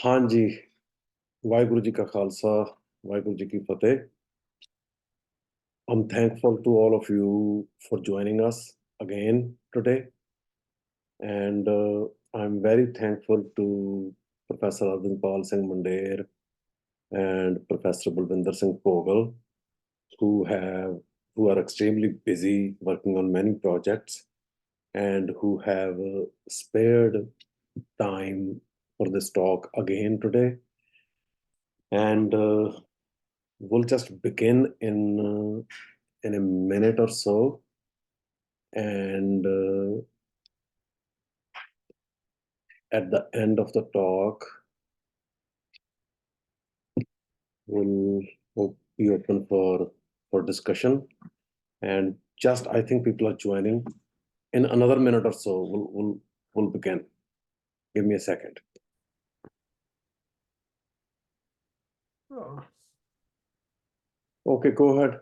हाँ जी, वाहिगुरु जी का खालसा, वाहिगुरु जी की फतेह. I'm thankful to all of you for joining us again today, and I'm very thankful to Professor Arvindpal Singh Mandir and Professor Balwinder Singh Pogal, who have who are extremely busy working on many projects and who have spared time for this talk again today. And we'll just begin in a minute or so, and at the end of the talk, we'll be open for discussion. And just I think people are joining. In another minute or so, we'll begin. Give me a second. Okay, go ahead.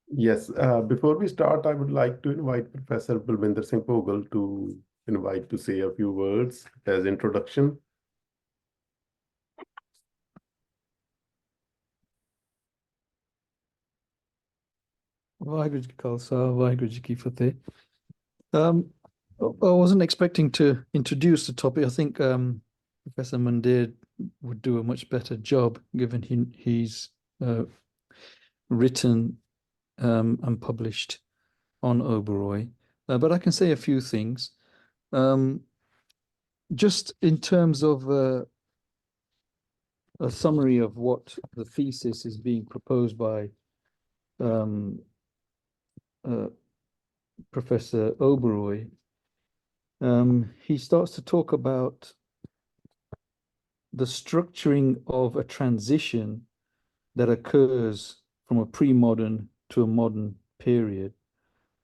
Yes, before we start, I would like to invite Professor Balwinder Singh Pogal to say a few words as introduction. Vaheguru Ji Ka Khalsa, Vaheguru Ji Ki Fateh. I wasn't expecting to introduce the topic. I think Professor Mandir would do a much better job, given he's written and published on Oberoi. But I can say a few things. Just in terms of a summary of what the thesis is being proposed by Professor Oberoi, he starts to talk about the structuring of a transition that occurs from a pre-modern to a modern period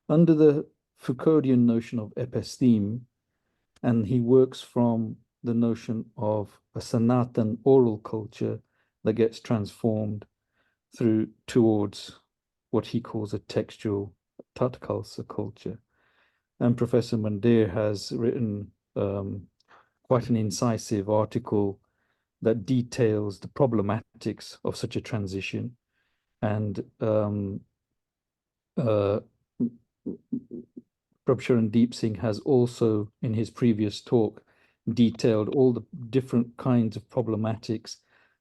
under the Foucauldian notion of episteme, and he works from the notion of a Sanatan oral culture that gets transformed towards what he calls a textual Tat Khalsa culture. And Professor Mandir has written quite an incisive article that details the problematics of such a transition. And Prabhucharan Deep Singh has also, in his previous talk, detailed all the different kinds of problematics,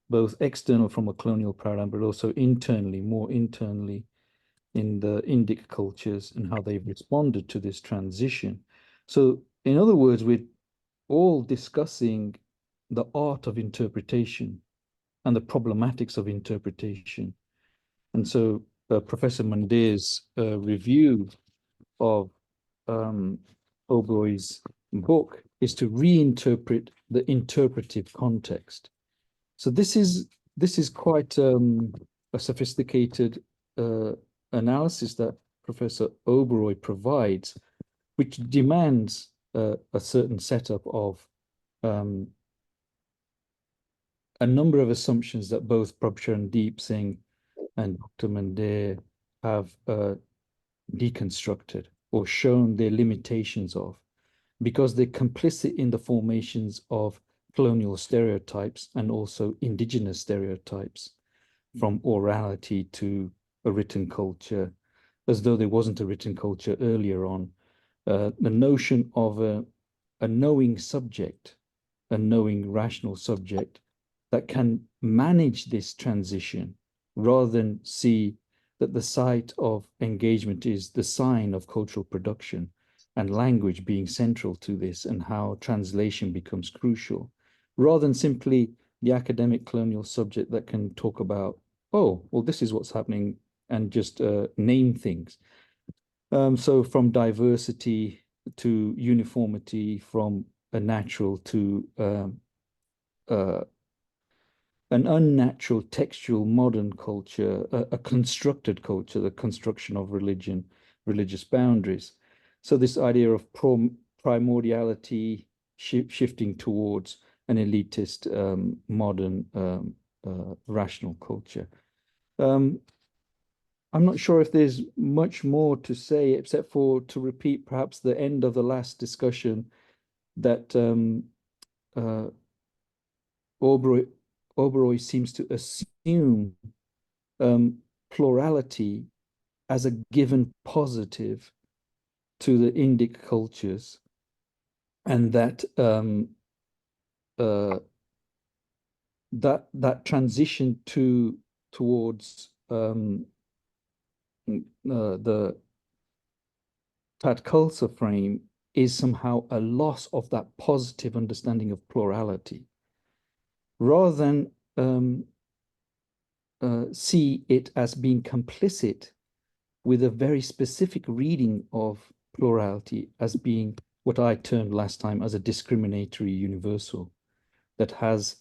both external from a colonial paradigm, but also internally, more internally, in the Indic cultures and how they've responded to this transition. So, in other words, we're all discussing the art of interpretation and the problematics of interpretation. And so Professor Mandir's review of Oberoi's book is to reinterpret the interpretive context. So this is quite a sophisticated analysis that Professor Oberoi provides, which demands a certain setup of a number of assumptions that both Prabhucharan Deep Singh and Dr. Mandir have deconstructed or shown their limitations of, because they're complicit in the formations of colonial stereotypes and also indigenous stereotypes, from orality to a written culture, as though there wasn't a written culture earlier on. The notion of a knowing subject, a knowing rational subject that can manage this transition rather than see that the site of engagement is the sign of cultural production and language being central to this, and how translation becomes crucial, rather than simply the academic colonial subject that can talk about, oh, well, this is what's happening, and just name things. So from diversity to uniformity, from a natural to an unnatural textual modern culture, a constructed culture, the construction of religion, religious boundaries. So this idea of primordiality shifting towards an elitist modern rational culture. I'm not sure if there's much more to say, except for to repeat perhaps the end of the last discussion, that Oberoi seems to assume plurality as a given positive to the Indic cultures, and that that transition towards the Tat Khalsa frame is somehow a loss of that positive understanding of plurality, rather than see it as being complicit with a very specific reading of plurality as being what I termed last time as a discriminatory universal that has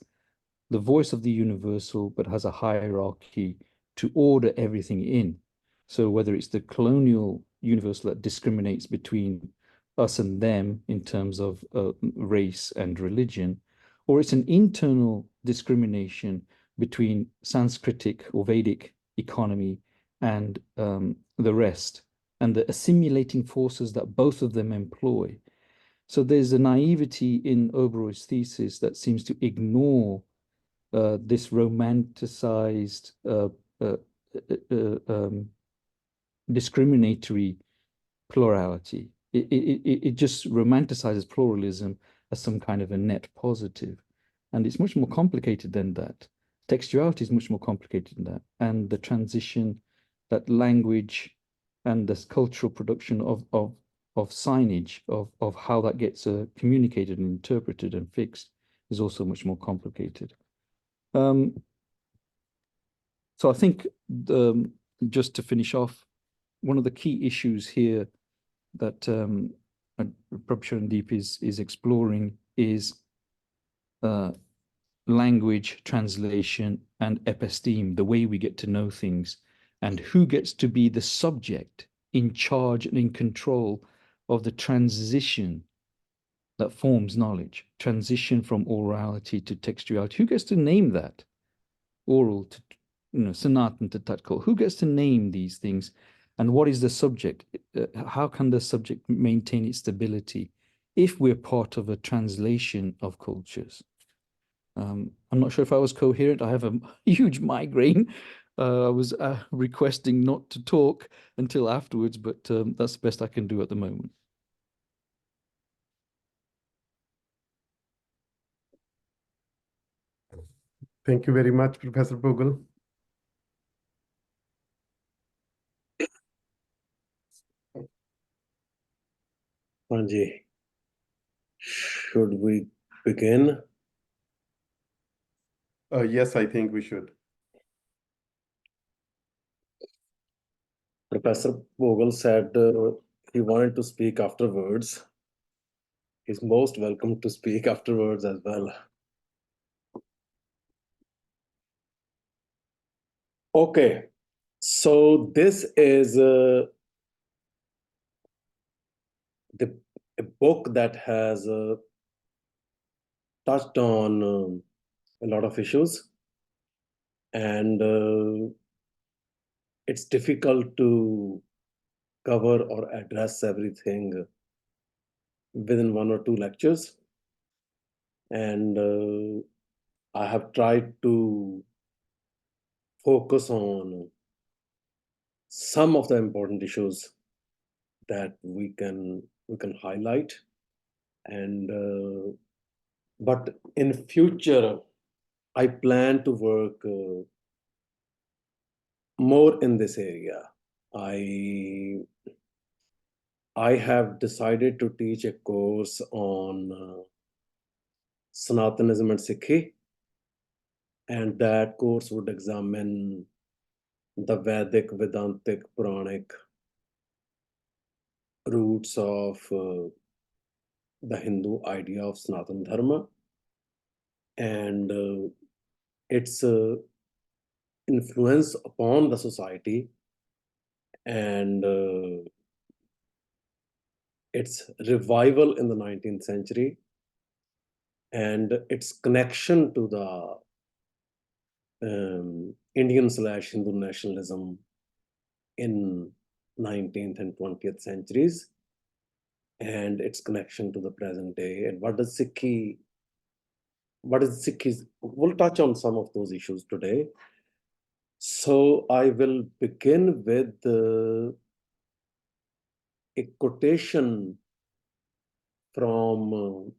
the voice of the universal, but has a hierarchy to order everything in. So whether it's the colonial universal that discriminates between us and them in terms of race and religion, or it's an internal discrimination between Sanskritic or Vedic economy and the rest, and the assimilating forces that both of them employ. So there's a naivety in Oberoi's thesis that seems to ignore this romanticized discriminatory plurality. It just romanticizes pluralism as some kind of a net positive. And it's much more complicated than that. Textuality is much more complicated than that. And the transition, that language and this cultural production of signage, of how that gets communicated and interpreted and fixed is also much more complicated. So I think just to finish off, one of the key issues here that Prabhasharandeep is exploring is language, translation, and episteme, the way we get to know things, and who gets to be the subject in charge and in control of the transition that forms knowledge, transition from orality to textuality. Who gets to name that? Oral to, Sanatan to Tatkal. Who gets to name these things? And what is the subject? How can the subject maintain its stability if we're part of a translation of cultures? I'm not sure if I was coherent. I have a huge migraine. I was requesting not to talk until afterwards, but that's the best I can do at the moment. Thank you very much, Professor Bogle. Anji, should we begin? Yes, I think we should. Professor Bogle said he wanted to speak afterwards. He's most welcome to speak afterwards as well. Okay, so this is a book that has touched on a lot of issues, and it's difficult to cover or address everything within 1 or 2 lectures. And I have tried to focus on some of the important issues that we can highlight. And but in future, I plan to work more in this area. I have decided to teach a course on Sanatanism and Sikhi, and that course would examine the Vedic, Vedantic, Puranic roots of the Hindu idea of Sanatan Dharma and its influence upon the society and its revival in the 19th century and its connection to the Indian/Hindu nationalism in 19th and 20th centuries and its connection to the present day, and what does Sikhi what is Sikhism? We'll touch on some of those issues today. So I will begin with a quotation from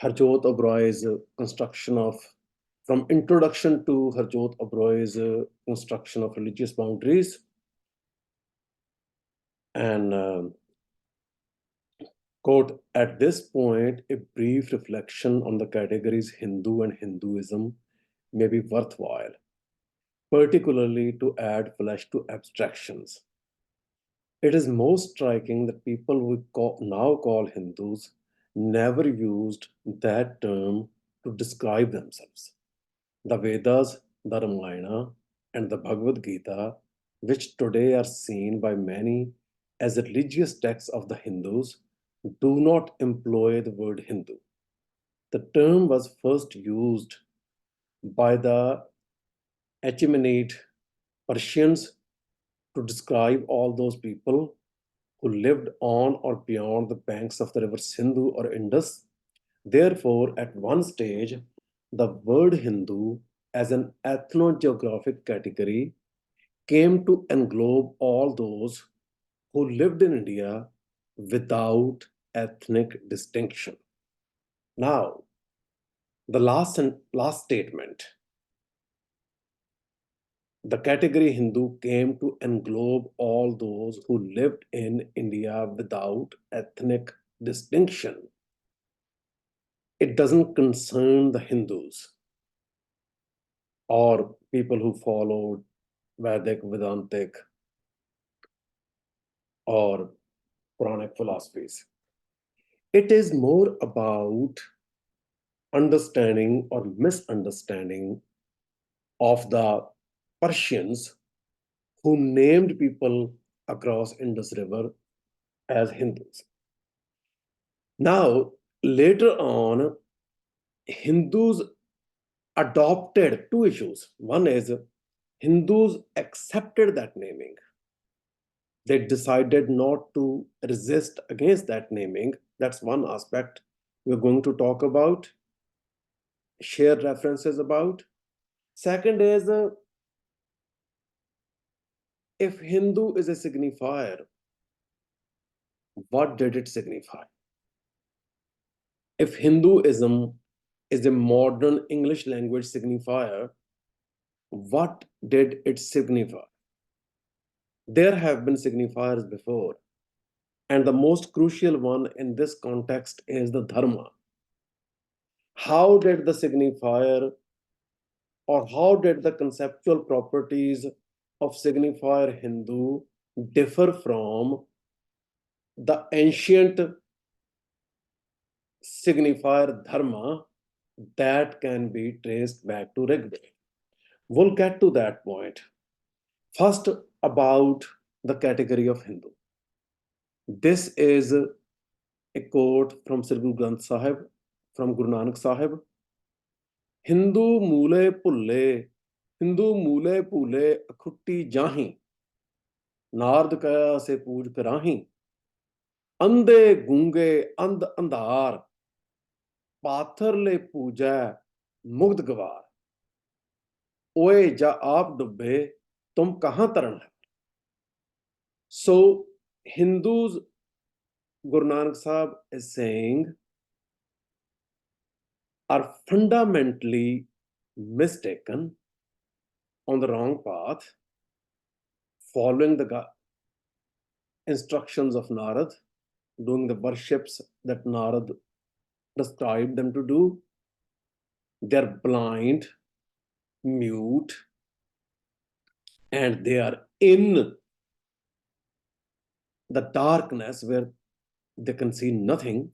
Harjot Oberой's construction of, from introduction to Harjot Oberой's construction of religious boundaries. And quote, at this point, a brief reflection on the categories Hindu and Hinduism may be worthwhile, particularly to add flesh to abstractions. It is most striking that people we now call Hindus never used that term to describe themselves. The Vedas, the Ramayana, and the Bhagavad Gita, which today are seen by many as religious texts of the Hindus, do not employ the word Hindu. The term was first used by the Achaemenid Persians to describe all those people who lived on or beyond the banks of the river Sindhu or Indus. Therefore, at one stage, the word Hindu as an ethno-geographic category came to englobe all those who lived in India without ethnic distinction. Now, the last statement, the category Hindu came to englobe all those who lived in India without ethnic distinction. It doesn't concern the Hindus or people who followed Vedic, Vedantic, or Puranic philosophies. It is more about understanding or misunderstanding of the Persians who named people across Indus River as Hindus. Now, later on, Hindus adopted two issues. One is Hindus accepted that naming. They decided not to resist against that naming. That's one aspect we're going to talk about, share references about. Second is if Hindu is a signifier, what did it signify? If Hinduism is a modern English language signifier, what did it signify? There have been signifiers before, and the most crucial one in this context is the Dharma. How did the signifier, or how did the conceptual properties of signifier Hindu differ from the ancient signifier Dharma that can be traced back to Rigveda? We'll get to that point. First, about the category of Hindu. This is a quote from Sri Guru Granth Sahib, from Guru Nanak Sahib. Hindu mule pulle, Hindu mule pule akhutti jahi, Narad कया से पूज कराही, अंधे गूंगे अंध अंधार, पाथर ले पूजा मुग्ध गवार, ओए जा आप डुबे तुम कहां तरण है. So Hindus, Guru Nanak Sahib is saying, are fundamentally mistaken, on the wrong path, following the instructions of Narad, doing the worships that Narad prescribed them to do. They're blind, mute, and they are in the darkness where they can see nothing.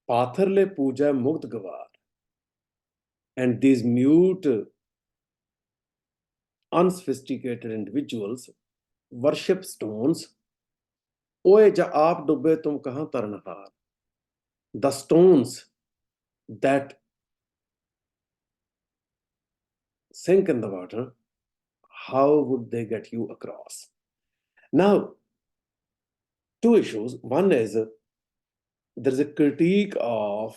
Patharle puja mukt gawar. And these mute, unsophisticated individuals worship stones. Oye ja aap dubbe tum kahan taranhar. The stones that sink in the water, how would they get you across? Now, two issues. One is there's a critique of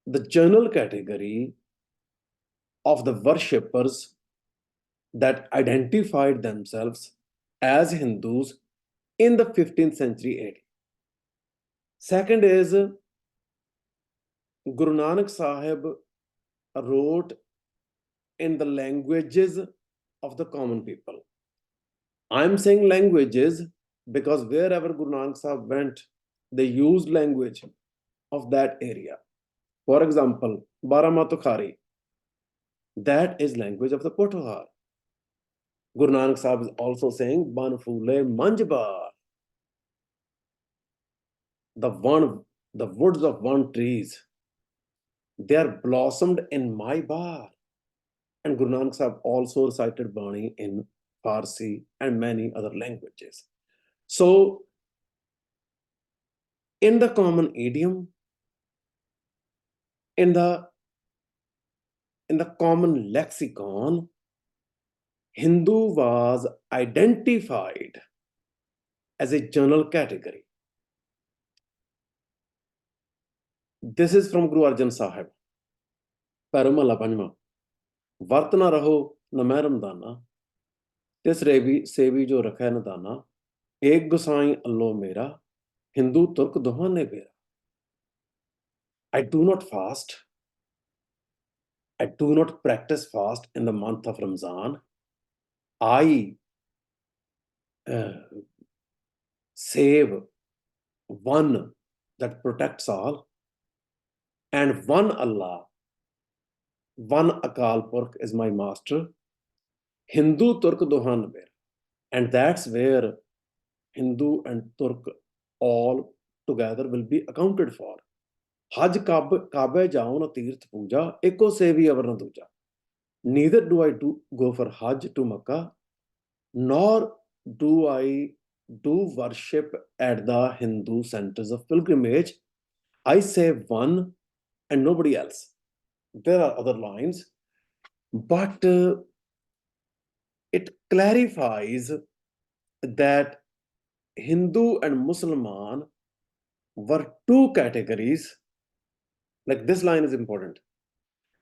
the general category of the worshippers that identified themselves as Hindus in the 15th century AD. Second is Guru Nanak Sahib wrote in the languages of the common people. I'm saying languages because wherever Guru Nanak Sahib went, they used language of that area. For example, Baramatukhari, that is language of the Pothohar. Guru Nanak Sahib is also saying Ban Phule Manjbar. The woods of one trees, they are blossomed in my bar. And Guru Nanak Sahib also recited Bani in Farsi and many other languages. So, in the common idiom, in the common lexicon, Hindu was identified as a general category. This is from Guru Arjan Sahib. Paramala Panjma. Vartana raho namaram dana. Tis sevi jo rakha nadana. Ek gosai allo mera. Hindu Turk dohane bera. I do not fast. I do not practice fast in the month of Ramzan. I save one that protects all, and one Allah, one Akal Purkh is my master. Hindu Turk dohan ber, and that's where Hindu and Turk all together will be accounted for. Haj Kabe jaun na Tirth Puja, eko sevi avar na duja. Neither do I go for Hajj to Makkah, nor do I do worship at the Hindu centers of pilgrimage. I save one and nobody else. There are other lines, but it clarifies that Hindu and Musliman were two categories. Like this line is important.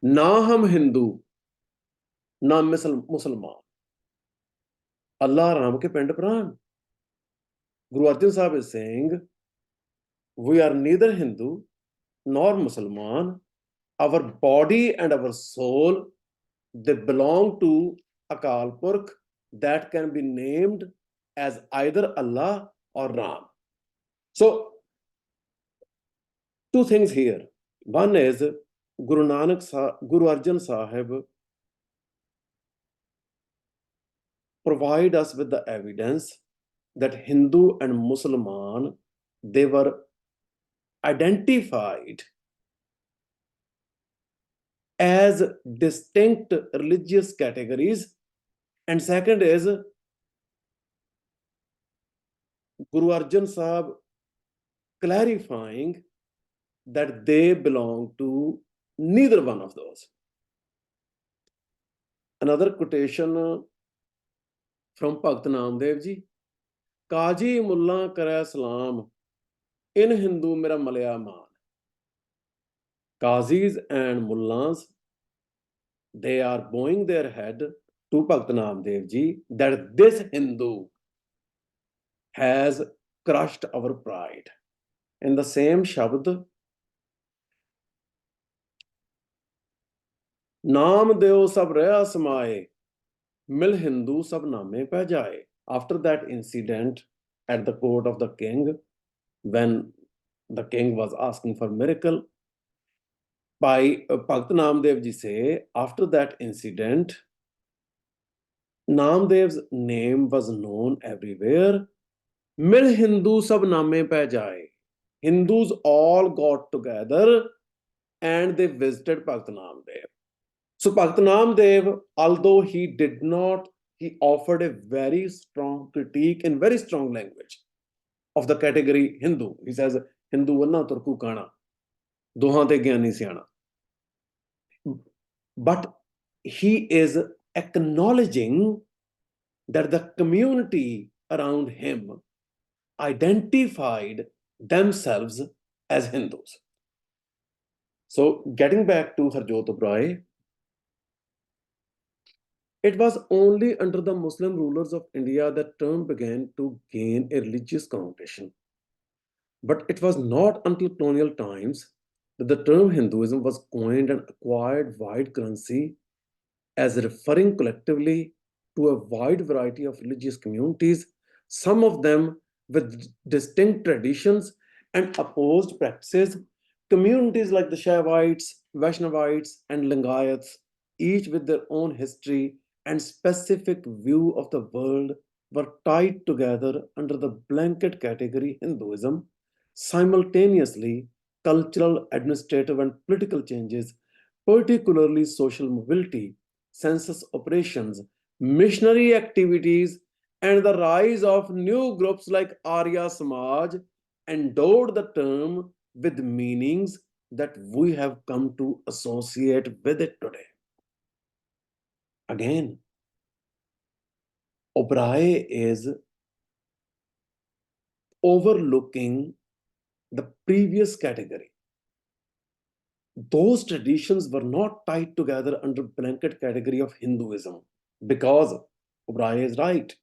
Na hum Hindu, na Musliman. Allah Ram ke pind pran. Guru Arjan Sahib is saying, we are neither Hindu nor Musliman. Our body and our soul, they belong to Akal Purkh that can be named as either Allah or Ram. So, two things here. One is Guru Arjan Sahib provide us with the evidence that Hindu and Musliman, they were identified as distinct religious categories. And second is Guru Arjan Sahib clarifying that they belong to neither one of those. Another quotation from Bhagat Namdev ji. Kaji Mullah kare salam, in Hindu mera malaya maan. Qazis and mullahs, they are bowing their head to Bhagat Namdev ji that this Hindu has crushed our pride. In the same Shabd, Naam deo sab raya samaye, mil Hindu sab name pe jaye. After that incident at the court of the king, when the king was asking for miracle, by Bhagat Namdev ji say, after that incident, Namdev's name was known everywhere. Mil Hindu sab name pe jaye. Hindus all got together and they visited Bhagat Namdev. So Bhagat Namdev, although he offered a very strong critique in very strong language of the category Hindu. He says, Hindu vanna turku kana, dohan te gyani siana. But he is acknowledging that the community around him identified themselves as Hindus. So getting back to Harjot Oberoi, it was only under the Muslim rulers of India that term began to gain a religious connotation. But it was not until colonial times that the term Hinduism was coined and acquired wide currency as referring collectively to a wide variety of religious communities, some of them with distinct traditions and opposed practices. Communities like the Shaivites, Vaishnavites, and Lingayats, each with their own history and specific view of the world, were tied together under the blanket category Hinduism. Simultaneously, cultural, administrative, and political changes, particularly social mobility, census operations, missionary activities, and the rise of new groups like Arya Samaj endowed the term with meanings that we have come to associate with it today. Again, Oberoi is overlooking the previous category. Those traditions were not tied together under blanket category of Hinduism because Oberoi is right.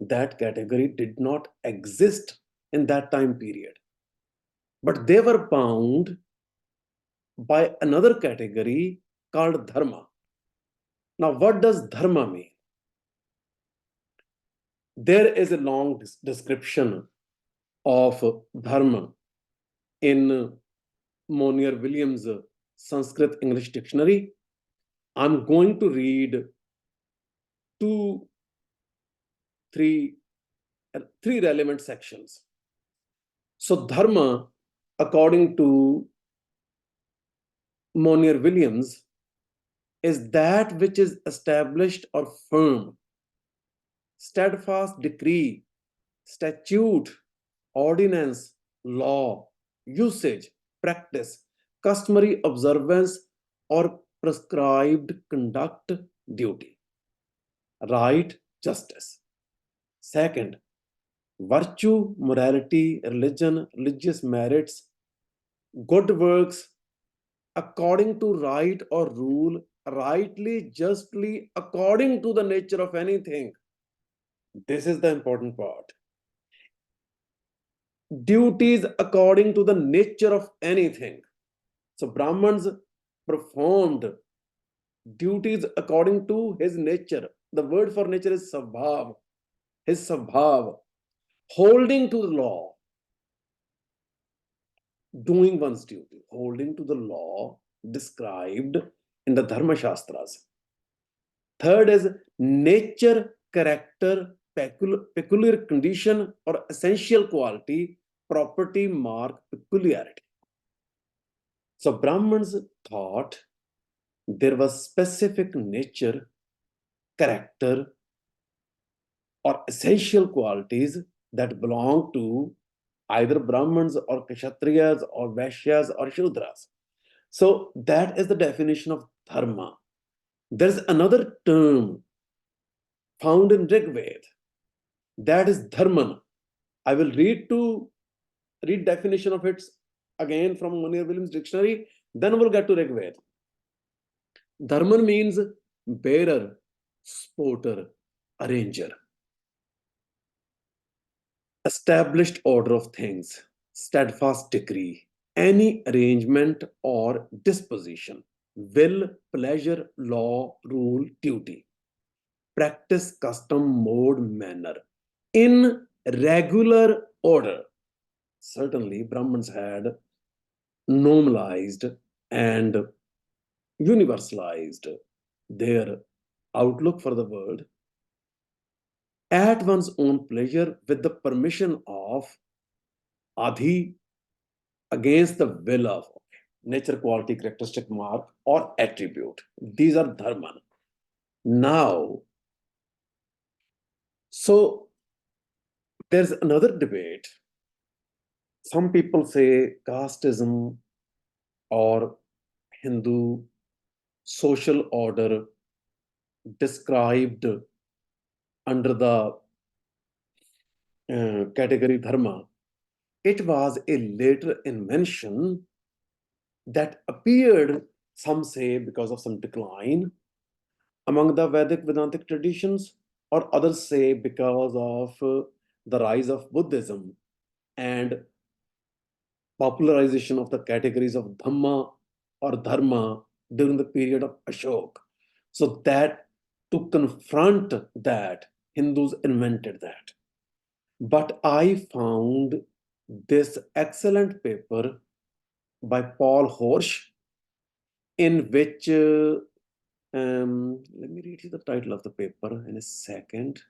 That category did not exist in that time period. But they were bound by another category called Dharma. Now, what does Dharma mean? There is a long description of Dharma in Monier Williams' Sanskrit English Dictionary. I'm going to read three relevant sections. So, Dharma, according to Monier Williams, is that which is established or firm, steadfast decree, statute, ordinance, law, usage, practice, customary observance, or prescribed conduct, duty. Right, justice. Second, virtue, morality, religion, religious merits, good works, according to right or rule, rightly, justly, according to the nature of anything. This is the important part. Duties according to the nature of anything. So Brahmans performed duties according to his nature. The word for nature is sabhav, his sabhav, holding to the law, doing one's duty, holding to the law described in the Dharma Shastras. Third is nature, character, peculiar condition, or essential quality, property, mark, peculiarity. So Brahmins thought there was specific nature, character, or essential qualities that belong to either Brahmins or Kshatriyas or Vaishyas or Shudras. So that is the definition of Dharma. There's another term found in Rig Veda, that is Dharman. I will read definition of it again from Monier Williams dictionary, then we'll get to Rig Veda. Dharman means bearer, supporter, arranger. Established order of things, steadfast decree, any arrangement or disposition, will, pleasure, law, rule, duty, practice, custom, mode, manner, in regular order. Certainly, Brahmins had normalized and universalized their outlook for the world at one's own pleasure with the permission of Adhi, against the will of nature, quality, characteristic, mark, or attribute. These are dharma. Now, so there's another debate. Some people say casteism or Hindu social order described under the category dharma, it was a later invention that appeared, some say, because of some decline among the Vedic Vedantic traditions, or others say because of the rise of Buddhism and popularization of the categories of Dhamma or Dharma during the period of Ashok. So that to confront that, Hindus invented that. But I found this excellent paper by Paul Horsch, in which, let me read you the title of the paper in a second.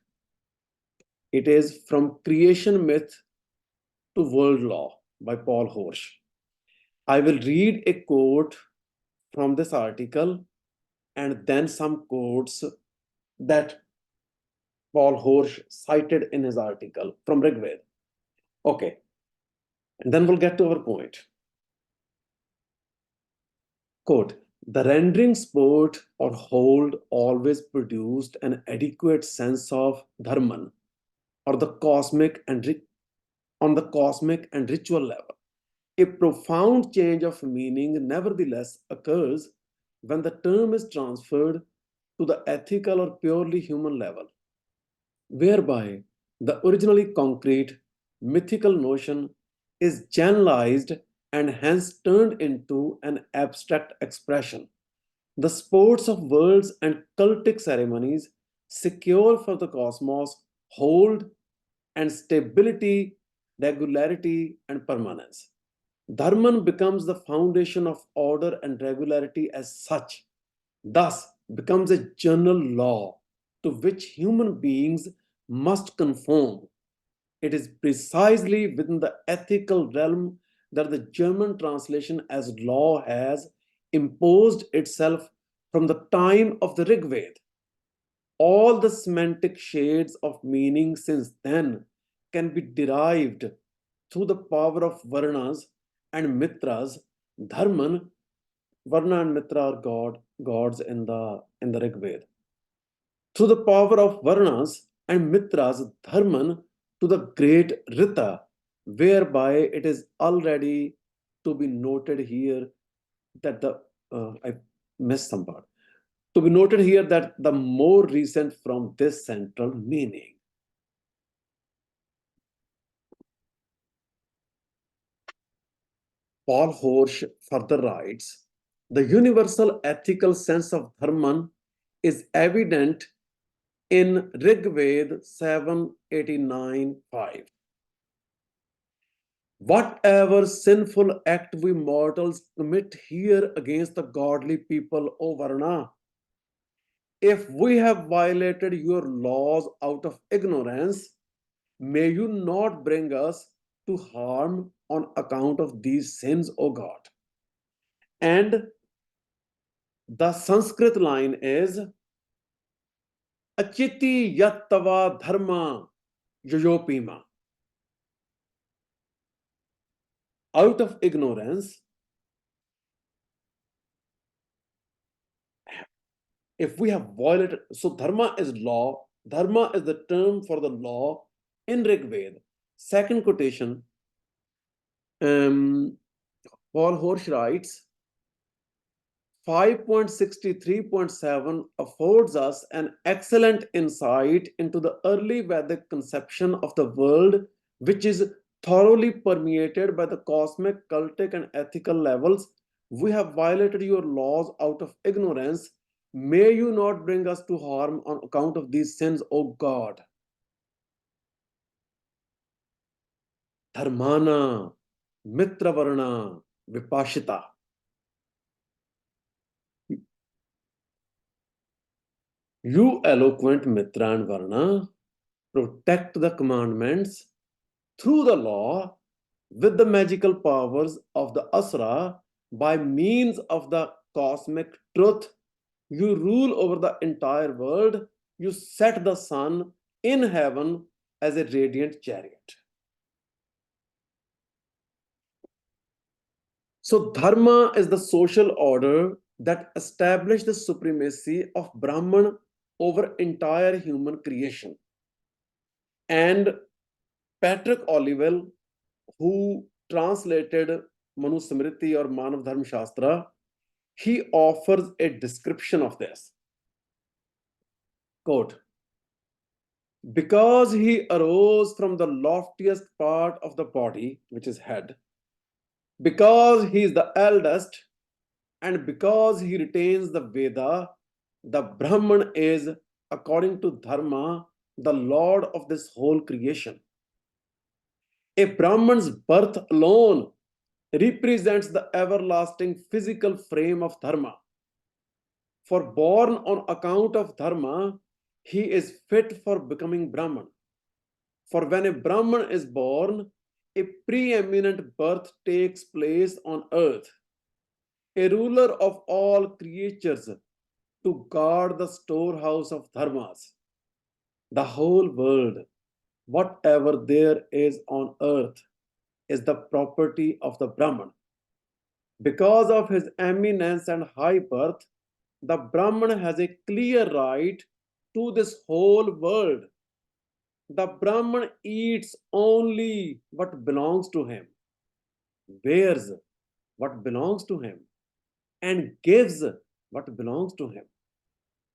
It is From Creation Myth to World Law by Paul Horsch. I will read a quote from this article and then some quotes that Paul Horsch cited in his article from Rigved. Okay, and then we'll get to our point. Quote, the rendering sport or hold always produced an adequate sense of dharman, or the cosmic and on the cosmic and ritual level. A profound change of meaning nevertheless occurs when the term is transferred to the ethical or purely human level, whereby the originally concrete mythical notion is generalized and hence turned into an abstract expression. The sports of worlds and cultic ceremonies secure for the cosmos hold and stability, regularity, and permanence. Dharman becomes the foundation of order and regularity as such, thus becomes a general law to which human beings must conform. It is precisely within the ethical realm that the German translation as law has imposed itself from the time of the Rig Veda. All the semantic shades of meaning since then can be derived through the power of Varnas and Mitras. Dharman, Varna and Mitra are gods in the Rig Veda. Through the power of Varnas and Mitras, Dharman to the great Rita, whereby it is already to be noted here that I missed some part. To be noted here that the more recent from this central meaning. Paul Horsch further writes, the universal ethical sense of Dharman is evident in Rig Veda 7:89:5. Whatever sinful act we mortals commit here against the godly people, O Varna, if we have violated your laws out of ignorance, may you not bring us to harm on account of these sins, O God. And the Sanskrit line is Achiti yattava dharma yoyopima. Out of ignorance, if we have violated, so dharma is law. Dharma is the term for the law in Rig Veda. Second quotation, Paul Horsch writes, 5.63.7 affords us an excellent insight into the early Vedic conception of the world, which is thoroughly permeated by the cosmic, cultic, and ethical levels. We have violated your laws out of ignorance. May you not bring us to harm on account of these sins, O God. Dharmana, Mitravarna, Vipashita. You eloquent Mitra and Varna, protect the commandments through the law with the magical powers of the Asura by means of the cosmic truth. You rule over the entire world. You set the sun in heaven as a radiant chariot. So Dharma is the social order that established the supremacy of Brahman over entire human creation. And Patrick Olivelle, who translated Manusmriti or Manav Dharma Shastra, he offers a description of this. Quote, because he arose from the loftiest part of the body, which is head, because he is the eldest, and because he retains the Veda, the Brahman is, according to Dharma, the Lord of this whole creation. A Brahman's birth alone represents the everlasting physical frame of Dharma. For born on account of Dharma, he is fit for becoming Brahman. For when a Brahman is born, a preeminent birth takes place on earth. A ruler of all creatures to guard the storehouse of dharmas. The whole world, whatever there is on earth, is the property of the Brahman. Because of his eminence and high birth, the Brahman has a clear right to this whole world. The Brahman eats only what belongs to him, wears what belongs to him, and gives what belongs to him.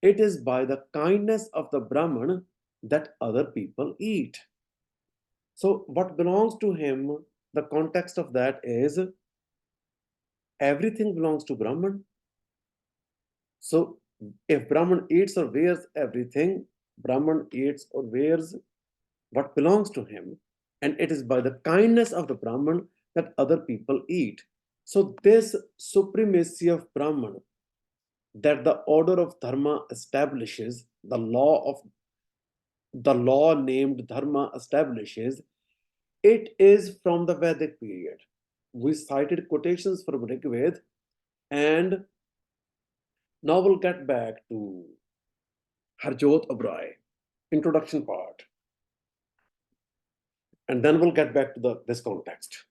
It is by the kindness of the Brahman that other people eat. So, what belongs to him, the context of that is everything belongs to Brahman. So, if Brahman eats or wears everything, Brahman eats or wears what belongs to him, and it is by the kindness of the Brahman that other people eat. So, this supremacy of Brahman that the order of Dharma establishes, the law named Dharma establishes, it is from the Vedic period. We cited quotations from Rig Veda, and now we'll get back to Harjot Abray, introduction part. And then we'll get back to this context.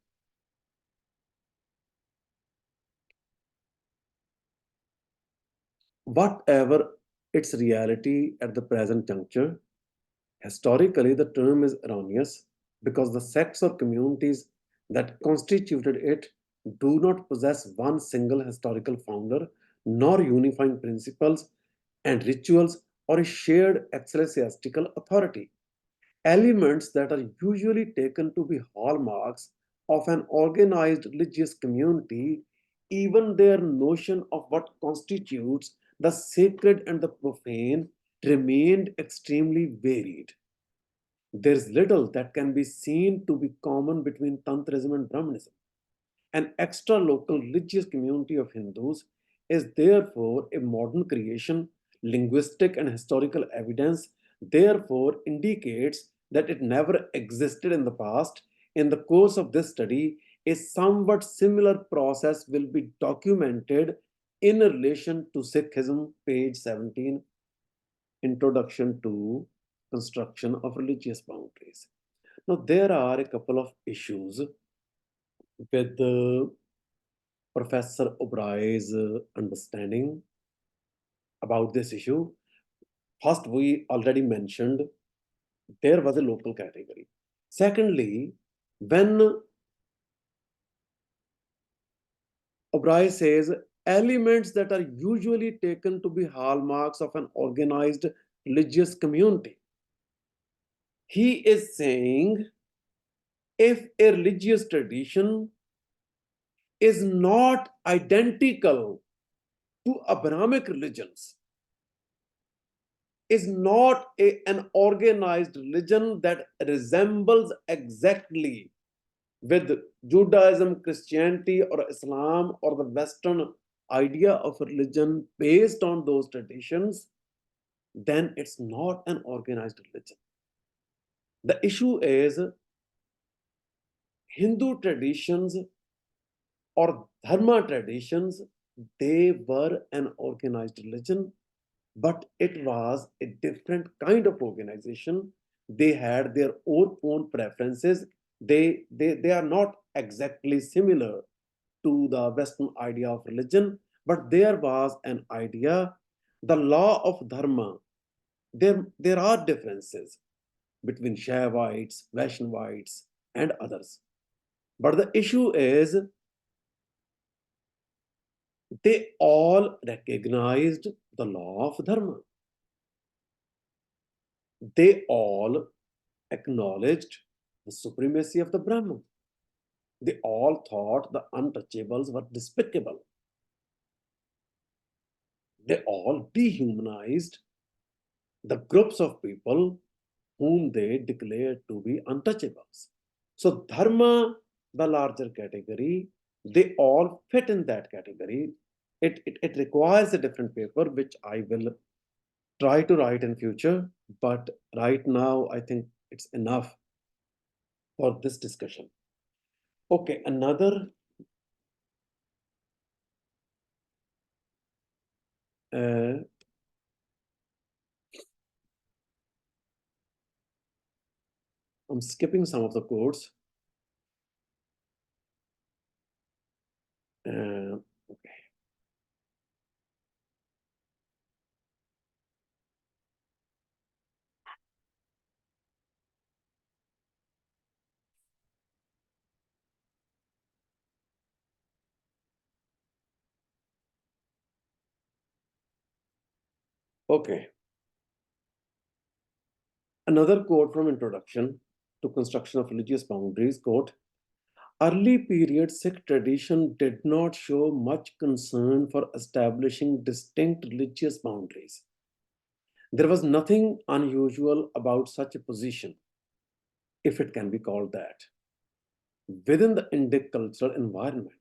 Whatever its reality at the present juncture, historically the term is erroneous because the sects or communities that constituted it do not possess one single historical founder, nor unifying principles and rituals, or a shared ecclesiastical authority. Elements that are usually taken to be hallmarks of an organized religious community, even their notion of what constitutes the sacred and the profane, remained extremely varied. There is little that can be seen to be common between Tantrism and Brahmanism. An extra local religious community of Hindus is therefore a modern creation. Linguistic and historical evidence therefore indicates that it never existed in the past. In the course of this study, a somewhat similar process will be documented in relation to Sikhism, page 17, Introduction to Construction of Religious Boundaries. Now, there are a couple of issues with Professor Obray's understanding about this issue. First, we already mentioned there was a local category. Secondly, when Obray says elements that are usually taken to be hallmarks of an organized religious community, he is saying if a religious tradition is not identical to Abrahamic religions, is not an organized religion that resembles exactly with Judaism, Christianity, or Islam, or the Western idea of religion based on those traditions, then it's not an organized religion. The issue is Hindu traditions or Dharma traditions, they were an organized religion, but it was a different kind of organization. They had their own preferences. They are not exactly similar to the Western idea of religion, but there was an idea, the law of Dharma. There are differences between Shaivites, Vaishnavites, and others. But the issue is they all recognized the law of Dharma. They all acknowledged the supremacy of the Brahman. They all thought the untouchables were despicable. They all dehumanized the groups of people whom they declared to be untouchables. So, Dharma, the larger category, they all fit in that category. It requires a different paper, which I will try to write in future, but right now I think it's enough for this discussion. Okay, another I'm skipping some of the quotes. Okay. Okay. Another quote from Introduction to Construction of Religious Boundaries, quote, early period Sikh tradition did not show much concern for establishing distinct religious boundaries. There was nothing unusual about such a position, if it can be called that, within the Indic cultural environment.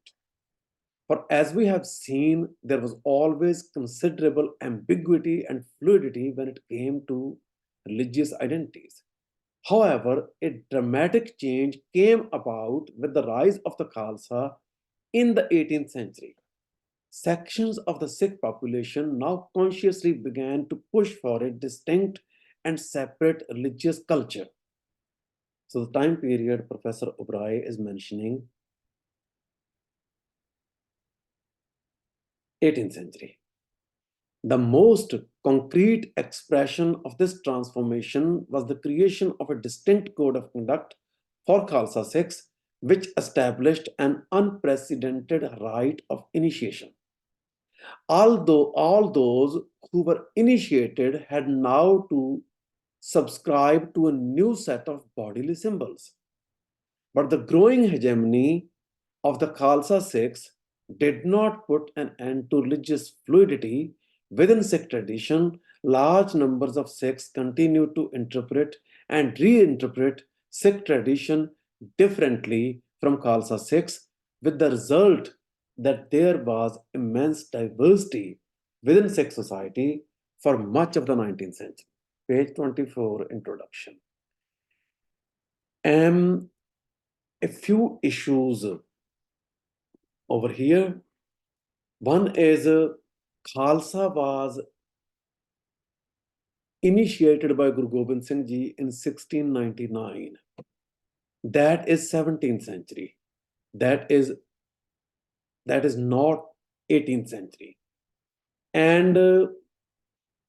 For as we have seen, there was always considerable ambiguity and fluidity when it came to religious identities. However, a dramatic change came about with the rise of the Khalsa in the 18th century. Sections of the Sikh population now consciously began to push for a distinct and separate religious culture. So, the time period Professor Oberoi is mentioning, 18th century. The most concrete expression of this transformation was the creation of a distinct code of conduct for Khalsa Sikhs, which established an unprecedented right of initiation. Although all those who were initiated had now to subscribe to a new set of bodily symbols. But the growing hegemony of the Khalsa Sikhs did not put an end to religious fluidity. Within Sikh tradition, large numbers of Sikhs continued to interpret and reinterpret Sikh tradition differently from Khalsa Sikhs, with the result that there was immense diversity within Sikh society for much of the 19th century. Page 24, introduction. A few issues over here. One is Khalsa was initiated by Guru Gobind Singh Ji in 1699. That is 17th century. That is not 18th century. And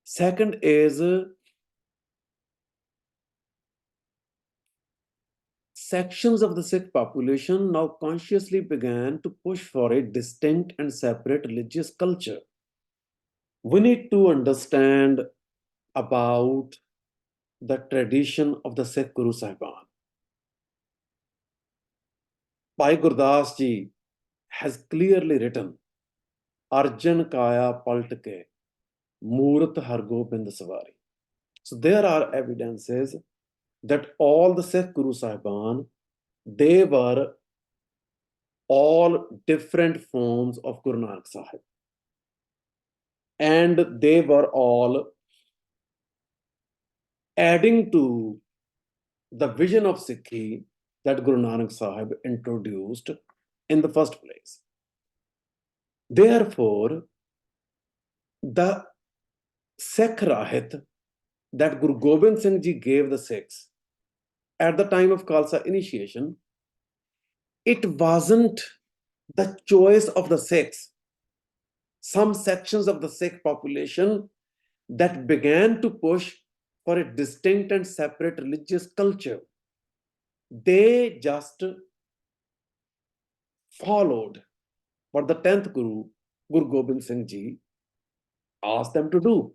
second is sections of the Sikh population now consciously began to push for a distinct and separate religious culture. We need to understand about the tradition of the Sikh Guru Sahibaan. Bhai Gurdas Ji has clearly written, Arjan Kaya Paltke, Murat Hargobind Savari. So there are evidences that all the Sikh Guru Sahibaan, they were all different forms of Guru Nanak Sahib. And they were all adding to the vision of Sikhi that Guru Nanak Sahib introduced in the first place. Therefore, the Sikh Rahit that Guru Gobind Singh Ji gave the Sikhs at the time of Khalsa initiation, it wasn't the choice of the Sikhs. Some sections of the Sikh population that began to push for a distinct and separate religious culture, they just followed what the 10th Guru Guru Gobind Singh Ji asked them to do.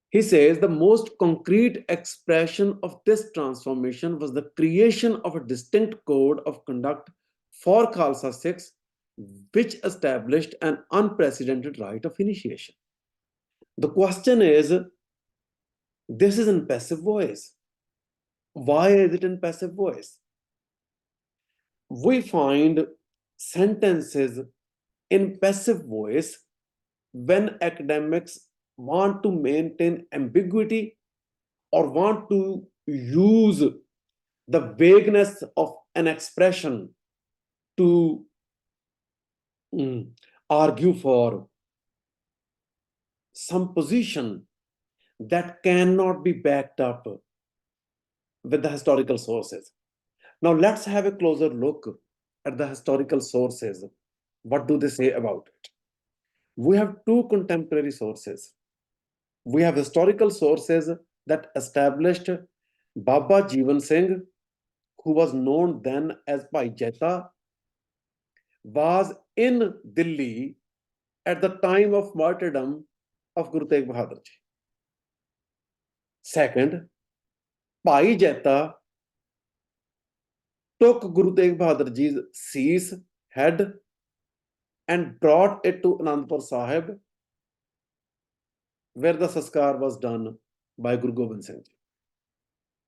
He says the most concrete expression of this transformation was the creation of a distinct code of conduct for Khalsa Sikhs, which established an unprecedented right of initiation. The question is, this is in passive voice. Why is it in passive voice? We find sentences in passive voice when academics want to maintain ambiguity or want to use the vagueness of an expression to argue for some position that cannot be backed up with the historical sources. Now let's have a closer look at the historical sources. What do they say about it? We have two contemporary sources. We have historical sources that established Baba Jeevan Singh, who was known then as Bhai Jeta, was in Delhi at the time of martyrdom of Guru Tegh Bahadur Ji. Second, Bhai Jeta took Guru Tegh Bahadur Ji's cease, head, and brought it to Anandpur Sahib, where the sanskar was done by Guru Gobind Singh Ji.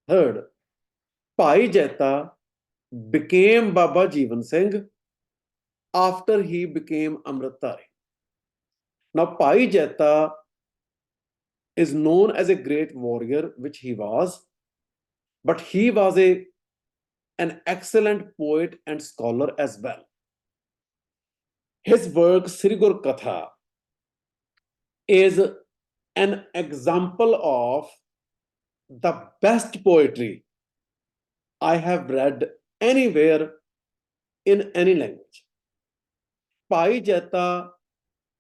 Third, Bhai Jeta became Baba Jeevan Singh after he became Amritdhari. Now, Bhai Jeta is known as a great warrior, which he was, but he was an excellent poet and scholar as well. His work, Sri Gur Katha, is an example of the best poetry I have read anywhere in any language. Bhai Jeta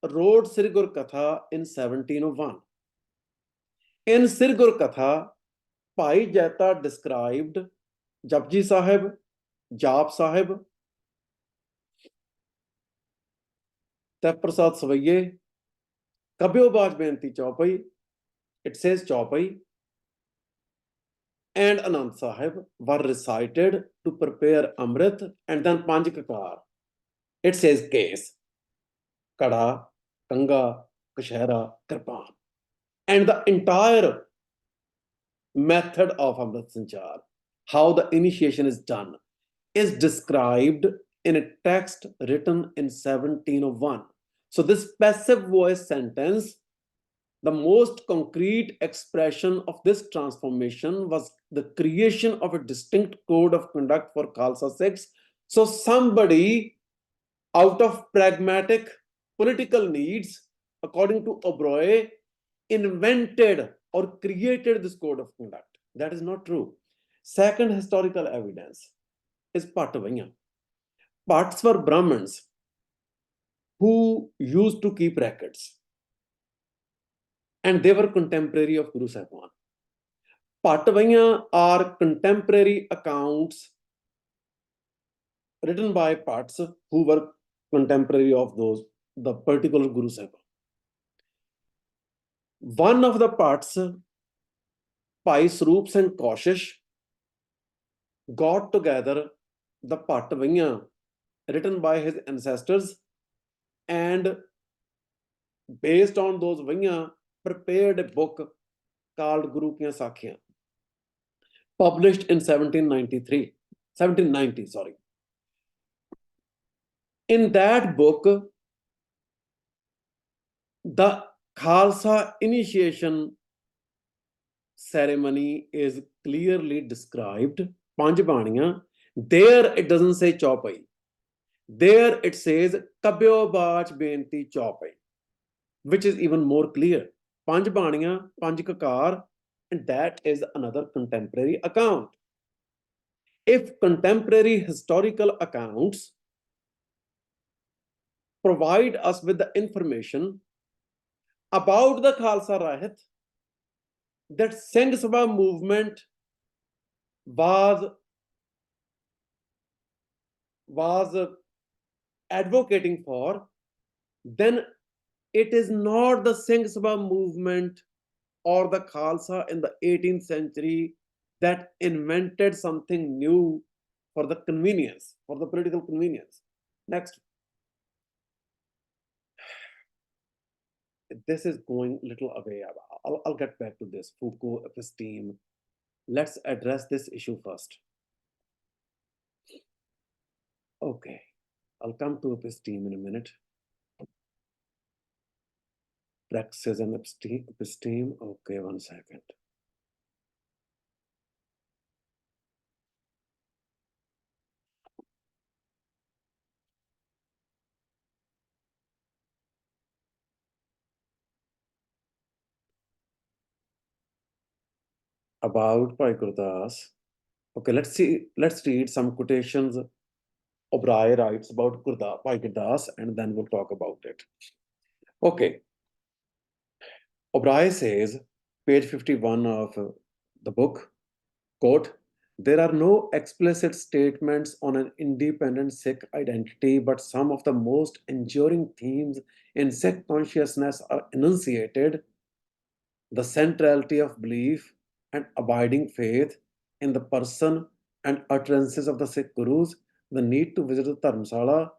wrote Sri Gur Katha in 1701. In Sri Gur Katha, Bhai Jeta described Japji Sahib, Jap Sahib, Teh Prasad Savaiye, Kabyo Baaj Benti Chaupai, it says Chaupai, and Anand Sahib were recited to prepare Amrit, and then Panj Kakar. It says case, Kada, Kanga, Kashera, Kirpan. And the entire method of Amrit Sanchar, how the initiation is done, is described in a text written in 1701. So this passive voice sentence, the most concrete expression of this transformation was the creation of a distinct code of conduct for Khalsa Sikhs. So somebody out of pragmatic political needs, according to Oberoi, invented or created this code of conduct. That is not true. Second historical evidence is Patavanya. Pats were Brahmins who used to keep records, and they were contemporary of Guru Sahib. Patavanya are contemporary accounts written by Pats who were contemporary of the particular Guru Sahib. One of the Pats, Bhai Swarup Singh Kaushish, got together the Patavanya written by his ancestors, and based on those Vanya, prepared a book called Guru Kiyan Sakhiyan, published in 1790. In that book, the Khalsa initiation ceremony is clearly described. Panj Baniyan. There it doesn't say Chaupai. There it says Kabyo Baach Benti Chaupai, which is even more clear. Panj Baniyan, Panj Kakar, and that is another contemporary account. If contemporary historical accounts provide us with the information about the Khalsa Rahat, that Singh Sabha movement was advocating for, then it is not the Singh Sabha movement or the Khalsa in the 18th century that invented something new for the convenience, for the political convenience. Next. This is going a little away. I'll get back to this. Foucault, episteme. Let's address this issue first. Okay, I'll come to episteme in a minute. Praxis and episteme. Okay, 1 second. About Bhai Gurdas. Okay, let's read some quotations O'Brien writes about Bhai Gurdas, and then we'll talk about it. Okay. O'Brien says, page 51 of the book, quote, there are no explicit statements on an independent Sikh identity, but some of the most enduring themes in Sikh consciousness are enunciated: the centrality of belief and abiding faith in the person and utterances of the Sikh Gurus, the need to visit the Dharmsala,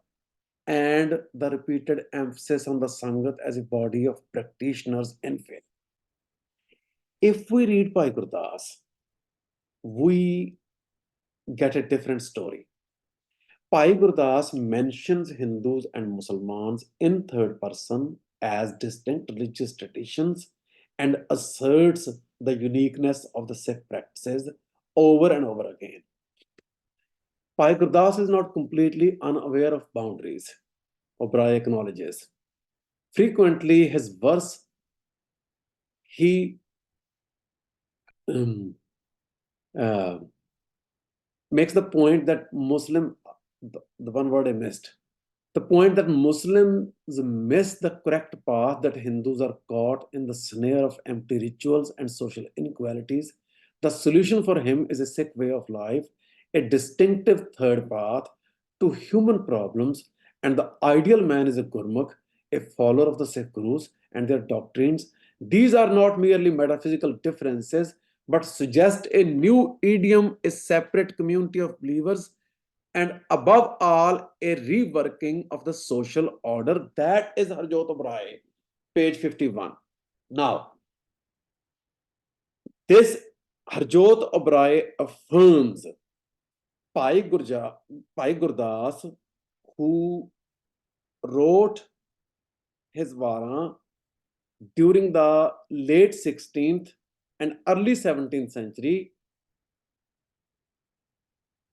and the repeated emphasis on the Sangat as a body of practitioners in faith. If we read Bhai Gurdas, we get a different story. Bhai Gurdas mentions Hindus and Muslims in third person as distinct religious traditions and asserts the uniqueness of the Sikh practices over and over again. Bhai Gurdas is not completely unaware of boundaries, O'Brien acknowledges. Frequently, his verse, he makes the point that the one word I missed, the point that Muslims miss the correct path, that Hindus are caught in the snare of empty rituals and social inequalities. The solution for him is a Sikh way of life, a distinctive third path to human problems, and the ideal man is a Gurmukh, a follower of the Sikh Gurus and their doctrines. These are not merely metaphysical differences, but suggest a new idiom, a separate community of believers, and above all, a reworking of the social order. That is Harjot O'Brien, page 51. Now, this Harjot O'Brien affirms Bhai Gurdas, who wrote his Vara during the late 16th and early 17th century,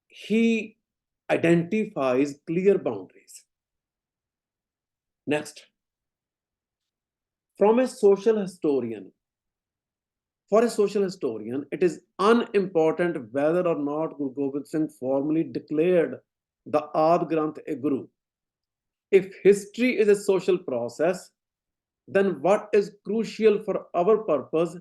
he identifies clear boundaries. Next, from a social historian, for a social historian, it is unimportant whether or not Guru Gobind Singh formally declared the Ad Granth a Guru. If history is a social process, then what is crucial for our purpose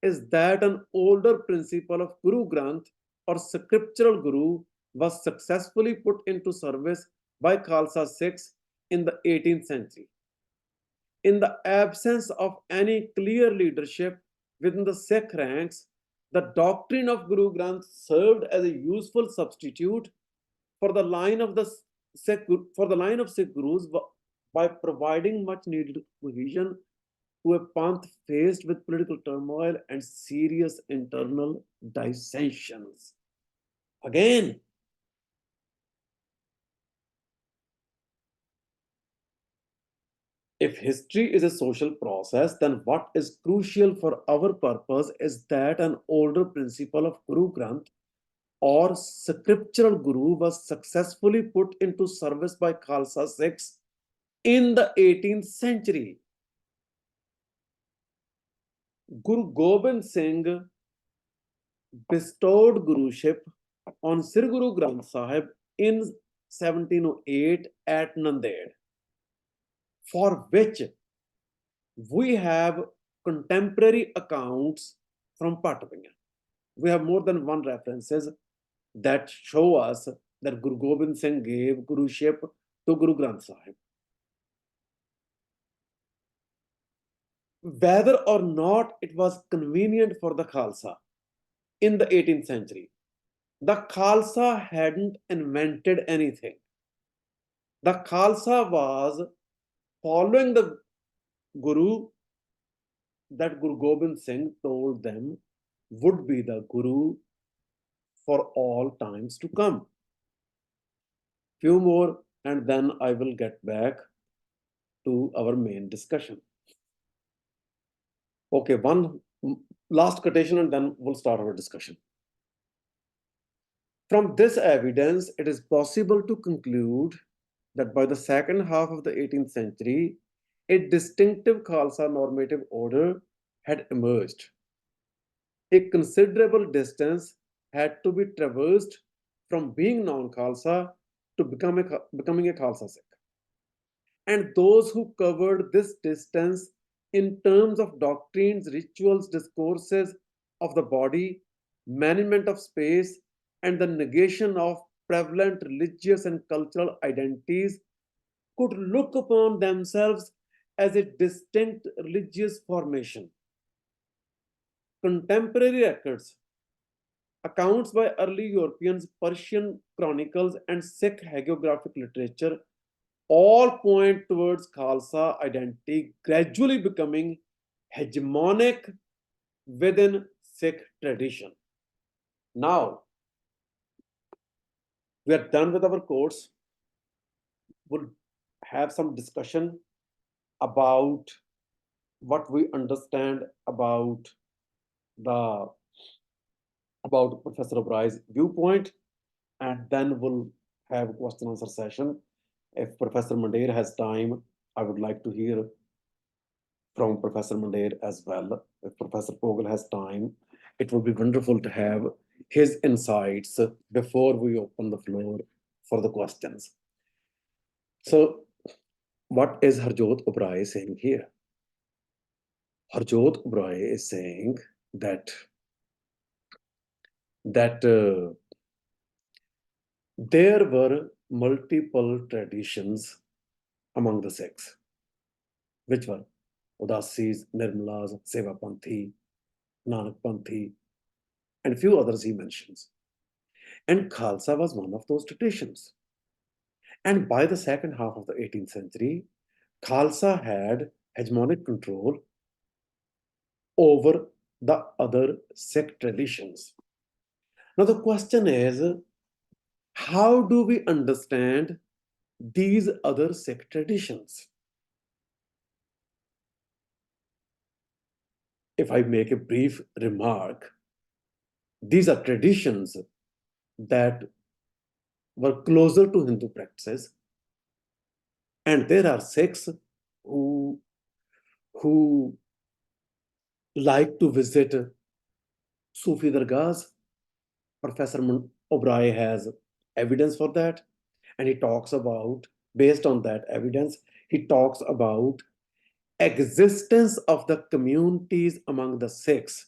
is that an older principle of Guru Granth or scriptural Guru was successfully put into service by Khalsa Sikhs in the 18th century. In the absence of any clear leadership within the Sikh ranks, the doctrine of Guru Granth served as a useful substitute for the line of Sikh Gurus by providing much needed cohesion to a panth faced with political turmoil and serious internal dissensions. Again, if history is a social process, then what is crucial for our purpose is that an older principle of Guru Granth or scriptural Guru was successfully put into service by Khalsa Sikhs in the 18th century. Guru Gobind Singh bestowed Guruship on Sri Guru Granth Sahib in 1708 at Nanded, for which we have contemporary accounts from Patapanya. We have more than one references that show us that Guru Gobind Singh gave Guruship to Guru Granth Sahib. whether or not it was convenient for the Khalsa in the 18th century. The Khalsa hadn't invented anything. The Khalsa was following the Guru that Guru Gobind Singh told them would be the Guru for all times to come. Few more, and then I will get back to our main discussion. Okay, one last quotation and then we'll start our discussion. From this evidence, it is possible to conclude that by the second half of the 18th century, a distinctive Khalsa normative order had emerged. A considerable distance had to be traversed from being non-Khalsa to becoming a Khalsa Sikh. And those who covered this distance in terms of doctrines, rituals, discourses of the body, management of space, and the negation of prevalent religious and cultural identities could look upon themselves as a distinct religious formation. Contemporary records, accounts by early Europeans, Persian chronicles, and Sikh hagiographic literature all point towards Khalsa identity gradually becoming hegemonic within Sikh tradition. Now, we are done with our course. We'll have some discussion about what we understand about Professor Obrai's viewpoint, and then we'll have a question answer session. If Professor Mandir has time, I would like to hear from Professor Mandir as well. If Professor Pogel has time, it would be wonderful to have his insights before we open the floor for the questions. So, what is Harjot Obrai saying here? Harjot Obrai is saying that there were multiple traditions among the Sikhs, which were Udasis, Nirmalas, Seva Panthi, Nanak Panthi, and a few others he mentions. And Khalsa was one of those traditions. And by the second half of the 18th century, Khalsa had hegemonic control over the other Sikh traditions. Now the question is, how do we understand these other Sikh traditions? If I make a brief remark, these are traditions that were closer to Hindu practices, and there are Sikhs who like to visit Sufi dargahs. Professor Obrai has evidence for that, and he talks about, based on that evidence, he talks about existence of the communities among the Sikhs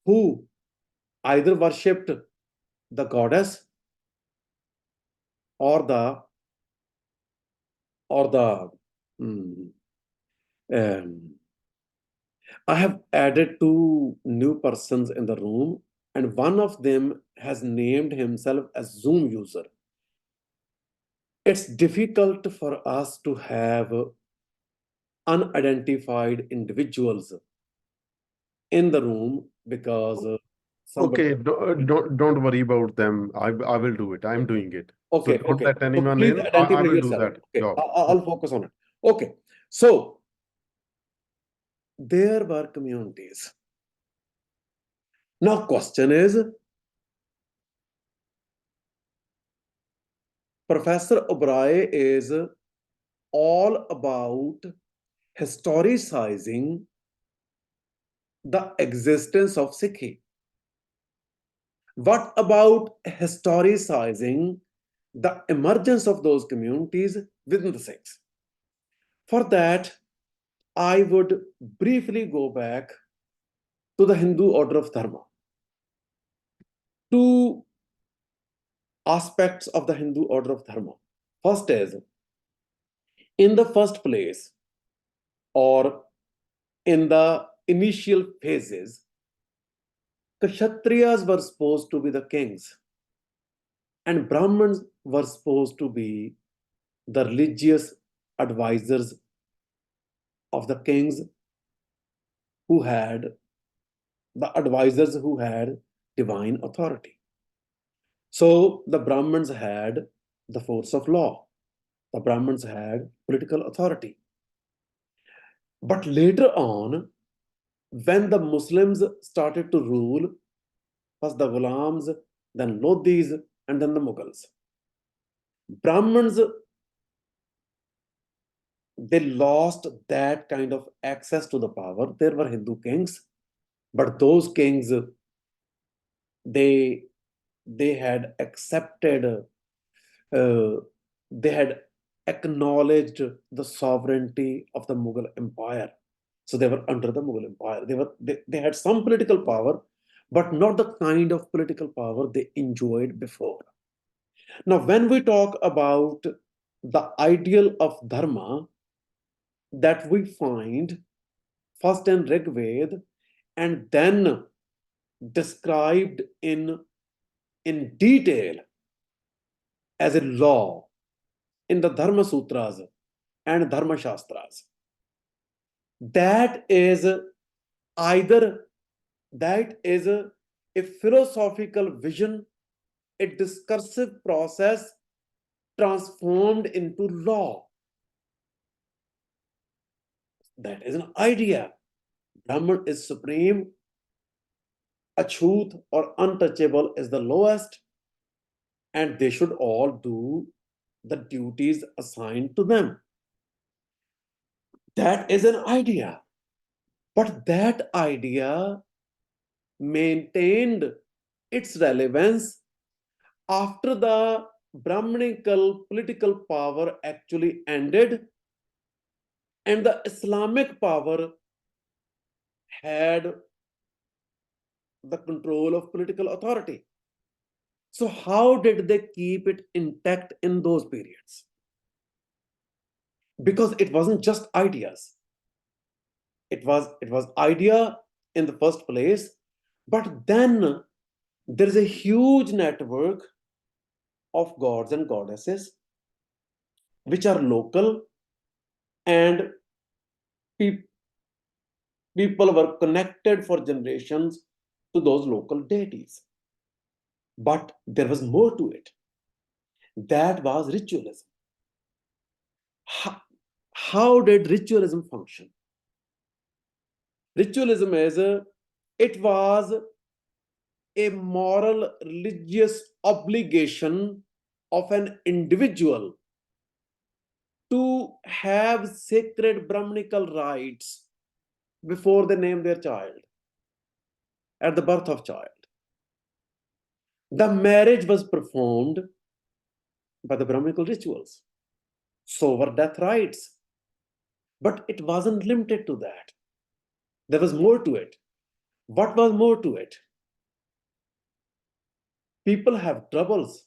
who either worshipped the goddess or the I have added two new persons in the room, and one of them has named himself as Zoom user. It's difficult for us to have unidentified individuals in the room because Okay, don't worry about them. I will do it. I'm doing it. Okay, So don't okay. let So anyone please in. identify I will do yourself. that Okay, job. I'll focus on it. Okay, so there were communities. Now, question is, Professor Obrai is all about historicizing the existence of Sikhi. What about historicizing the emergence of those communities within the Sikhs? For that, I would briefly go back to the Hindu order of Dharma. Two aspects of the Hindu order of Dharma. First is, in the first place, or in the initial phases, Kshatriyas were supposed to be the kings, and Brahmins were supposed to be the religious advisors of the kings who had divine authority. So the Brahmins had the force of law. The Brahmins had political authority. But later on, when the Muslims started to rule, first the Gulams, then Lodhis, and then the Mughals, Brahmins, they lost that kind of access to the power. There were Hindu kings, but those kings, they had accepted, they had acknowledged the sovereignty of the Mughal Empire. So they were under the Mughal Empire. They had some political power, but not the kind of political power they enjoyed before. Now, when we talk about the ideal of Dharma that we find first in Rig Veda and then described in detail as a law in the Dharma Sutras and Dharma Shastras, that is either a philosophical vision, a discursive process transformed into law. That is an idea. Brahman is supreme, Achut or untouchable is the lowest, and they should all do the duties assigned to them. That is an idea. But that idea maintained its relevance after the brahmanical political power actually ended and the Islamic power had the control of political authority. So how did they keep it intact in those periods? Because it wasn't just ideas. It was idea in the first place, but then there is a huge network of gods and goddesses which are local, and people were connected for generations to those local deities. But there was more to it. That was ritualism. How did ritualism function? Ritualism it was a moral religious obligation of an individual to have sacred brahmanical rites before they name their child, at the birth of child. The marriage was performed by the brahmanical rituals. So were death rites. But it wasn't limited to that. There was more to it. What was more to it? People have troubles,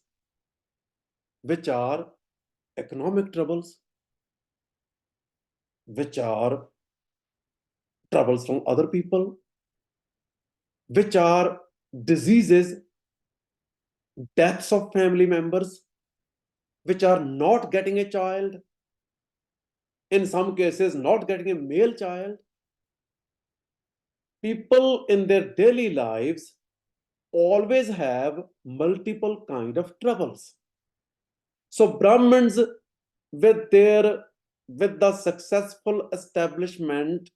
which are economic troubles, which are troubles from other people, which are diseases, deaths of family members, which are not getting a child, in some cases not getting a male child. People in their daily lives always have multiple kind of troubles. So Brahmins, with the successful establishment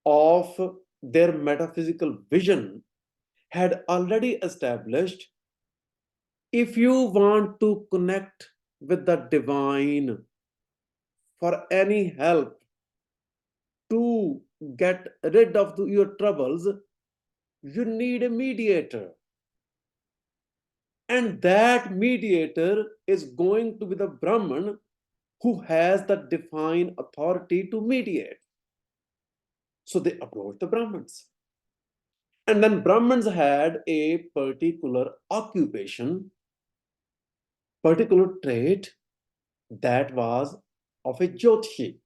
of their metaphysical vision, had already established, if you want to connect with the divine for any help to get rid of your troubles, you need a mediator. And that mediator is going to be the Brahman who has the divine authority to mediate. So they approached the Brahmins. And then Brahmins had a particular occupation, particular trait that was of a Jyotishi.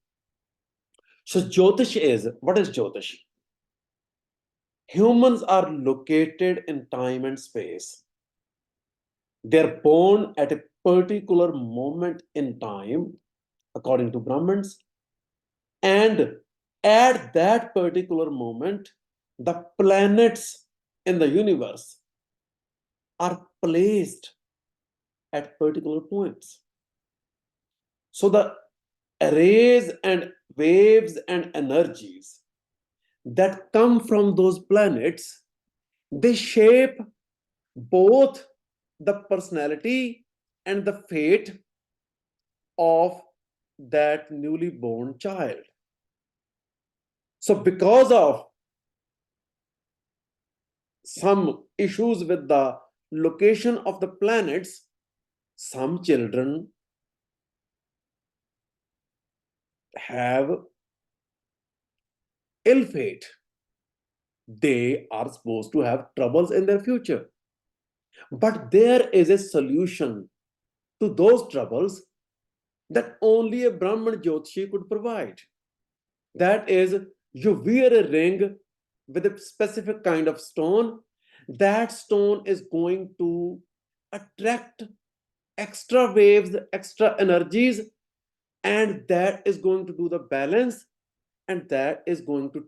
So Jyotish is, what is Jyotish? Humans are located in time and space. They're born at a particular moment in time, according to Brahmins. And at that particular moment, the planets in the universe are placed at particular points. So the rays and waves and energies that come from those planets, they shape both the personality and the fate of that newly born child. So because of some issues with the location of the planets, some children have ill fate. They are supposed to have troubles in their future. But there is a solution to those troubles that only a Brahman Jyotishi could provide. That is, you wear a ring with a specific kind of stone. That stone is going to attract extra waves, extra energies, and that is going to do the balance, and that is going to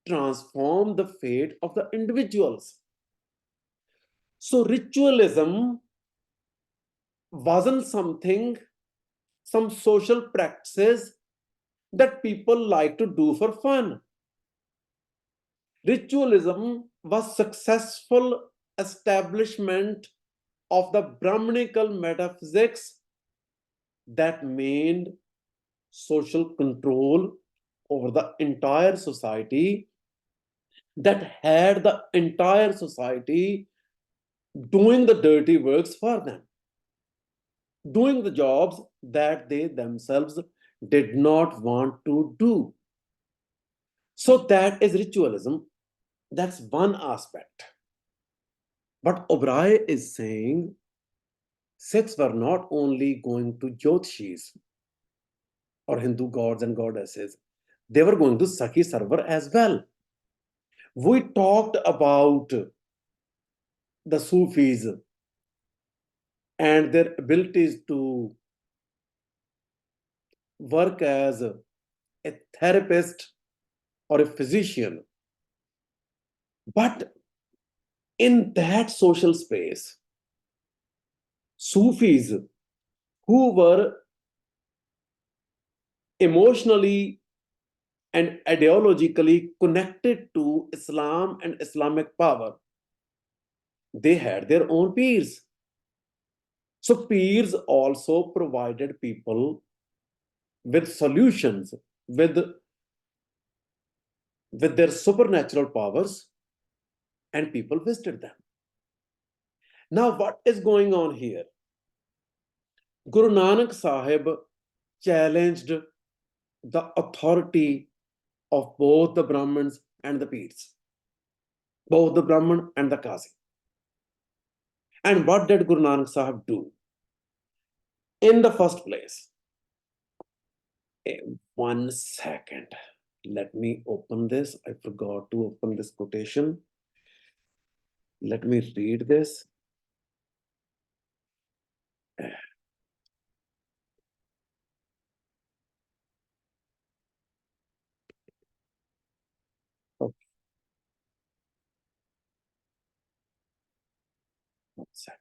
transform the fate of the individuals. So ritualism wasn't something, some social practices that people like to do for fun. Ritualism was successful establishment of the brahmanical metaphysics that made social control over the entire society, that had the entire society doing the dirty works for them, doing the jobs that they themselves did not want to do. So that is ritualism. That's one aspect. But Oberoi is saying Sikhs were not only going to Jyotishis or Hindu gods and goddesses, they were going to Sakhi Sarwar as well. We talked about the Sufis and their abilities to work as a therapist or a physician. But in that social space, Sufis who were emotionally and ideologically connected to Islam and Islamic power, they had their own peers. So peers also provided people with solutions, with their supernatural powers, and people visited them. Now, what is going on here? Guru Nanak Sahib challenged the authority of both the Brahmins and the peers, both the Brahman and the Qazi. And what did Guru Nanak Sahib do? In the first place, 1 second. Let me open this. I forgot to open this quotation. Let me read this. Okay. 1 second.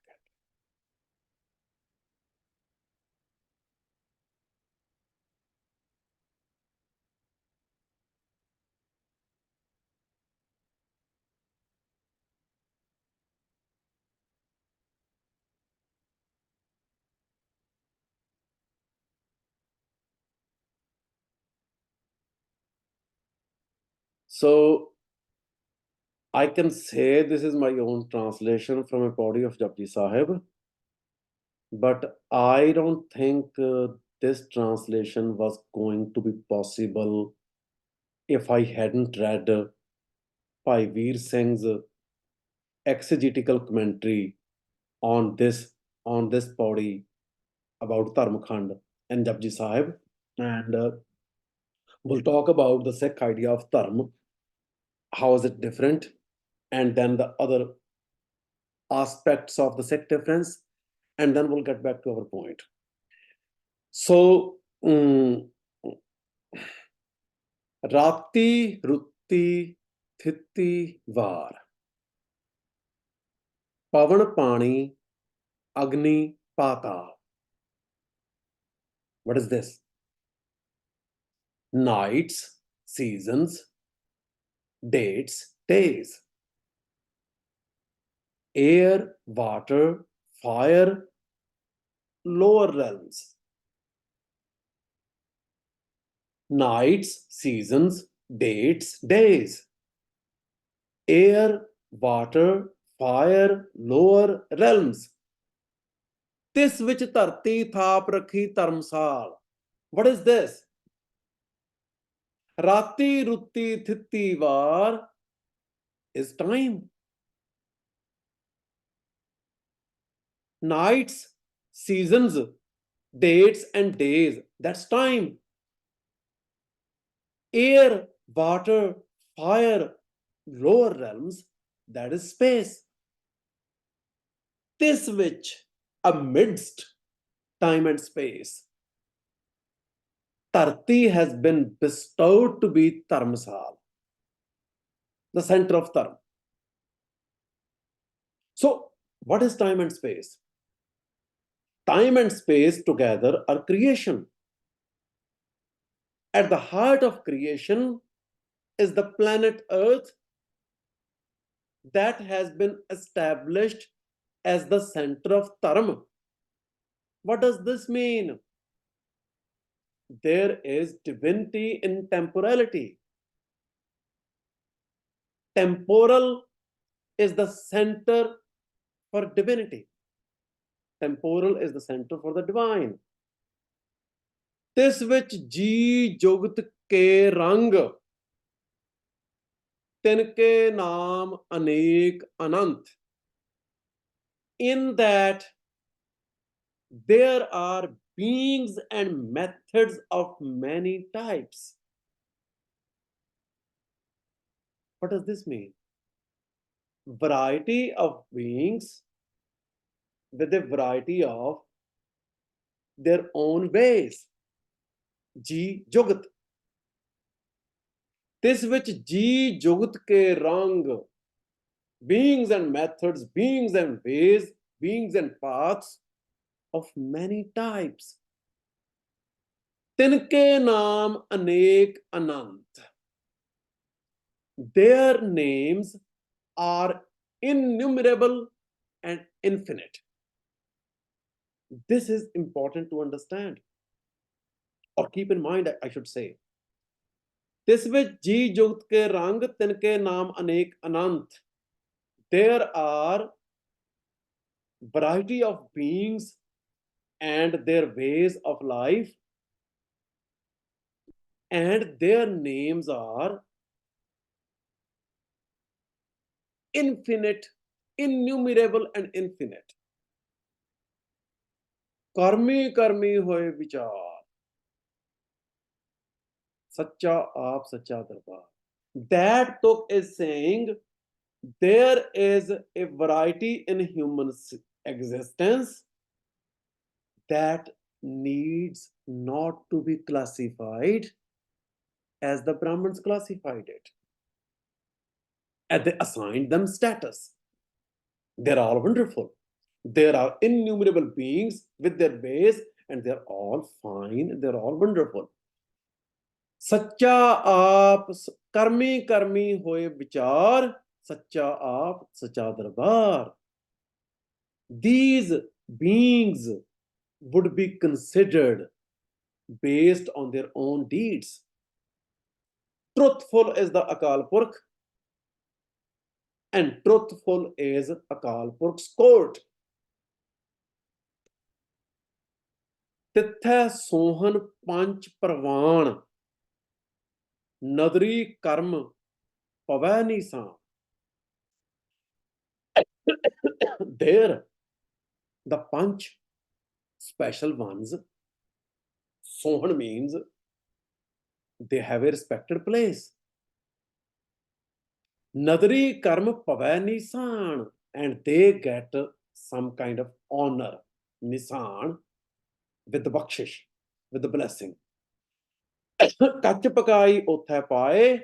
So I can say this is my own translation from a body of Japji Sahib, but I don't think this translation was going to be possible if I hadn't read Bhai Veer Singh's exegetical commentary on this body about Dharma Khand and Japji Sahib. And We'll talk about the Sikh idea of Dharma, how is it different, and then the other aspects of the Sikh difference, and then we'll get back to our point. So, Rati, Rutti, Thitti, Var. Pavan, Pani, Agni, Pata. What is this? Nights, seasons, dates, days. Air, water, fire, lower realms. Nights, seasons, dates, days. Air, water, fire, lower realms. This which dharti thap rakhi dharmsal. What is this? Rati, Rutti, Thitti, Var is time. Nights, seasons, dates, and days, that's time. Air, water, fire, lower realms, that is space. This which amidst time and space, Dharti has been bestowed to be Dharmasal, the center of Dharma. So, what is time and space? Time and space together are creation. At the heart of creation is the planet Earth that has been established as the center of Dharma. What does this mean? There is divinity in temporality. Temporal is the center for divinity. Temporal is the center for the divine. This which ji jugat ke rang, tinke naam anek anant. In that there are beings and methods of many types. What does this mean? Variety of beings with a variety of their own ways. Ji Jugat. This which Ji Jugat ke rang, beings and methods, beings and ways, beings and paths of many types. Tinke naam anek anant. Their names are innumerable and infinite. This is important to understand, or keep in mind, I should say. This which ji jugt ke rang tinke naam anek anant. There are variety of beings and their ways of life, and their names are infinite, innumerable and infinite. Karmi karmi hoye vichar. Sacha aap sacha darbar. That Tuk is saying there is a variety in human existence that needs not to be classified as the Brahmins classified it. And they assigned them status. They're all wonderful. There are innumerable beings with their ways, and they're all fine, they're all wonderful. Sacha aap karmi karmi hoye vichar, sacha aap sacha darbar. These beings would be considered based on their own deeds. Truthful is the Akal Purkh, and truthful is Akal Purkh's court. Tithe Sohan Panch Pravan, Nadri Karm Pavani Sa. There, the Panch special ones, Sohan means they have a respected place. Nadri karma pavai nisan, and they get some kind of honor, nisan, with the bakshish, with the blessing. Kach pakai uthe pae,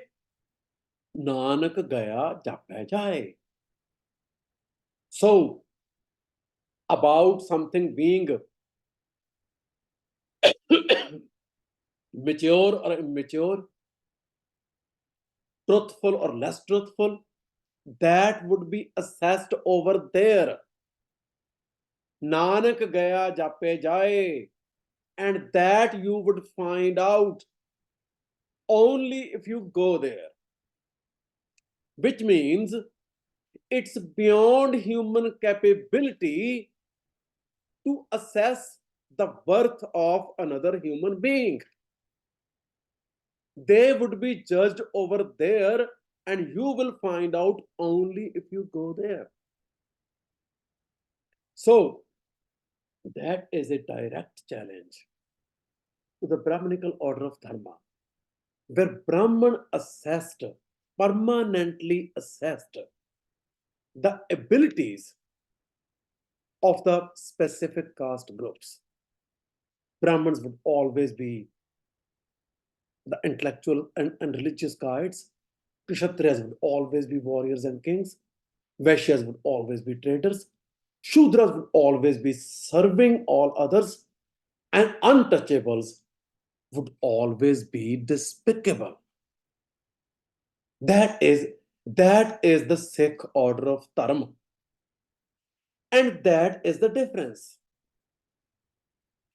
Nanak gaya jape jaye. So, about something being mature or immature, truthful or less truthful, that would be assessed over there. Nanak gaya jape jaye, and that you would find out only if you go there, which means it's beyond human capability to assess the worth of another human being. They would be judged over there, and you will find out only if you go there. So, that is a direct challenge to the Brahmanical order of Dharma, where Brahman assessed, permanently assessed, the abilities of the specific caste groups. Brahmins would always be the intellectual and religious guides. Kshatriyas would always be warriors and kings. Vaishyas would always be traders. Shudras would always be serving all others. And untouchables would always be despicable. That is the Sikh order of Dharma. And that is the difference.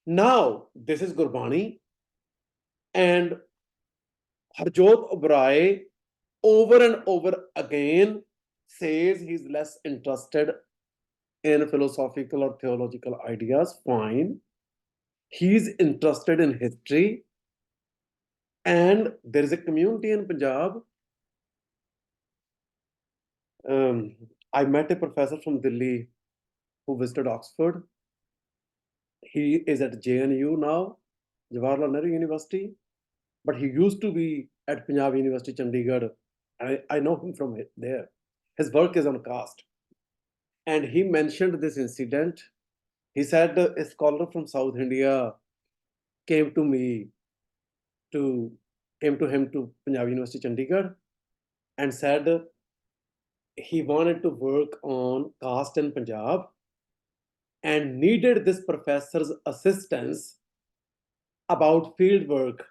Now, this is Gurbani, and Harjot Obrai over and over again says he's less interested in philosophical or theological ideas. Fine. He's interested in history. And there is a community in Punjab. I met a professor from Delhi who visited Oxford. He is at JNU now, Jawaharlal Nehru University, but he used to be at Punjab University, Chandigarh. I know him from there. His work is on caste. And he mentioned this incident. He said a scholar from South India came to me came to him to Punjab University, Chandigarh, and said he wanted to work on caste in Punjab and needed this professor's assistance about field work,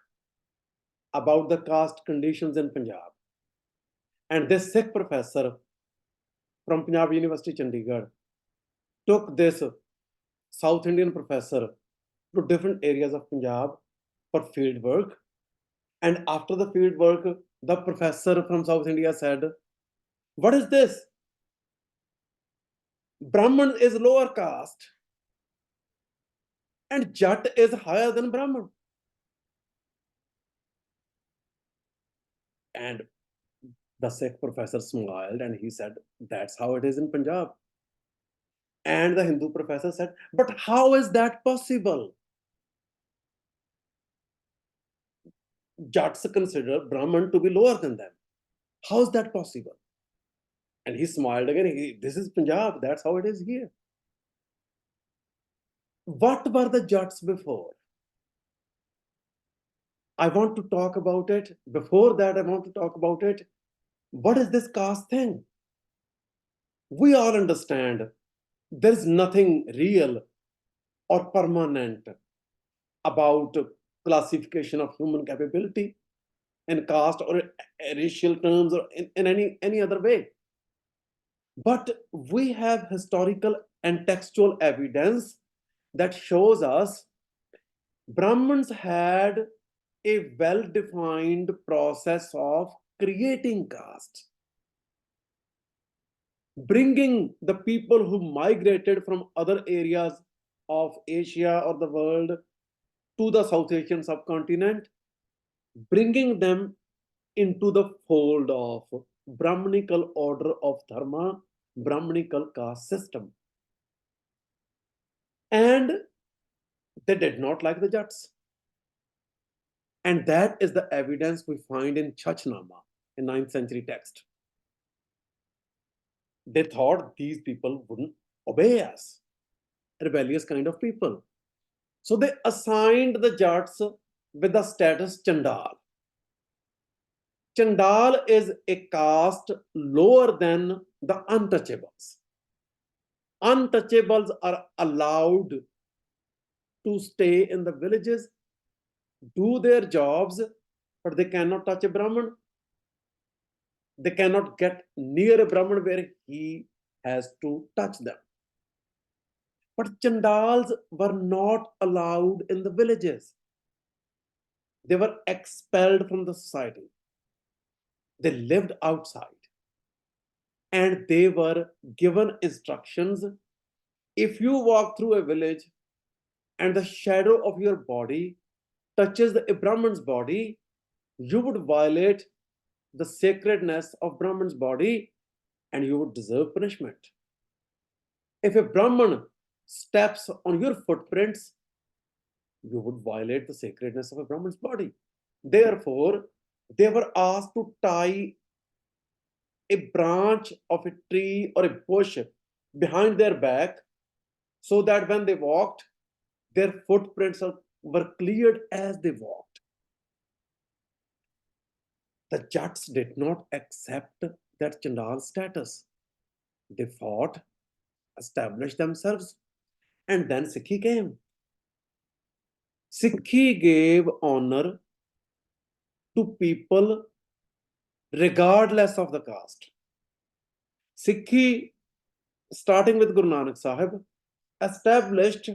about the caste conditions in Punjab. And this Sikh professor from Punjab University, Chandigarh, took this South Indian professor to different areas of Punjab for field work. And after the field work, the professor from South India said, "What is this? Brahman is lower caste and Jat is higher than Brahman." And the Sikh professor smiled and he said, "That's how it is in Punjab." And the Hindu professor said, "But how is that possible? Jats consider Brahman to be lower than them. How is that possible?" And he smiled again. This is Punjab. That's how it is here. What were the Jats before? I want to talk about it. Before that, I want to talk about it. What is this caste thing? We all understand there's nothing real or permanent about classification of human capability in caste or racial terms or in any other way. But we have historical and textual evidence that shows us Brahmins had a well-defined process of creating caste, bringing the people who migrated from other areas of Asia or the world to the South Asian subcontinent, bringing them into the fold of Brahmanical order of Dharma, Brahmanical caste system. And they did not like the Jats. And that is the evidence we find in Chachnama, a 9th century text. They thought these people wouldn't obey us, rebellious kind of people. So they assigned the Jats with the status Chandal. Chandal is a caste lower than the untouchables. Untouchables are allowed to stay in the villages, do their jobs, but they cannot touch a Brahmin. They cannot get near a Brahmin where he has to touch them. But Chandals were not allowed in the villages. They were expelled from the society. They lived outside. And they were given instructions. If you walk through a village and the shadow of your body touches a Brahmin's body, you would violate the sacredness of Brahman's body and you would deserve punishment. If a Brahman steps on your footprints, you would violate the sacredness of a Brahman's body. Therefore, they were asked to tie a branch of a tree or a bush behind their back so that when they walked, their footprints were cleared as they walked. The Jats did not accept that Chandal status. They fought, established themselves, and then Sikhi came. Sikhi gave honor to people regardless of the caste. Sikhi, starting with Guru Nanak Sahib, established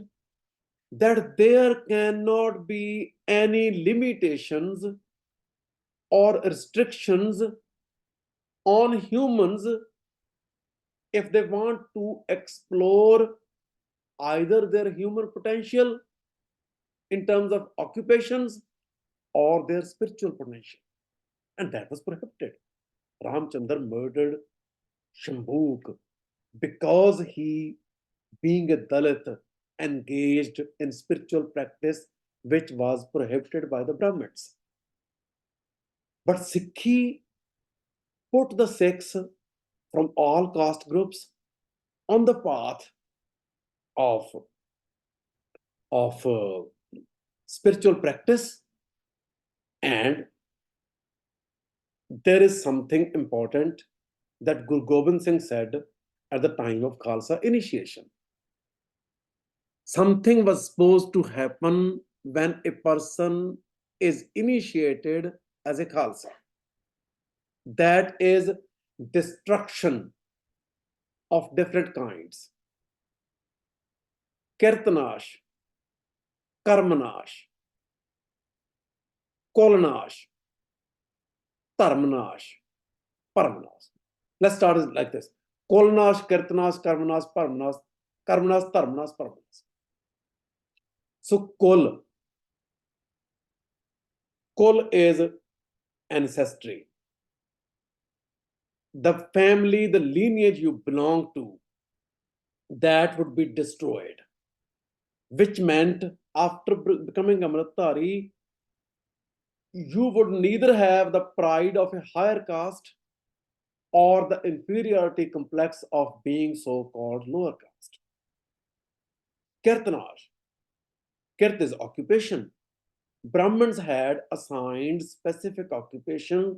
that there cannot be any limitations or restrictions on humans if they want to explore either their human potential in terms of occupations or their spiritual potential. And that was prohibited. Ramchandra murdered Shambhuk because he, being a Dalit, engaged in spiritual practice which was prohibited by the Brahmins. But Sikhi put the Sikhs from all caste groups on the path of spiritual practice. And there is something important that Guru Gobind Singh said at the time of Khalsa initiation. Something was supposed to happen when a person is initiated as a Khalsa. That is destruction of different kinds. Kirtanash, Karmanash, Kolanash, Dharmanash, Parmanash. Let's start it like this. Kolanash, Kirtanash, Karmanash, Parmanash, Karmanash, Dharmanash, Parmanash. So Kol is ancestry. The family, the lineage you belong to, that would be destroyed. Which meant after becoming Amritdhari, you would neither have the pride of a higher caste or the inferiority complex of being so-called lower caste. Kirtanash. Kirt is occupation. Brahmins had assigned specific occupations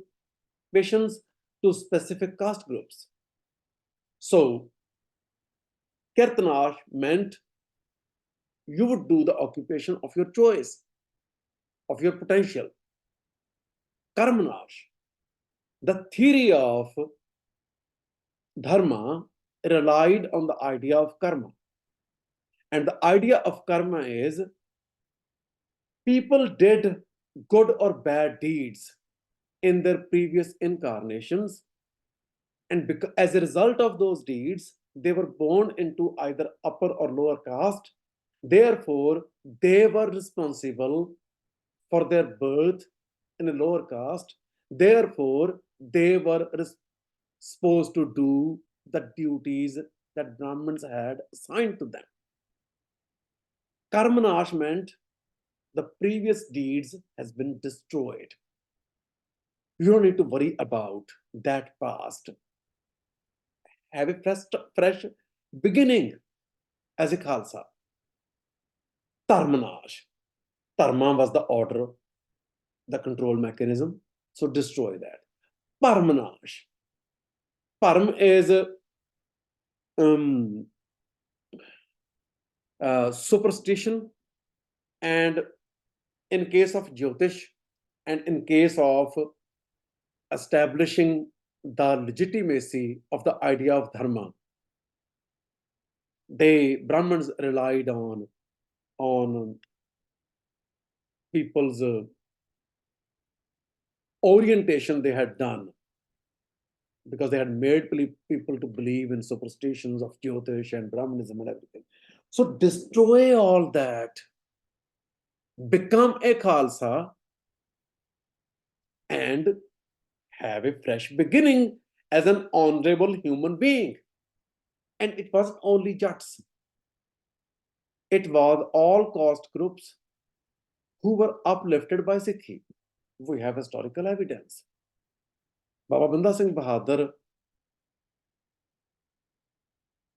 to specific caste groups. So, Kirtanash meant you would do the occupation of your choice, of your potential. Karmanash, the theory of Dharma relied on the idea of karma. And the idea of karma is people did good or bad deeds in their previous incarnations. And as a result of those deeds, they were born into either upper or lower caste. Therefore, they were responsible for their birth in a lower caste. Therefore, they were supposed to do the duties that Brahmins had assigned to them. Karmanash meant the previous deeds has been destroyed. You don't need to worry about that past. Have a fresh beginning as a Khalsa. Dharmanash. Dharma was the order, the control mechanism. So destroy that. Parmanash. Parm is superstition, and in case of Jyotish and in case of establishing the legitimacy of the idea of dharma, Brahmins relied on people's orientation they had done, because they had made people to believe in superstitions of Jyotish and Brahmanism and everything. So destroy all that, become a Khalsa, and have a fresh beginning as an honorable human being. And it wasn't only Jats. It was all caste groups who were uplifted by Sikhi. We have historical evidence. Baba Banda Singh Bahadur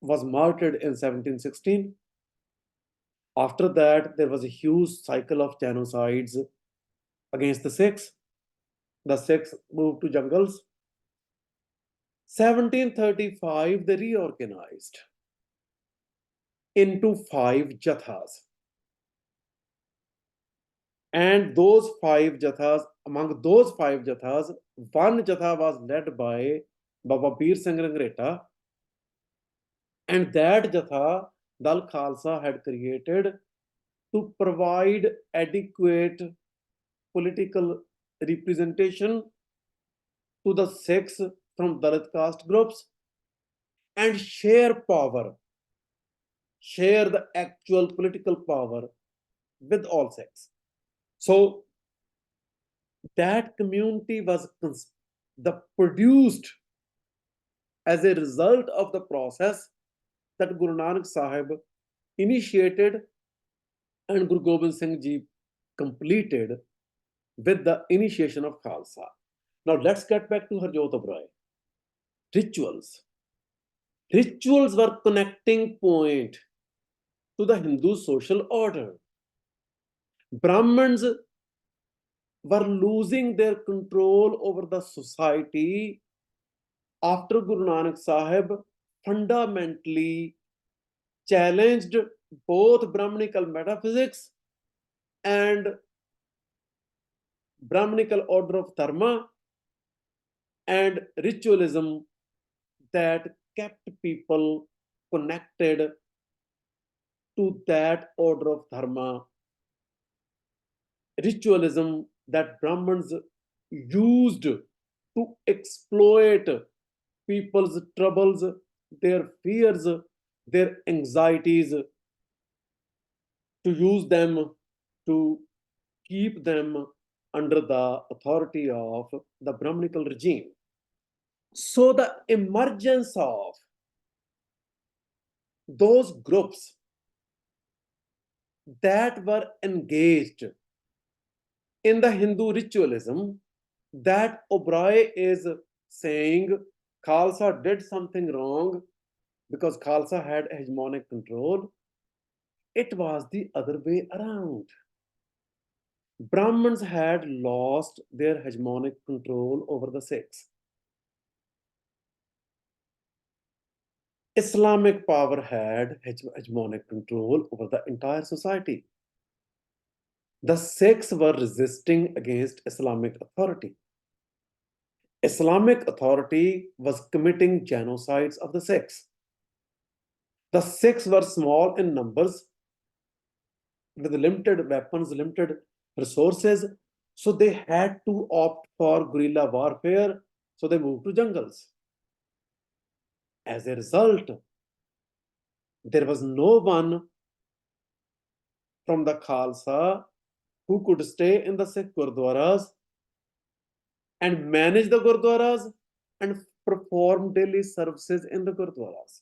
was martyred in 1716. After that, there was a huge cycle of genocides against the Sikhs. The Sikhs moved to jungles. 1735, they reorganized into 5 jathas. And those 5 jathas, among those 5 jathas, one jatha was led by Baba Bir Singh Rangreta. And that jatha, Dal Khalsa had created to provide adequate political representation to the Sikhs from Dalit caste groups and share power, share the actual political power with all Sikhs. So that community was produced as a result of the process that Guru Nanak Sahib initiated and Guru Gobind Singh Ji completed with the initiation of Khalsa. Now let's get back to Harjot Abray. Rituals. Rituals were connecting point to the Hindu social order. Brahmins were losing their control over the society after Guru Nanak Sahib fundamentally challenged both Brahmanical metaphysics and Brahmanical order of Dharma and ritualism that kept people connected to that order of Dharma. Ritualism that Brahmins used to exploit people's troubles, their fears, their anxieties, to use them to keep them under the authority of the Brahmanical regime. So the emergence of those groups that were engaged in the Hindu ritualism, that Oberoi is saying Khalsa did something wrong because Khalsa had hegemonic control. It was the other way around. Brahmins had lost their hegemonic control over the Sikhs. Islamic power had hegemonic control over the entire society. The Sikhs were resisting against Islamic authority. Islamic authority was committing genocides of the Sikhs. The Sikhs were small in numbers, with limited weapons, limited resources, so they had to opt for guerrilla warfare, so they moved to jungles. As a result, there was no one from the Khalsa who could stay in the Sikh Gurdwaras and manage the Gurdwaras and perform daily services in the Gurdwaras.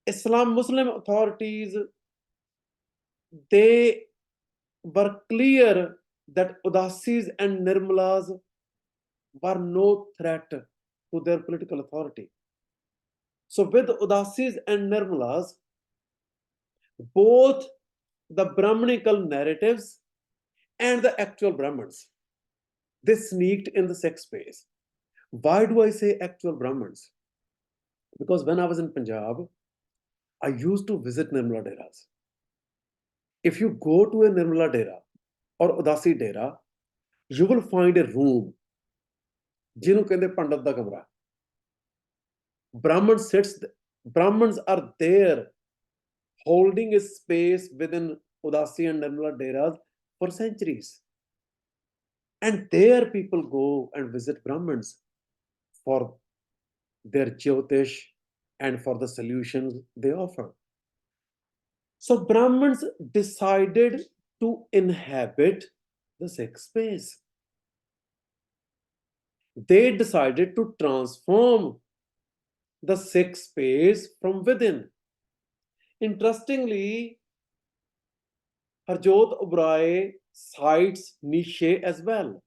Muslim authorities they were clear that Udasis and Nirmalas were no threat to their political authority. So with Udasis and Nirmalas, both the Brahmanical narratives and the actual Brahmins, they sneaked in the Sikh space. Why do I say actual Brahmins? Because when I was in Punjab, I used to visit Nirmala Deras. If you go to a Nirmala Dera or Udasi Dera, you will find a room ਜਿਹਨੂੰ ਕਹਿੰਦੇ ਪੰਡਤ ਦਾ ਕਮਰਾ. Brahmins are there holding a space within Udasi and Nirmala Deras for centuries. And there people go and visit Brahmins for their Jyotish and for the solutions they offer. So Brahmins decided to inhabit the Sikh space. They decided to transform the Sikh space from within. Interestingly, Harjot Oberoi cites Nietzsche as well.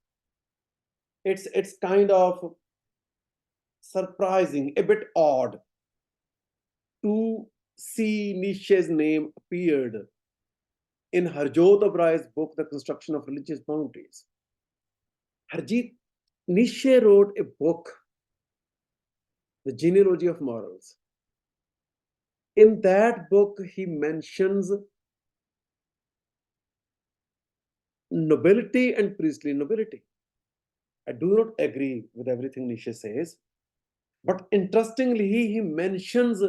It's kind of surprising, a bit odd to see Nietzsche's name appeared in Harjot Oberoi's book, The Construction of Religious Boundaries. Nietzsche wrote a book, The Genealogy of Morals. In that book, he mentions nobility and priestly nobility. I do not agree with everything Nietzsche says, but interestingly, he mentions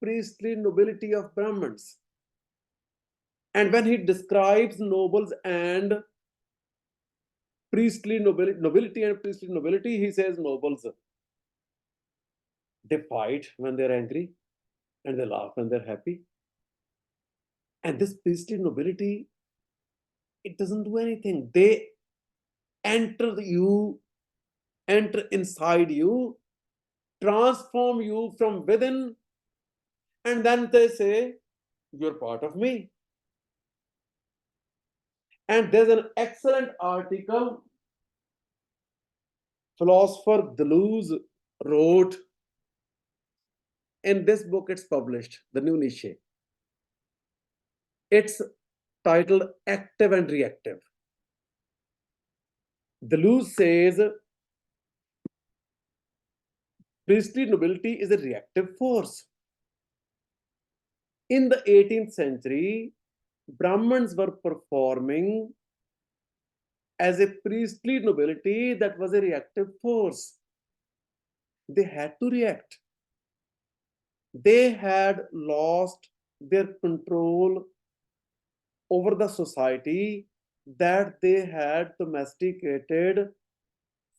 priestly nobility of Brahmins. And when he describes nobles and priestly nobility and priestly nobility, he says nobles, they fight when they're angry and they laugh when they're happy. And this priestly nobility, it doesn't do anything. They enter inside you, transform you from within, and then they say, you're part of me. And there's an excellent article philosopher Deleuze wrote in this book. It's published, The New Nietzsche. It's titled Active and Reactive. Deleuze says priestly nobility is a reactive force. In the 18th century, Brahmins were performing as a priestly nobility that was a reactive force. They had to react. They had lost their control over the society that they had domesticated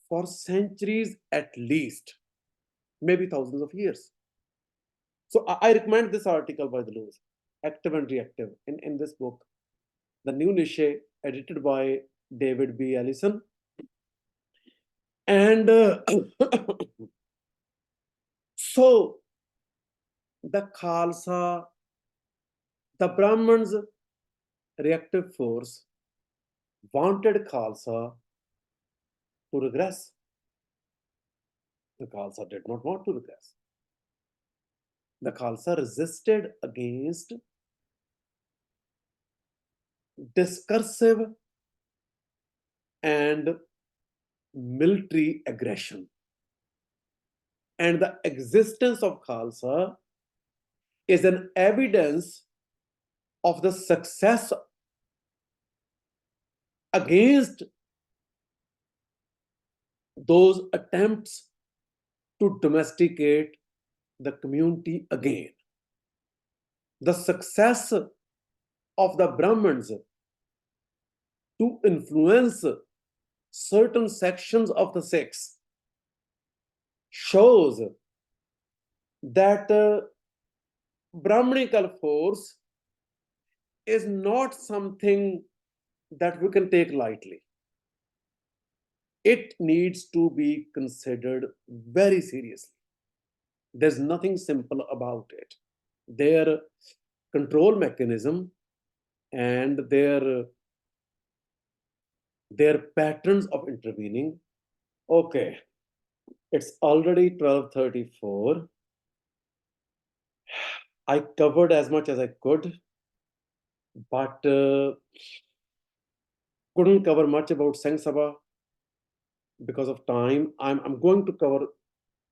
for centuries at least, maybe thousands of years. So I recommend this article by Deleuze, Active and Reactive, in this book, The New Nietzsche, edited by David B. Ellison. And so the Khalsa, the Brahmins' reactive force wanted Khalsa to regress. The Khalsa did not want to regress. The Khalsa resisted against discursive and military aggression. And the existence of Khalsa is an evidence of the success against those attempts to domesticate the community again. The success of the Brahmins to influence certain sections of the Sikhs shows that brahmanical force is not something that we can take lightly. It needs to be considered very seriously. There's nothing simple about it. Their control mechanism and their patterns of intervening. Okay, it's already 12:34. I covered as much as I could, but couldn't cover much about Singh Sabha because of time. I'm going to cover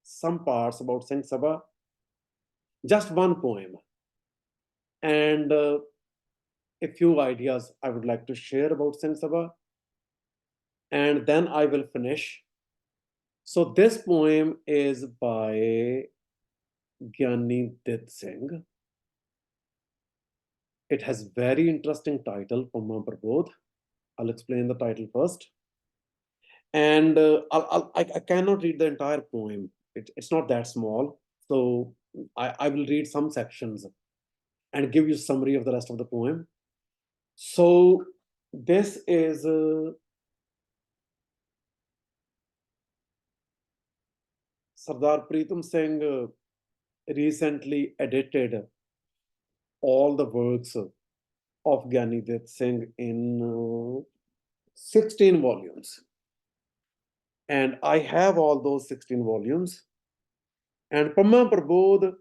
some parts about Singh Sabha, just one poem, and a few ideas I would like to share about Singh Sabha, and then I will finish. So this poem is by Gyani Dit Singh. It has very interesting title, Pama Prabodh. I'll explain the title first. And I cannot read the entire poem. It's not that small. So I will read some sections and give you a summary of the rest of the poem. So this is Sardar Pritam Singh recently edited all the works of Gyani Dit Singh in 16 volumes. And I have all those 16 volumes. And Pama Prabodh,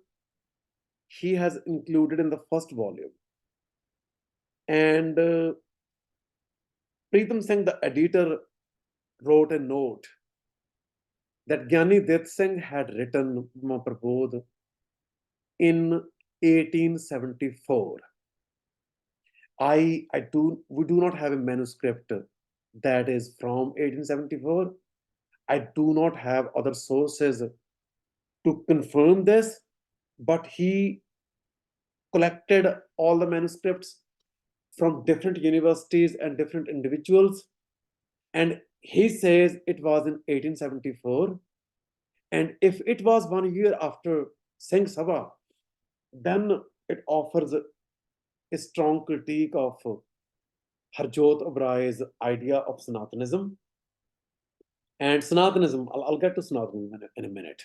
he has included in the first volume. And Pritam Singh, the editor, wrote a note that Gyani Dit Singh had written Pama Prabodh in 1874. We do not have a manuscript that is from 1874. I do not have other sources to confirm this, but he collected all the manuscripts from different universities and different individuals, and he says it was in 1874. And if it was 1 year after Singh Sabha, then it offers a strong critique of Harjot Oberai's idea of Sanatanism. And Sanatanism, I'll get to Sanatanism in a minute.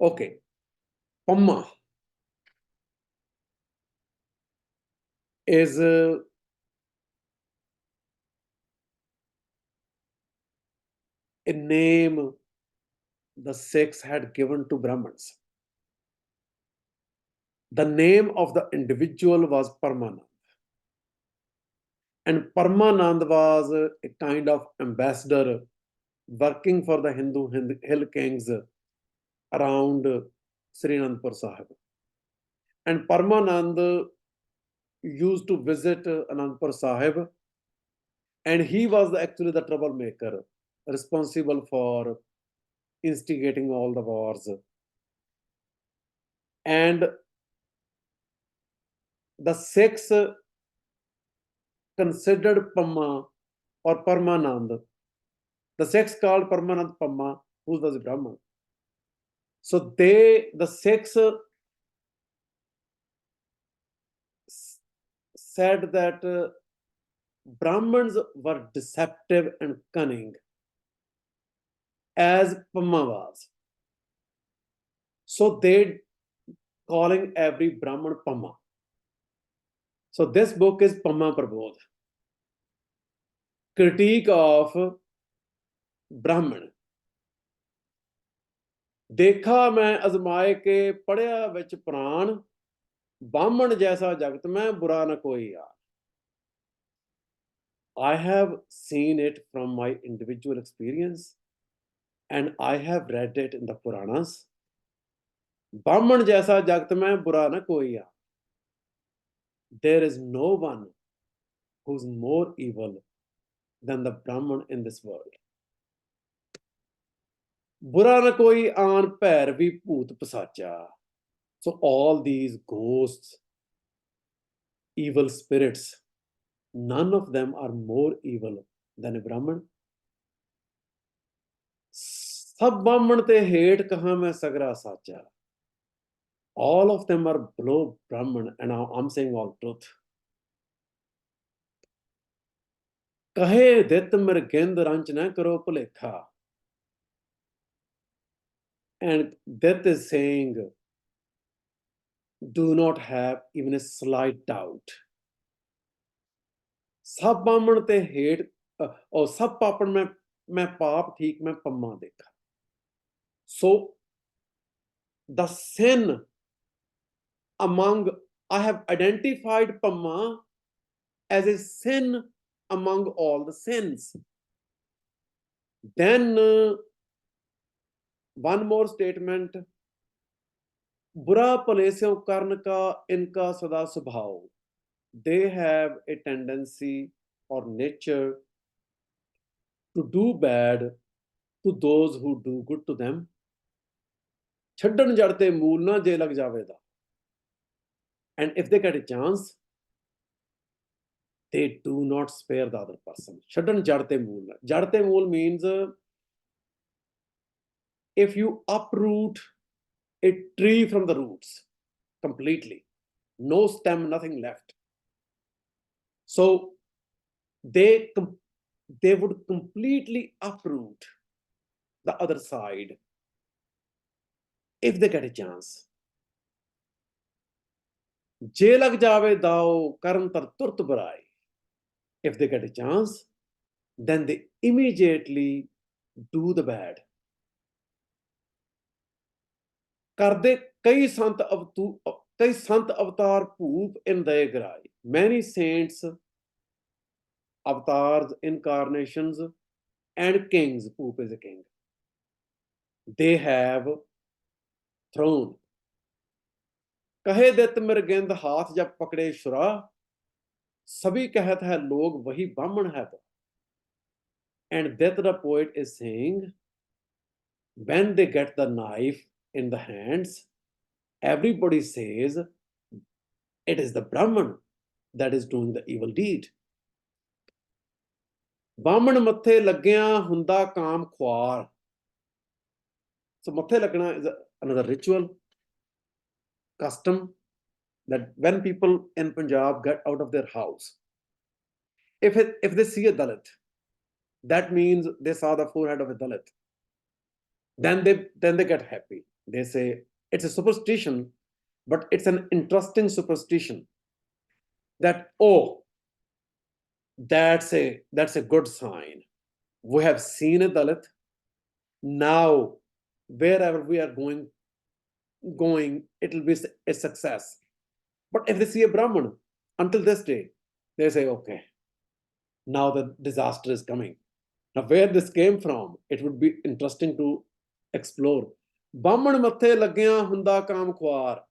Okay, Pamma is a name the Sikhs had given to Brahmins. The name of the individual was Parmanand. And Parmanand was a kind of ambassador working for the Hindu hill kings around Srinanpur Sahib. And Parmanand used to visit Anandpur Sahib, and he was actually the troublemaker responsible for instigating all the wars. And the Sikhs considered Pamma or Parmanand. The Sikhs called Parmanand Pamma, who was a Brahman. So the Sikhs said that Brahmins were deceptive and cunning, as Pamma was. So they calling every Brahman Pamma. So this book is Pamma Prabodh, critique of Brahman. देखा मैं अजमाए के पढ़िया विच प्राण बामण जैसा जगत में बुरा न कोई यार. I have seen it from my individual experience, and I have read it in the Puranas. बामण जैसा जगत में बुरा न कोई यार. There is no one who's more evil than the Brahman in this world. बुरा न कोई आन भैर भी भूत पिसाचा. So all these ghosts, evil spirits, none of them are more evil than a Brahman. सब ब्राह्मण ते हेठ कहाँ मैं सगरा साचा. All of them are below Brahman, and I'm saying all truth. कहे दित मृगेंद रंच न करो भुलेखा. And Death is saying, do not have even a slight doubt. ਸਭ ਬਾਮਣ ਤੇ ਹੇਠ ਉਹ ਸਭ ਪਾਪਣ ਮੈਂ ਪਾਪ ਠੀਕ ਮੈਂ ਪੰਮਾ ਦੇਖਾ. So the sin among, I have identified Pamma as a sin among all the sins. Then one more statement, बुरा भले स्यों कर्न का इनका सदा स्वभाव. They have a tendency or nature to do bad to those who do good to them. ਛੱਡਣ ਜੜ ਤੇ ਮੂਲ ਨਾ ਜੇ ਲੱਗ ਜਾਵੇਦਾ. And if they get a chance, they do not spare the other person. ਛੱਡਣ ਜੜ ਤੇ ਮੂਲ ਨਾ. ਜੜ ਤੇ ਮੂਲ means if you uproot a tree from the roots completely, no stem, nothing left. So they would completely uproot the other side if they get a chance. ਜੇ ਲੱਗ ਜਾਵੇ ਦਾਓ ਕਰਨ ਤਰ ਤੁਰਤ ਬੁਰਾਈ. If they get a chance, then they immediately do the bad. ਕਰਦੇ ਕਈ ਸੰਤ ਅਵਤਾਰ ਭੂਪ in ਦਏ ਗਰਾਈ. Many saints, avatars, incarnations, and kings. Poop is a king. They have thrown. कहे दित मृगेंद हाथ जब पकड़े शुरा. सभी कहत है लोग वही ब्राह्मण है तो. And that the poet is saying, when they get the knife in the hands, everybody says it is the Brahman that is doing the evil deed. ਬਾਮਣ ਮੱਥੇ ਲੱਗਿਆਂ ਹੁੰਦਾ ਕਾਮ ਖੁਆਰ. So ਮੱਥੇ ਲੱਗਣਾ is another ritual, custom, that when people in Punjab get out of their house, if they see a Dalit, that means they saw the forehead of a Dalit, then they get happy. They say it's a superstition, but it's an interesting superstition that, oh, that's a good sign. We have seen a Dalit. Now wherever we are going, it will be a success. But if they see a Brahman, until this day, they say, okay, now the disaster is coming. Now where this came from, it would be interesting to explore. Brahman mathe lagyan hunda kaam khwar.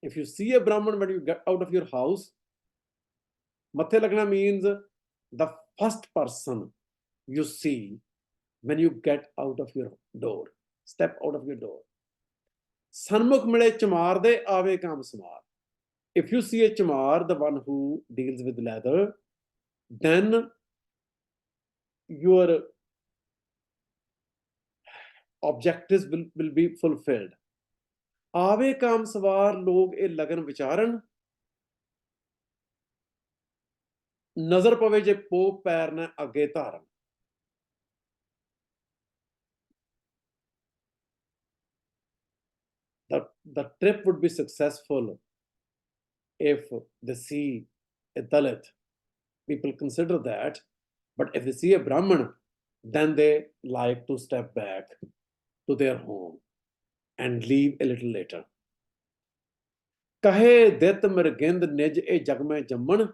If you see a Brahman when you get out of your house, mathe lagna means the first person you see when you get out of your door, step out of your door. Sanmukh mile chamar de aave kaam samar. If you see a chamar, the one who deals with leather, then your objectives will be fulfilled. ਆਵੇ ਕਾਮ ਸਵਾਰ ਲੋਕ ਇਹ ਲਗਨ ਵਿਚਾਰਨ. ਨਜ਼ਰ ਪਵੇ ਜੇ ਪੋ ਪੈਰ ਨਾ ਅੱਗੇ ਧਾਰਨ. The trip would be successful if they see a Dalit. People consider that. But if they see a Brahman, then they like to step back to their home and leave a little later. ਕਹੇ ਦਿੱਤ ਮਰਗਿੰਦ ਨਿਜ ਇਹ ਜਗ ਮੈਂ ਜੰਮਣ.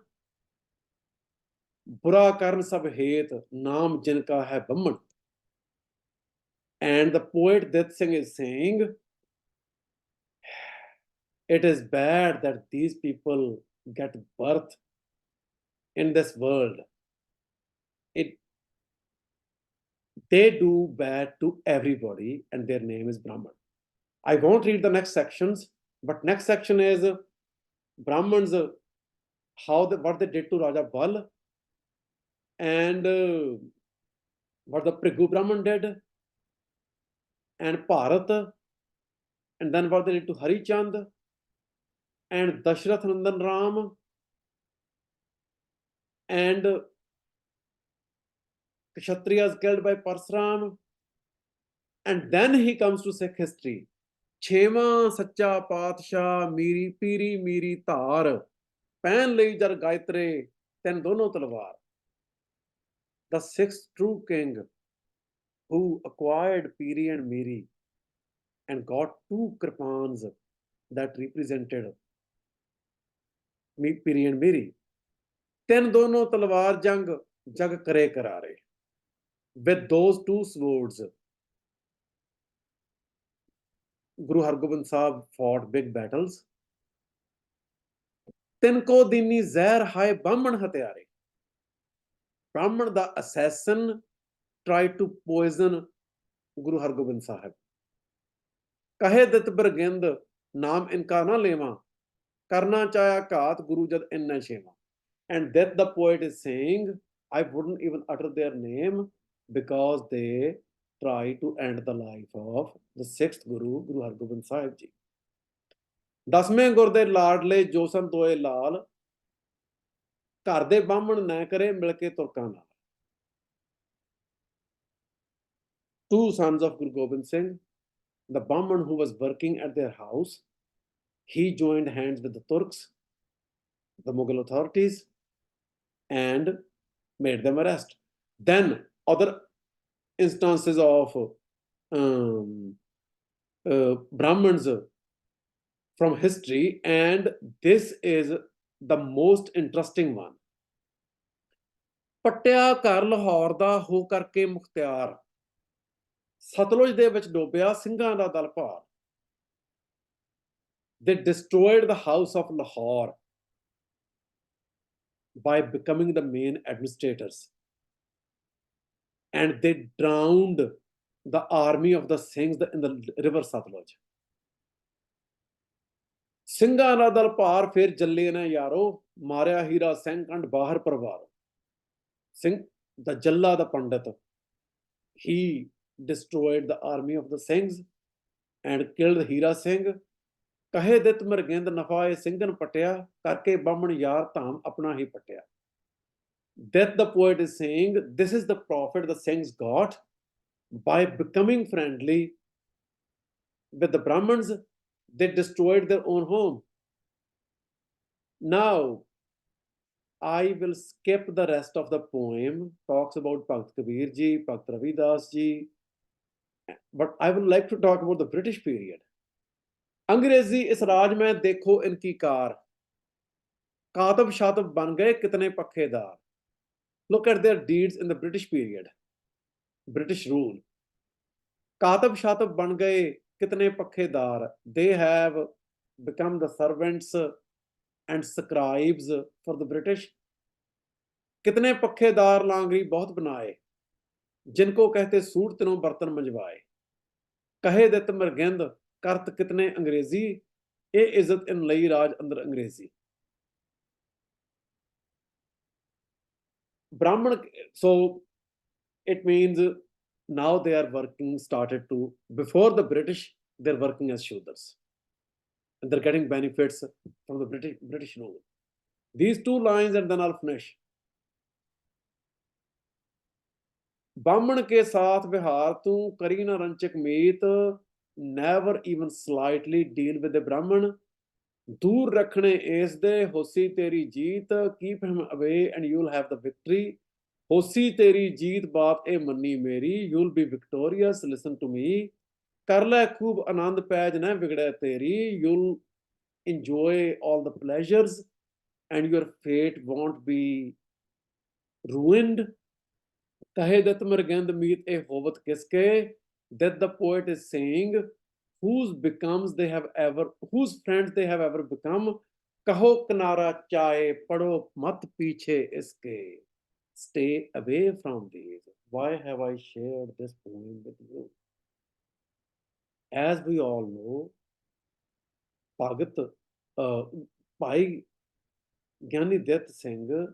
ਬੁਰਾ ਕਰਨ ਸਭ ਹੇਤ ਨਾਮ ਜਿਨ ਕਾ ਹੈ ਬੰਮਣ. And the poet Dit Singh is saying, it is bad that these people get birth in this world. They do bad to everybody, and their name is Brahman. I won't read the next sections, but next section is Brahmins, what they did to Raja Bal, and what the Prigu Brahman did, and Bharat, and then what they did to Hari Chand, and Dashrath Nandan Ram, and Kshatriyas killed by Parsuram. And then he comes to Sikh history. ਛੇਵਾਂ ਸੱਚਾ ਪਾਤਸ਼ਾਹ ਮੀਰੀ ਪੀਰੀ ਮੀਰੀ ਧਾਰ ਪਹਿਨ ਲਈ ਜਰ ਗਾਇਤਰੇ ਤਿੰਨ ਦੋਨੋਂ ਤਲਵਾਰ, the sixth true king who acquired Piri and Miri and got two kripans that represented Piri and Miri. ਤਿੰਨ ਦੋਨੋਂ ਤਲਵਾਰ ਜਗ ਕਰੇ ਕਰਾਰੇ. With those two swords, Guru Hargobind Sahib fought big battles. ਤਿੰਨ ਕੋ ਦੀਨੀ ਜ਼ਹਿਰ ਹਾਏ ਬਾਹਮਣ ਹਤਿਆਰੇ. Brahman, the assassin, tried to poison Guru Hargobind Sahib. ਕਹੇ ਦਿੱਤ ਬਰਗਿੰਦ ਨਾਮ ਇਨਕਾ ਨਾ ਲੇਵਾਂ, ਕਰਨਾ ਚਾਹਿਆ ਘਾਤ ਗੁਰੂ ਜਦ ਇੰਨਾ ਛੇਵਾਂ. And that the poet is saying, I wouldn't even utter their name because they try to end the life of the sixth Guru, Guru Hargobind Sahib Ji. ਦਸਵੇਂ ਗੁਰ ਦੇ ਲਾਡਲੇ ਜੋ ਸਨ ਦੋਏ ਲਾਲ, ਘਰ ਦੇ ਬਾਹਮਣ ਨਾ ਕਰੇ ਮਿਲ ਕੇ ਤੁਰਕਾਂ ਨਾਲ. Two sons of Guru Gobind Singh, the Brahman who was working at their house, he joined hands with the Turks, the Mughal authorities, and made them arrest. Then other instances of Brahmins from history, and this is the most interesting one. ਪੱਟਿਆ ਘਰ ਲਾਹੌਰ ਦਾ ਹੋ ਕਰਕੇ ਮੁਖਤਿਆਰ, ਸਤਲੁਜ ਦੇ ਵਿੱਚ ਡੋਬਿਆ ਸਿੰਘਾਂ ਦਾ ਦਲ ਭਾਰ. They destroyed the house of Lahore by becoming the main administrators, and they drowned the army of the Singhs in the river Satluj. ਸਿੰਘਾਂ ਦਾ ਦਲ ਭਾਰ ਫਿਰ ਜੱਲੇ ਨੇ ਯਾਰੋ, ਮਾਰਿਆ ਹੀਰਾ ਸਿੰਘ ਕੰਡ ਬਾਹਰ ਪਰਵਾਰ. Singh, the Jalla, the Pandit, he destroyed the army of the Singhs and killed Hira Singh. ਕਹੇ ਦਿੱਤ ਮਰਗਿੰਦ ਨਫਾਏ ਸਿੰਘਨ ਪਟਿਆ, ਕਰਕੇ ਬਾਹਮਣ ਯਾਰ ਧਾਮ ਆਪਣਾ ਹੀ ਪਟਿਆ. That the poet is saying, this is the profit the Singhs got by becoming friendly with the Brahmins. They destroyed their own home. Now, I will skip the rest of the poem, talks about Bhagat Kabir ji, Bhagat Ravidas ji, but I would like to talk about the British period. अंग्रेजी इस राज में देखो इनकी car, कातब शातब बन गए कितने पखेदार. Look at their deeds in the British period, British rule. कातब शातब बन गए कितने पखेदार. They have become the servants and scribes for the British. कितने पखेदार लांगरी बहुत बनाए, जिनको कहते सूट तिनों बर्तन मंजवाए. कहे दित मरगिंद करत कितने अंग्रेजी, ए इज्जत इन लई राज अंदर अंग्रेजी. Brahman, so it means now they are working, started to, before the British, they're working as Shudras. And they're getting benefits from the British rule. These two lines and then I'll finish. बामण के साथ विहार तू करी न रंचक मीत, never even slightly deal with the Brahman. दूर रखने S दे होसी तेरी जीत, keep him away and you'll have the victory. होसी तेरी जीत बात ए मन्नी मेरी, you'll be victorious, listen to me. कर ले खूब आनंद पैज न बिगड़े तेरी, you'll enjoy all the pleasures and your fate won't be ruined. कहे दत्त मरगंद मीत ए होवत किसके. That the poet is saying, whose friends they have ever become. कहो किनारा चाहे पढ़ो मत पीछे इसके. Stay away from these. Why have I shared this poem with you? As we all know, Bhagat Bhai Gyani Dutt Singh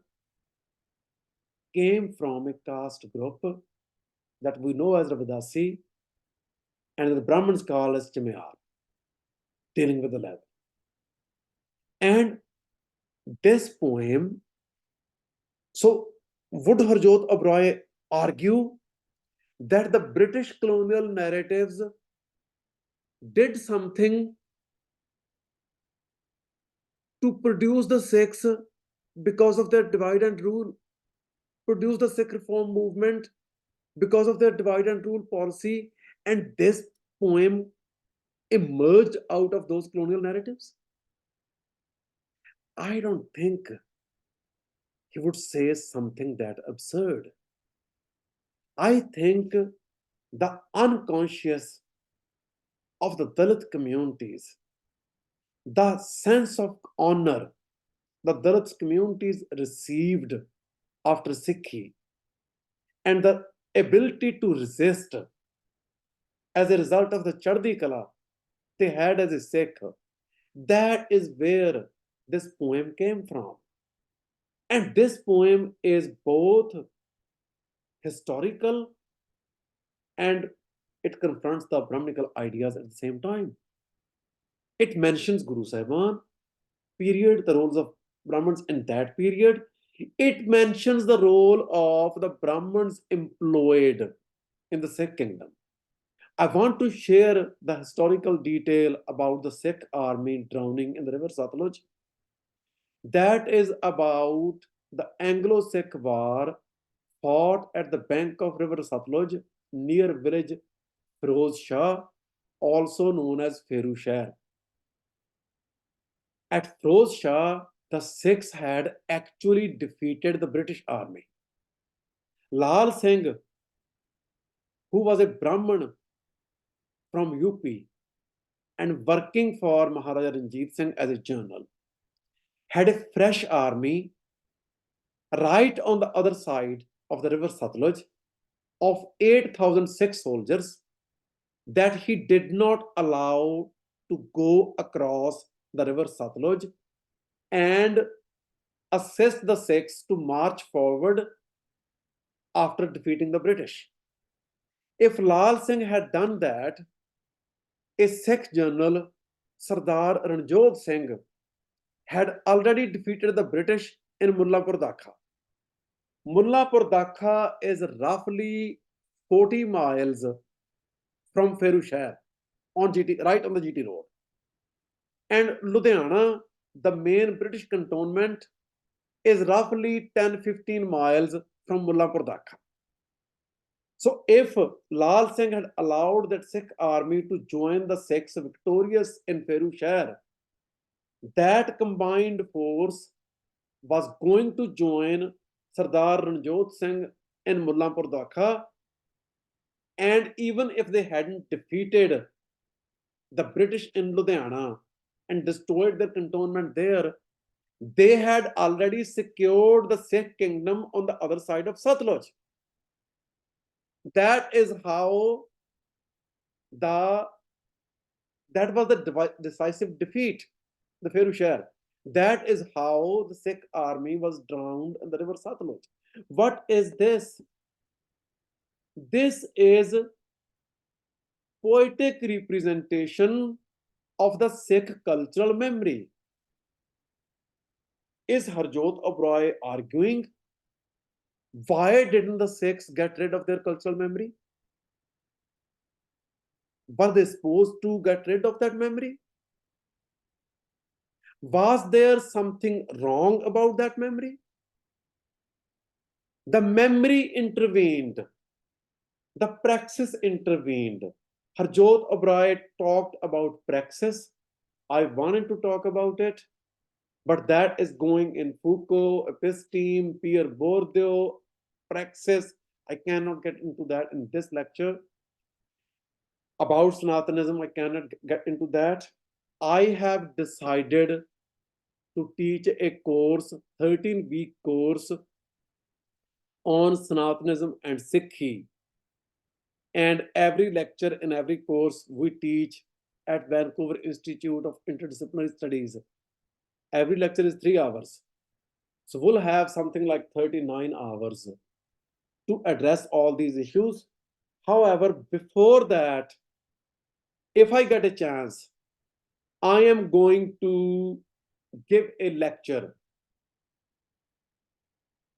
came from a caste group that we know as Ravidasi, and the Brahmins call as Chimyar, dealing with the leather. And this poem, so would Harjot Abroy argue that the British colonial narratives did something to produce the Sikhs because of their divide and rule, produced the Sikh reform movement because of their divide and rule policy, and this poem emerged out of those colonial narratives? I don't think he would say something that absurd. I think the unconscious of the Dalit communities, the sense of honor the Dalit communities received after Sikhi, and the ability to resist as a result of the Chardi Kala they had as a Sikh, that is where this poem came from. And this poem is both historical and it confronts the brahmanical ideas at the same time. It mentions Guru Sahib period, the roles of Brahmins in that period. It mentions the role of the Brahmins employed in the Sikh kingdom. I want to share the historical detail about the Sikh army drowning in the river Satluj. That is about the Anglo-Sikh war fought at the bank of river Satluj near village Firoz Shah, also known as Ferushahr. At Firoz Shah, the Sikhs had actually defeated the British army. Lal Singh, who was a Brahmin from UP and working for Maharaja Ranjit Singh as a general, had a fresh army right on the other side of the river Satluj of 8,006 soldiers that he did not allow to go across the river Satluj and assist the Sikhs to march forward after defeating the British. If Lal Singh had done that, a Sikh general, Sardar Ranjot Singh, had already defeated the British in Mullapur Dakha. Mullapur Dakha is roughly 40 miles from Ferushahr on GT, right on the GT road. And Ludhiana, the main British cantonment, is roughly 10-15 miles from Mullapur Dakha. So if Lal Singh had allowed that Sikh army to join the Sikhs victorious in Ferushahr, that combined force was going to join Sardar Ranjot Singh in Mullapur Dakha, and even if they hadn't defeated the British in Ludhiana and destroyed their cantonment there, they had already secured the Sikh kingdom on the other side of Satluj. That is how that was the decisive defeat, the Ferushahr. That is how the Sikh army was drowned in the river Satluj. What is this? This is poetic representation of the Sikh cultural memory. Is Harjot Oberoi arguing why didn't the Sikhs get rid of their cultural memory? Were they supposed to get rid of that memory? Was there something wrong about that memory? The memory intervened. The praxis intervened. Harjot Oberoi talked about praxis. I wanted to talk about it, but that is going in Foucault, episteme, Pierre Bourdieu, praxis. I cannot get into that in this lecture. About Sanatanism, I cannot get into that. I have decided to teach a course, 13-week course on Sanatanism and Sikhi. And every lecture in every course we teach at Vancouver Institute of Interdisciplinary Studies. Every lecture is 3 hours. So we'll have something like 39 hours to address all these issues. However, before that, if I get a chance, I am going to give a lecture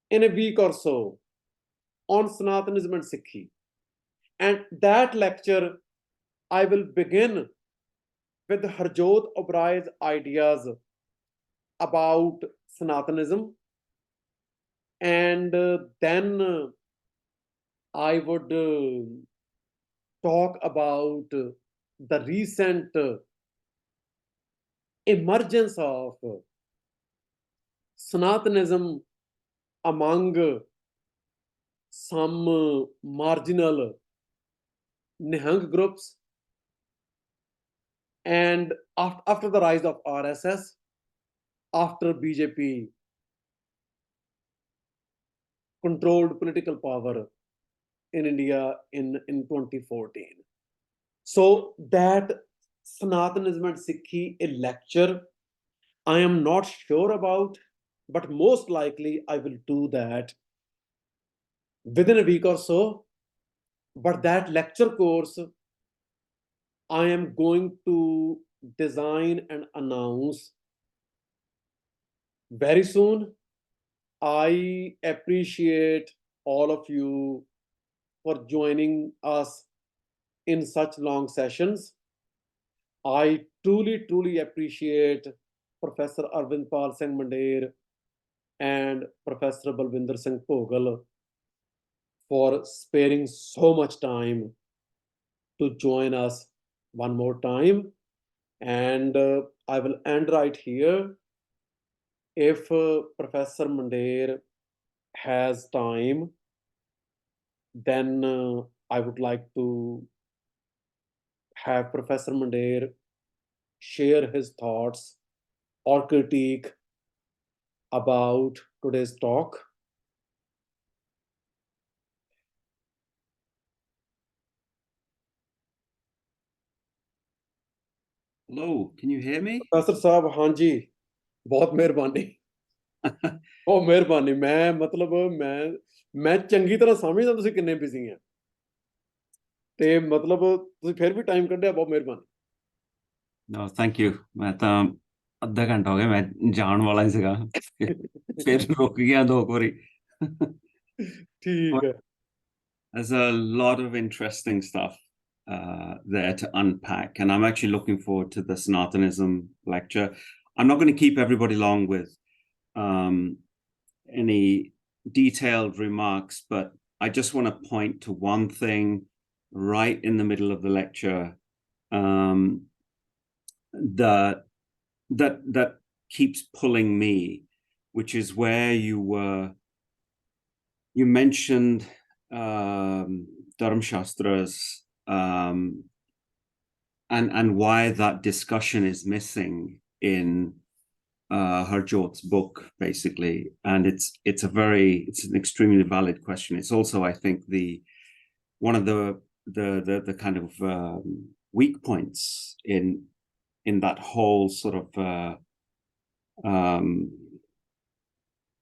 in a week or so on Sanatanism and Sikhi. And that lecture, I will begin with Harjot Oberoi's ideas about Sanatanism And then I would talk about the recent emergence of Sanatanism among some marginal Nihang groups, and after the rise of RSS, after BJP controlled political power in India in 2014. So that Sanatanism and Sikhi, a lecture, I am not sure about, but most likely I will do that within a week or so. But that lecture course, I am going to design and announce very soon. I appreciate all of you for joining us in such long sessions. I truly appreciate Professor Arvind Pal Singh Mandir and Professor Balwinder Singh Pogal for sparing so much time to join us one more time. And I will end right here. If Professor Mandir has time, then I would like to have Professor Mandir share his thoughts or critique about today's talk. Hello, can you hear me? Professor साहब हाँ जी बहुत मेहरबानी ਉਹ ਮਿਹਰਬਾਨੀ ਮੈਂ ਮਤਲਬ ਮੈਂ ਚੰਗੀ ਤਰ੍ਹਾਂ ਸਮਝਦਾ ਤੁਸੀਂ ਕਿੰਨੇ ਬਿਜ਼ੀ ਆ ਤੇ ਮਤਲਬ ਤੁਸੀਂ ਫਿਰ ਵੀ ਟਾਈਮ ਕੱਢਿਆ ਬਹੁਤ ਮਿਹਰਬਾਨੀ No, thank you. मैं तो आधा घंटा हो गया मैं जान वाला ही सीगा फिर रुक गया दो बारी ठीक है There's a lot of interesting stuff there to unpack, and I'm actually looking forward to the Sanatanism lecture. I'm not going to keep everybody long with any detailed remarks, but I just want to point to one thing right in the middle of the lecture that keeps pulling me, which is where you mentioned Dharma Shastras and why that discussion is missing in Harjot's book, basically. And it's an extremely valid question. It's also, I think, one of the kind of weak points in that whole sort of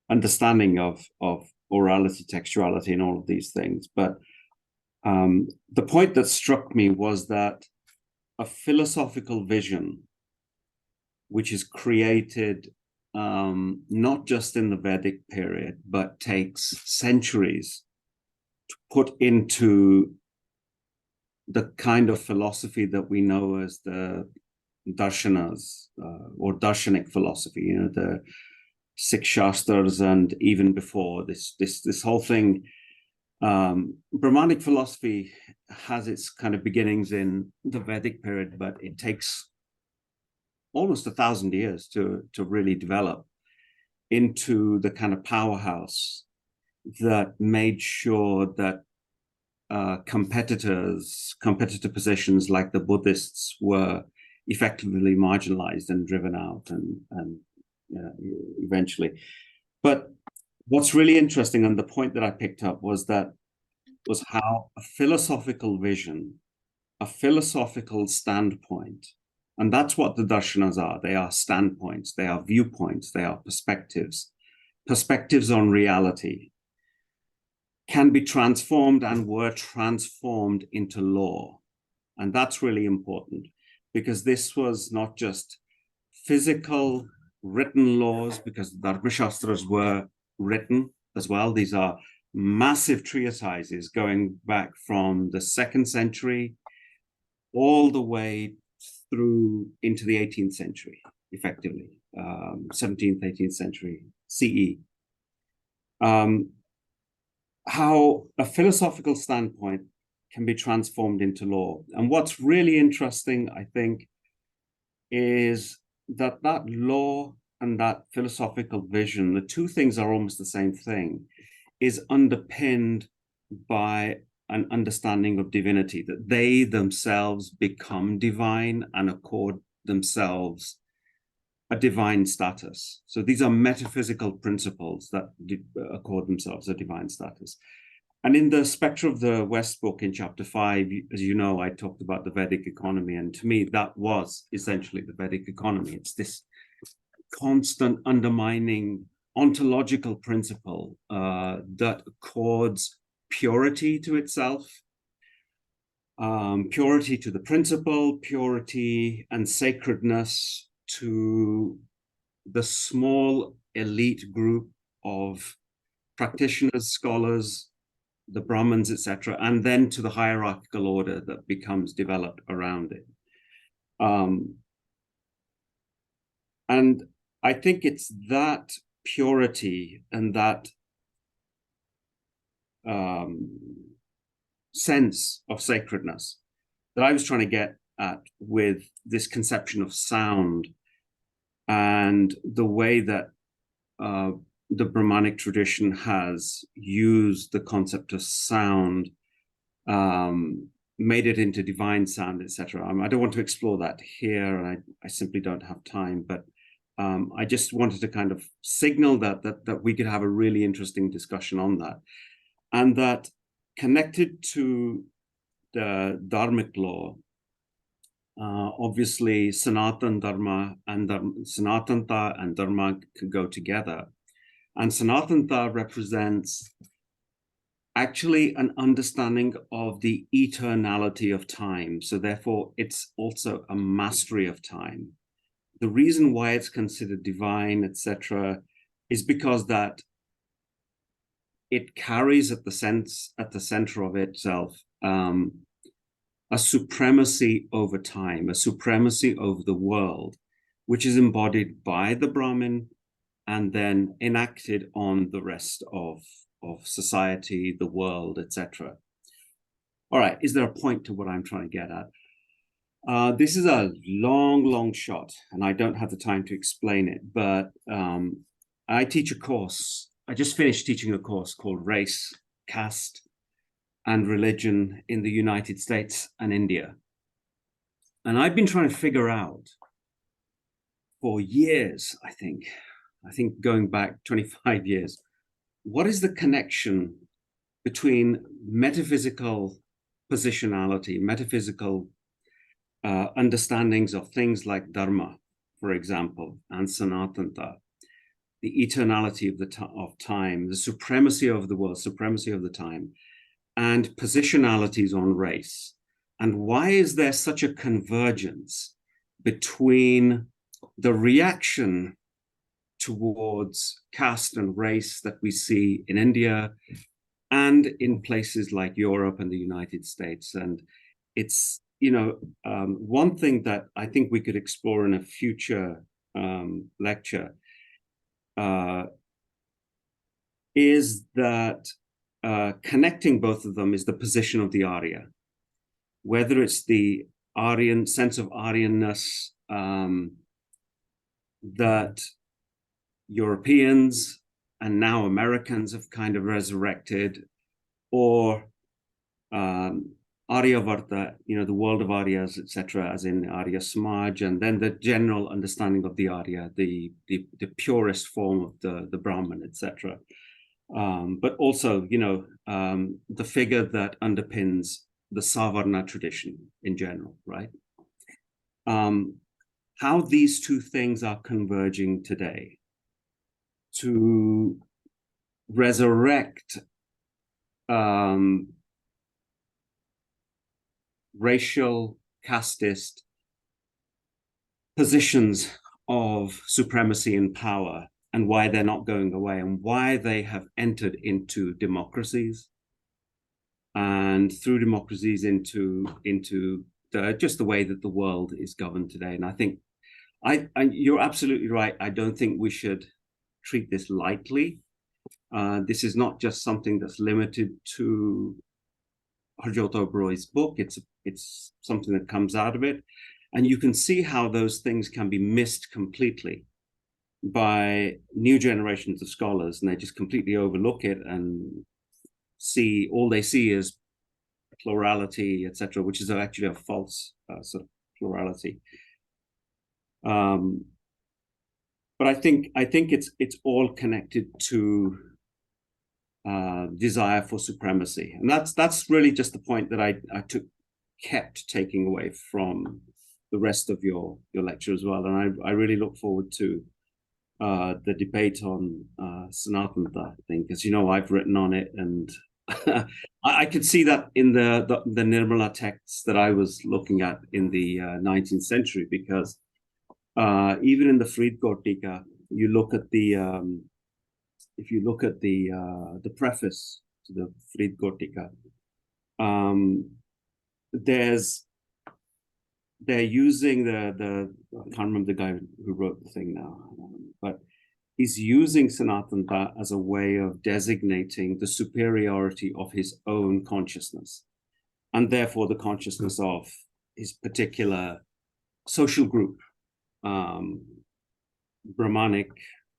understanding of orality, textuality, and all of these things. But the point that struck me was that a philosophical vision, which is created not just in the Vedic period, but takes centuries to put into the kind of philosophy that we know as the darshanas or darshanic philosophy, the Sikh Shastras, and even before this whole thing. Brahmanic philosophy has its kind of beginnings in the Vedic period, but it takes almost 1,000 years to really develop into the kind of powerhouse that made sure that competitor positions like the Buddhists were effectively marginalized and driven out and eventually. But what's really interesting, and the point that I picked up was how a philosophical vision, a philosophical standpoint, and that's what the darshanas are. They are standpoints, they are viewpoints, they are perspectives on reality, can be transformed and were transformed into law. And that's really important, because this was not just physical written laws, because the Dharma Shastras were written as well. These are massive treatises going back from the 2nd century all the way through into the 18th century, effectively, 17th, 18th century CE. how a philosophical standpoint can be transformed into law. And what's really interesting, I think, is that law and that philosophical vision, the two things are almost the same thing, is underpinned by an understanding of divinity, that they themselves become divine and accord themselves a divine status. So these are metaphysical principles that accord themselves a divine status. And in the Spectre of the West book in chapter 5, as you know, I talked about the Vedic economy. And to me, that was essentially the Vedic economy. It's this constant undermining ontological principle that accords purity to itself, purity to the principle, purity and sacredness to the small elite group of practitioners, scholars, the Brahmins, etc., and then to the hierarchical order that becomes developed around it. And I think it's that purity and that sense of sacredness that I was trying to get at with this conception of sound and the way that the Brahmanic tradition has used the concept of sound, made it into divine sound, etc. I don't want to explore that here, and I simply don't have time, but I just wanted to kind of signal that we could have a really interesting discussion on that. And that connected to the Dharmic law, obviously Sanatan Dharma and Sanatanta and Dharma could go together. And Sanatanta represents actually an understanding of the eternality of time. So therefore, it's also a mastery of time. The reason why it's considered divine, etc., is because that it carries at the center of itself a supremacy over time, a supremacy over the world, which is embodied by the Brahmin and then enacted on the rest of society, the world, etc. All right, is there a point to what I'm trying to get at? This is a long shot, and I don't have the time to explain it, but I teach a course. I just finished teaching a course called Race, Caste, and Religion in the United States and India. And I've been trying to figure out for years, I think going back 25 years, what is the connection between metaphysical positionality, metaphysical understandings of things like Dharma, for example, and Sanatanta, the eternality of time, the supremacy of the world, supremacy of the time, and positionalities on race. And why is there such a convergence between the reaction towards caste and race that we see in India and in places like Europe and the United States? And it's, one thing that I think we could explore in a future lecture is that connecting both of them is the position of the Arya, whether it's the Aryan sense of Aryanness that Europeans and now Americans have kind of resurrected, or Aryavarta, the world of Aryas, etc., as in Arya Samaj, and then the general understanding of the Arya, the purest form of the Brahman, etc. But also, the figure that underpins the Savarna tradition in general, right? How these two things are converging today to resurrect racial, casteist positions of supremacy and power, and why they're not going away, and why they have entered into democracies, and through democracies into just the way that the world is governed today. And I think you're absolutely right. I don't think we should treat this lightly. This is not just something that's limited to Harjot Oberoi's book. It's something that comes out of it. And you can see how those things can be missed completely by new generations of scholars, and they just completely overlook it and all they see is plurality, etc., which is actually a false sort of plurality. But I think it's all connected to desire for supremacy, and that's really just the point that I kept taking away from the rest of your lecture as well. And I really look forward to the debate on Sanatana thing, because I've written on it, and I could see that in the Nirmala texts that I was looking at in the 19th century, because even in the Fridgård, you look at if you look at the preface to the Fridgård, they're using I can't remember the guy who wrote the thing now, but he's using Sanatana as a way of designating the superiority of his own consciousness, and therefore the consciousness of his particular social group, Brahmanic,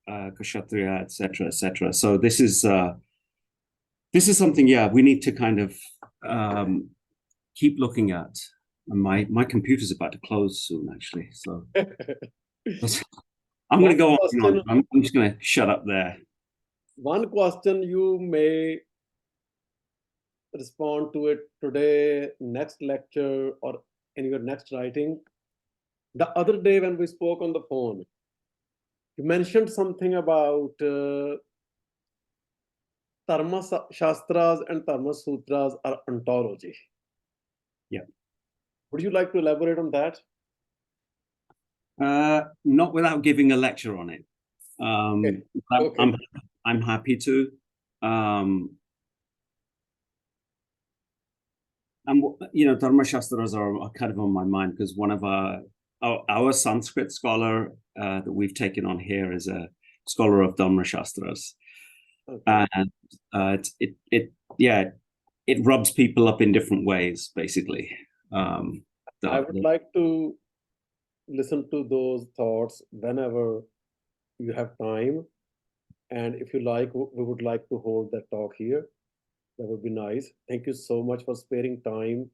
Kshatriya, etc., etc. So this is something, we need to kind of keep looking at. And my computer's about to close soon, actually. So I'm going to go on. I'm just going to shut up there. One question you may respond to it today, next lecture, or in your next writing. The other day when we spoke on the phone, you mentioned something about Dharma Shastras and Dharma Sutras are ontology. Yeah. Would you like to elaborate on that? Not without giving a lecture on it. Okay. I'm happy to. And Dharma Shastras are kind of on my mind, because one of our Sanskrit scholar that we've taken on here is a scholar of Dharma Shastras. Okay. And it rubs people up in different ways, basically. I would like to listen to those thoughts whenever you have time. And if you like, we would like to hold that talk here. That would be nice. Thank you so much for sparing time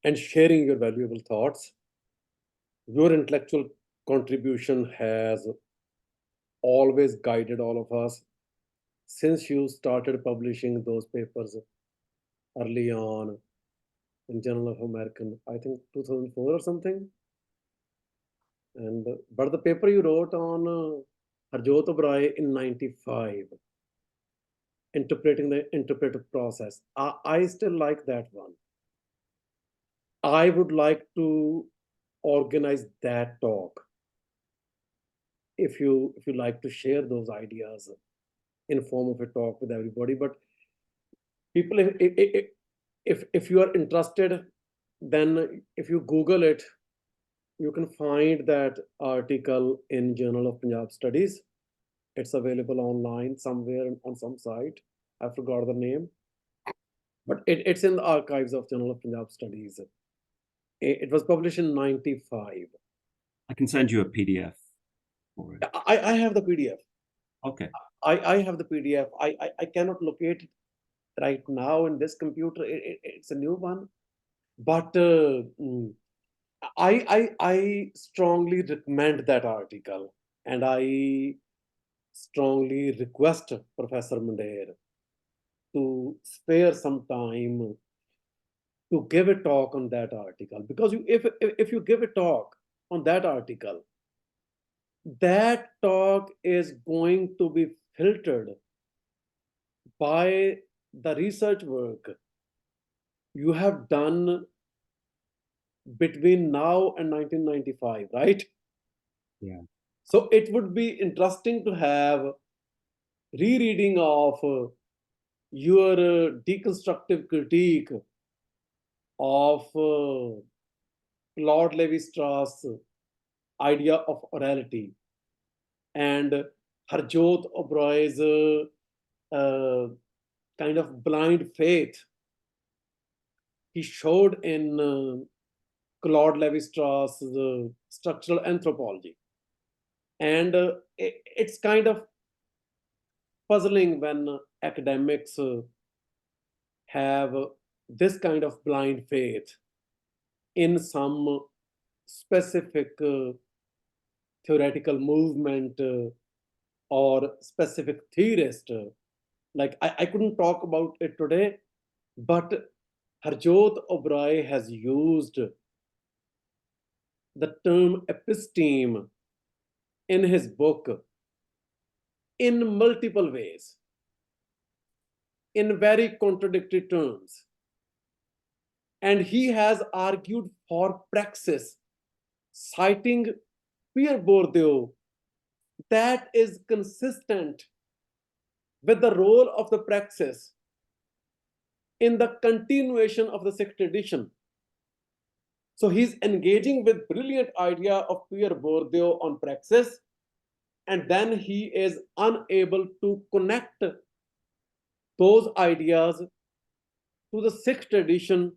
and sharing your valuable thoughts. Your intellectual contribution has always guided all of us since you started publishing those papers early on in Journal of American, I think 2004 or something. But the paper you wrote on Harjot Oberoi in 95, interpreting the interpretive process, I still like that one. I would like to organize that talk. If you like to share those ideas in form of a talk with everybody, but people, if you are interested, then if you Google it, you can find that article in Journal of Punjab Studies. It's available online somewhere on some site. I forgot the name, but it's in the archives of Journal of Punjab Studies. It was published in 95. I can send you a PDF for it. I have the PDF. Okay. I have the PDF. I cannot locate it right now in this computer. It's a new one, but I strongly recommend that article, and I strongly request Professor Mandair to spare some time to give a talk on that article, because if you give a talk on that article, that talk is going to be filtered by the research work you have done between now and 1995, right? Yeah. So it would be interesting to have rereading of your deconstructive critique of Claude Lévi-Strauss' idea of orality and Harjot Oberoi's kind of blind faith he showed in Claude Lévi-Strauss' structural anthropology. And it's kind of puzzling when academics have this kind of blind faith in some specific theoretical movement or specific theorist. Like I couldn't talk about it today, but Harjot Oberoi has used the term episteme in his book in multiple ways, in very contradictory terms. And he has argued for praxis, citing Pierre Bourdieu, that is consistent with the role of the praxis in the continuation of the Sikh tradition. So he's engaging with brilliant idea of Pierre Bourdieu on praxis, and then he is unable to connect those ideas to the Sikh tradition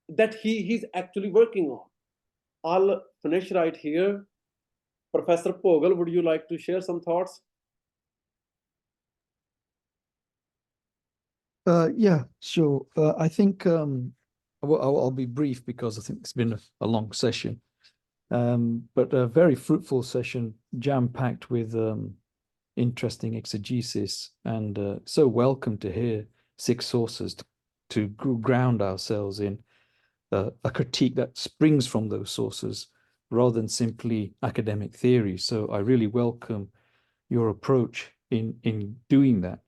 that he's actually working on. I'll finish right here. Professor Pogal, would you like to share some thoughts? Yeah, sure. I think I'll be brief because I think it's been a long session, but a very fruitful session, jam-packed with interesting exegesis, and so welcome to hear Sikh sources to ground ourselves in a critique that springs from those sources rather than simply academic theory. So I really welcome your approach in doing that.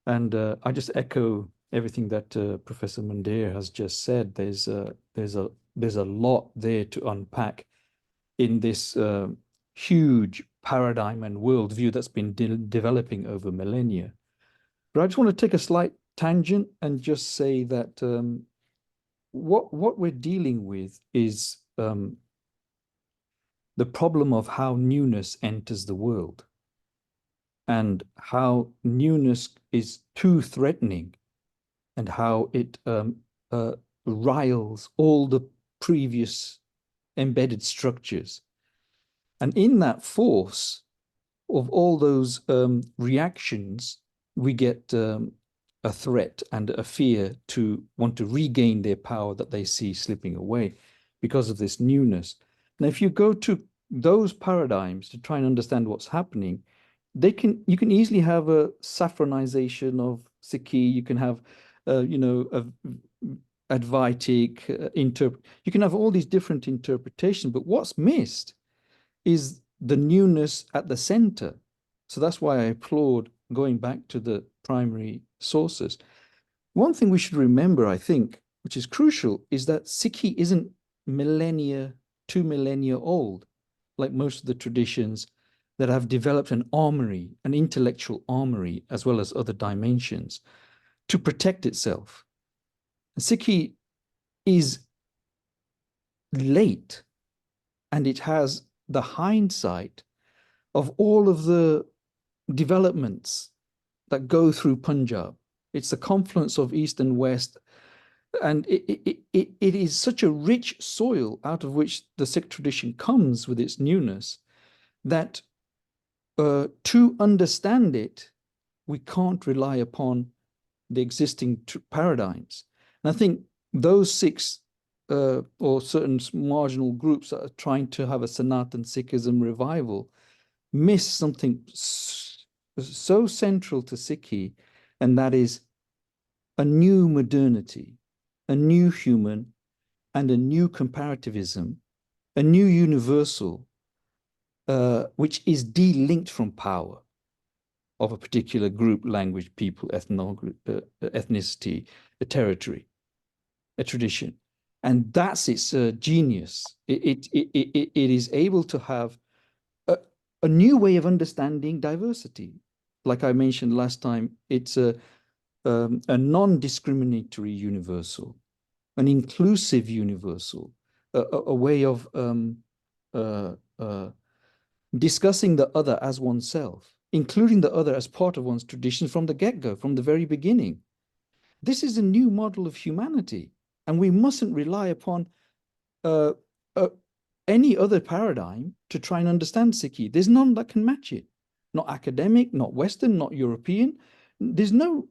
And I just echo everything that Professor Mandir has just said. There's a lot there to unpack in this huge paradigm and worldview that's been developing over millennia. But I just want to take a slight tangent and just say that what we're dealing with is the problem of how newness enters the world, and how newness is too threatening, and how it riles all the previous embedded structures. And in that force of all those reactions, we get a threat and a fear to want to regain their power that they see slipping away because of this newness. Now, if you go to those paradigms to try and understand what's happening, you can easily have a saffronization of Sikhi. You can have, a Advaitic you can have all these different interpretations, but what's missed is the newness at the center. So that's why I applaud going back to the primary sources. One thing we should remember, I think, which is crucial, is that Sikhi isn't two millennia old, like most of the traditions that have developed an armory, an intellectual armory, as well as other dimensions to protect itself. Sikhi is late, and it has the hindsight of all of the developments that go through Punjab. It's the confluence of East and West, and it is such a rich soil out of which the Sikh tradition comes with its newness that to understand it, we can't rely upon the existing paradigms. And I think those Sikhs or certain marginal groups that are trying to have a Sanatan Sikhism revival miss something so central to Sikhi, and that is a new modernity, a new human, and a new comparativism, a new universal, which is delinked from power of a particular group, language, people, ethnicity, a territory, a tradition. And that's its genius. It is able to have a new way of understanding diversity. Like I mentioned last time, it's a non-discriminatory universal, an inclusive universal, a way of discussing the other as oneself, including the other as part of one's tradition from the get-go, from the very beginning. This is a new model of humanity, and we mustn't rely upon any other paradigm to try and understand Sikhi. There's none that can match it. Not academic, not Western, not European. There's no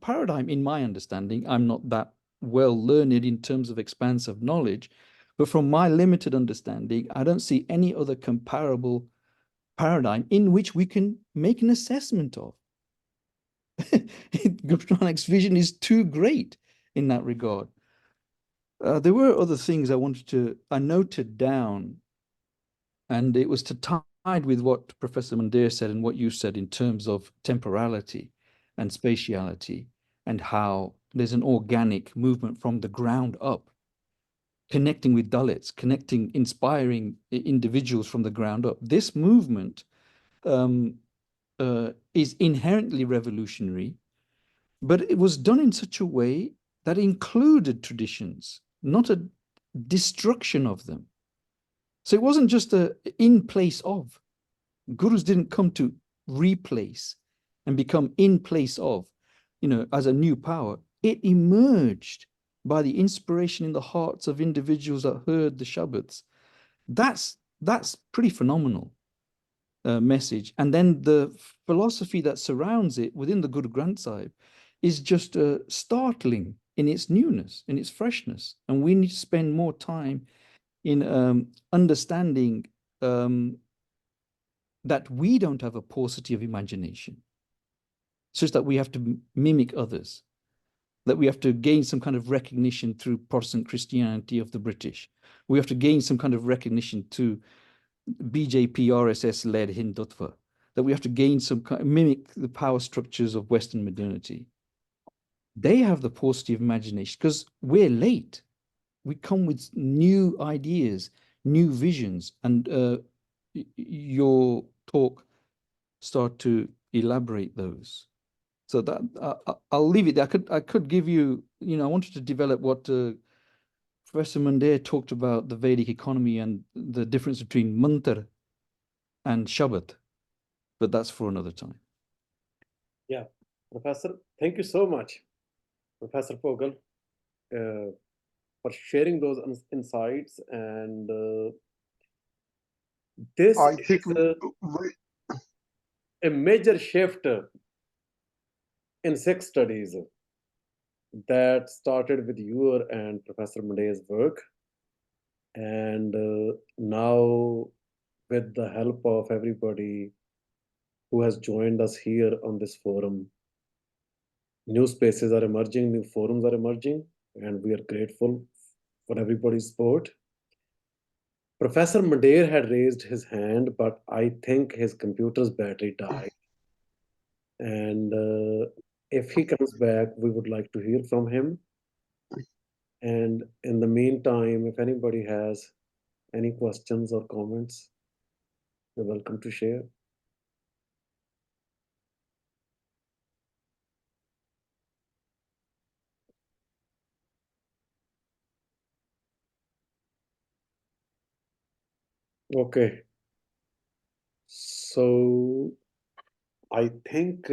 paradigm in my understanding. I'm not that well learned in terms of expanse of knowledge, but from my limited understanding, I don't see any other comparable paradigm in which we can make an assessment of. Guru Nanak's vision is too great in that regard. There were other things I noted down, and it was tied with what Professor Mandir said and what you said in terms of temporality and spatiality, and how there's an organic movement from the ground up, connecting with Dalits, inspiring individuals from the ground up. This movement is inherently revolutionary, but it was done in such a way that included traditions, not a destruction of them. So it wasn't just in place of. Gurus didn't come to replace and become in place of, as a new power. It emerged by the inspiration in the hearts of individuals that heard the Shabads. That's pretty phenomenal message. And then the philosophy that surrounds it within the Guru Granth Sahib is just startling in its newness, in its freshness. And we need to spend more time in understanding that we don't have a paucity of imagination, such that we have to mimic others, that we have to gain some kind of recognition through Protestant Christianity of the British. We have to gain some kind of recognition to BJP, RSS-led Hindutva, that we have to gain some kind of mimic the power structures of Western modernity. They have the paucity of imagination because we're late. We come with new ideas, new visions, and your talk start to elaborate those. So that I'll leave it there. I could give you, I wanted to develop what Professor Mandir talked about, the Vedic economy and the difference between mantra and Shabad, but that's for another time. Yeah, Professor, thank you so much, Professor Pogal, for sharing those insights. And this I think is a major shift in Sikh studies that started with your and Professor Mandir's work. And now, with the help of everybody who has joined us here on this forum, new spaces are emerging, new forums are emerging, and we are grateful for everybody's support. Professor Mandir had raised his hand, but I think his computer's battery died. And if he comes back, we would like to hear from him. And in the meantime, if anybody has any questions or comments, you're welcome to share. Okay. So I think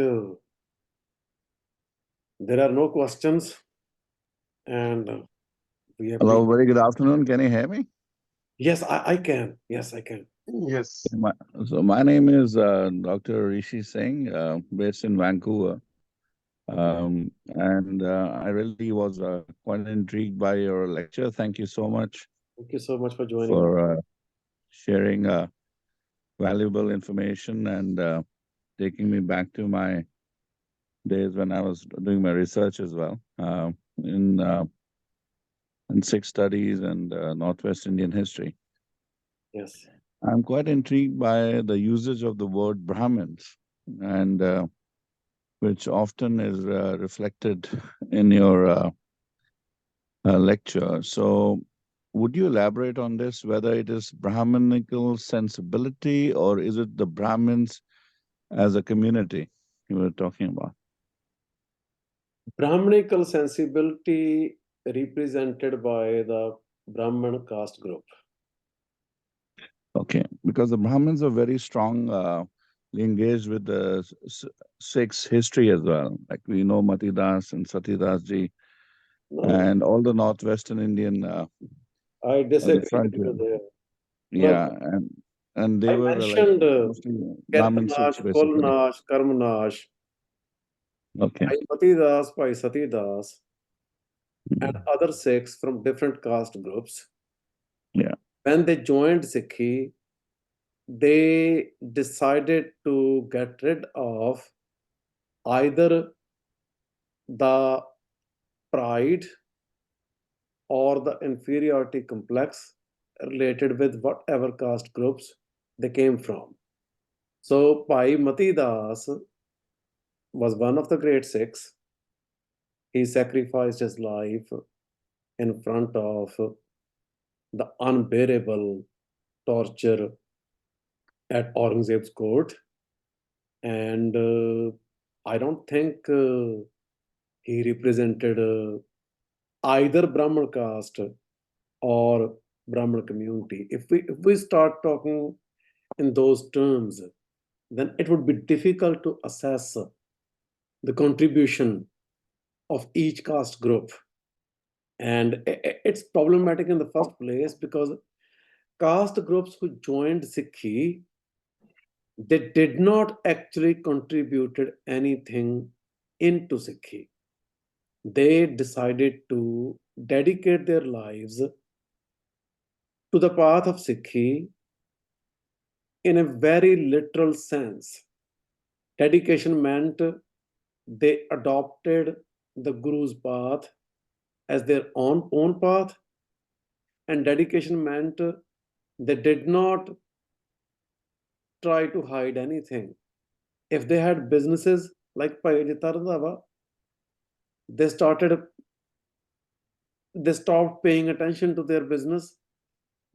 there are no questions, and we have. Hello, very good afternoon. Can you hear me? Yes, I can. Yes, I can. yes. My name is Dr. Rishi Singh, based in Vancouver. And I really was quite intrigued by your lecture. Thank you so much. Thank you so much for joining. For sharing valuable information and taking me back to my days when I was doing my research as well in Sikh studies and Northwest Indian history. Yes. I'm quite intrigued by the usage of the word Brahmins, and which often is reflected in your lecture. So would you elaborate on this, whether it is brahmanical sensibility or is it the Brahmins as a community you were talking about? Brahmanical sensibility represented by the Brahman caste group. Okay, because the Brahmins are very strong engaged with the Sikhs history as well. Like we know Mati Das and Sati Das ji No, and all the northwestern Indian I disagree with frontier. you there. Yeah, Look, and they I were like mentioned mostly Brahmin Sikhs Kirtanash, basically. Kolnash, Karmanash, Okay. Bhai Mati Das, Bhai Sati Das, and Mhm. other Sikhs from different caste groups. Yeah. When they joined Sikhi, they decided to get rid of either the pride or the inferiority complex related with whatever caste groups they came from. So Bhai Mati Das was one of the great Sikhs. He sacrificed his life in front of the unbearable torture at Aurangzeb's court. And I don't think he represented either Brahmin caste or Brahmin community. If we start talking in those terms, then it would be difficult to assess the contribution of each caste group. And it's problematic in the first place because caste groups who joined Sikhi, they did not actually contributed anything into Sikhi. They decided to dedicate their lives to the path of Sikhi in a very literal sense. Dedication meant they adopted the Guru's path as their own path, and dedication meant they did not try to hide anything. If they had businesses like Payajita Randhawa, they stopped paying attention to their business.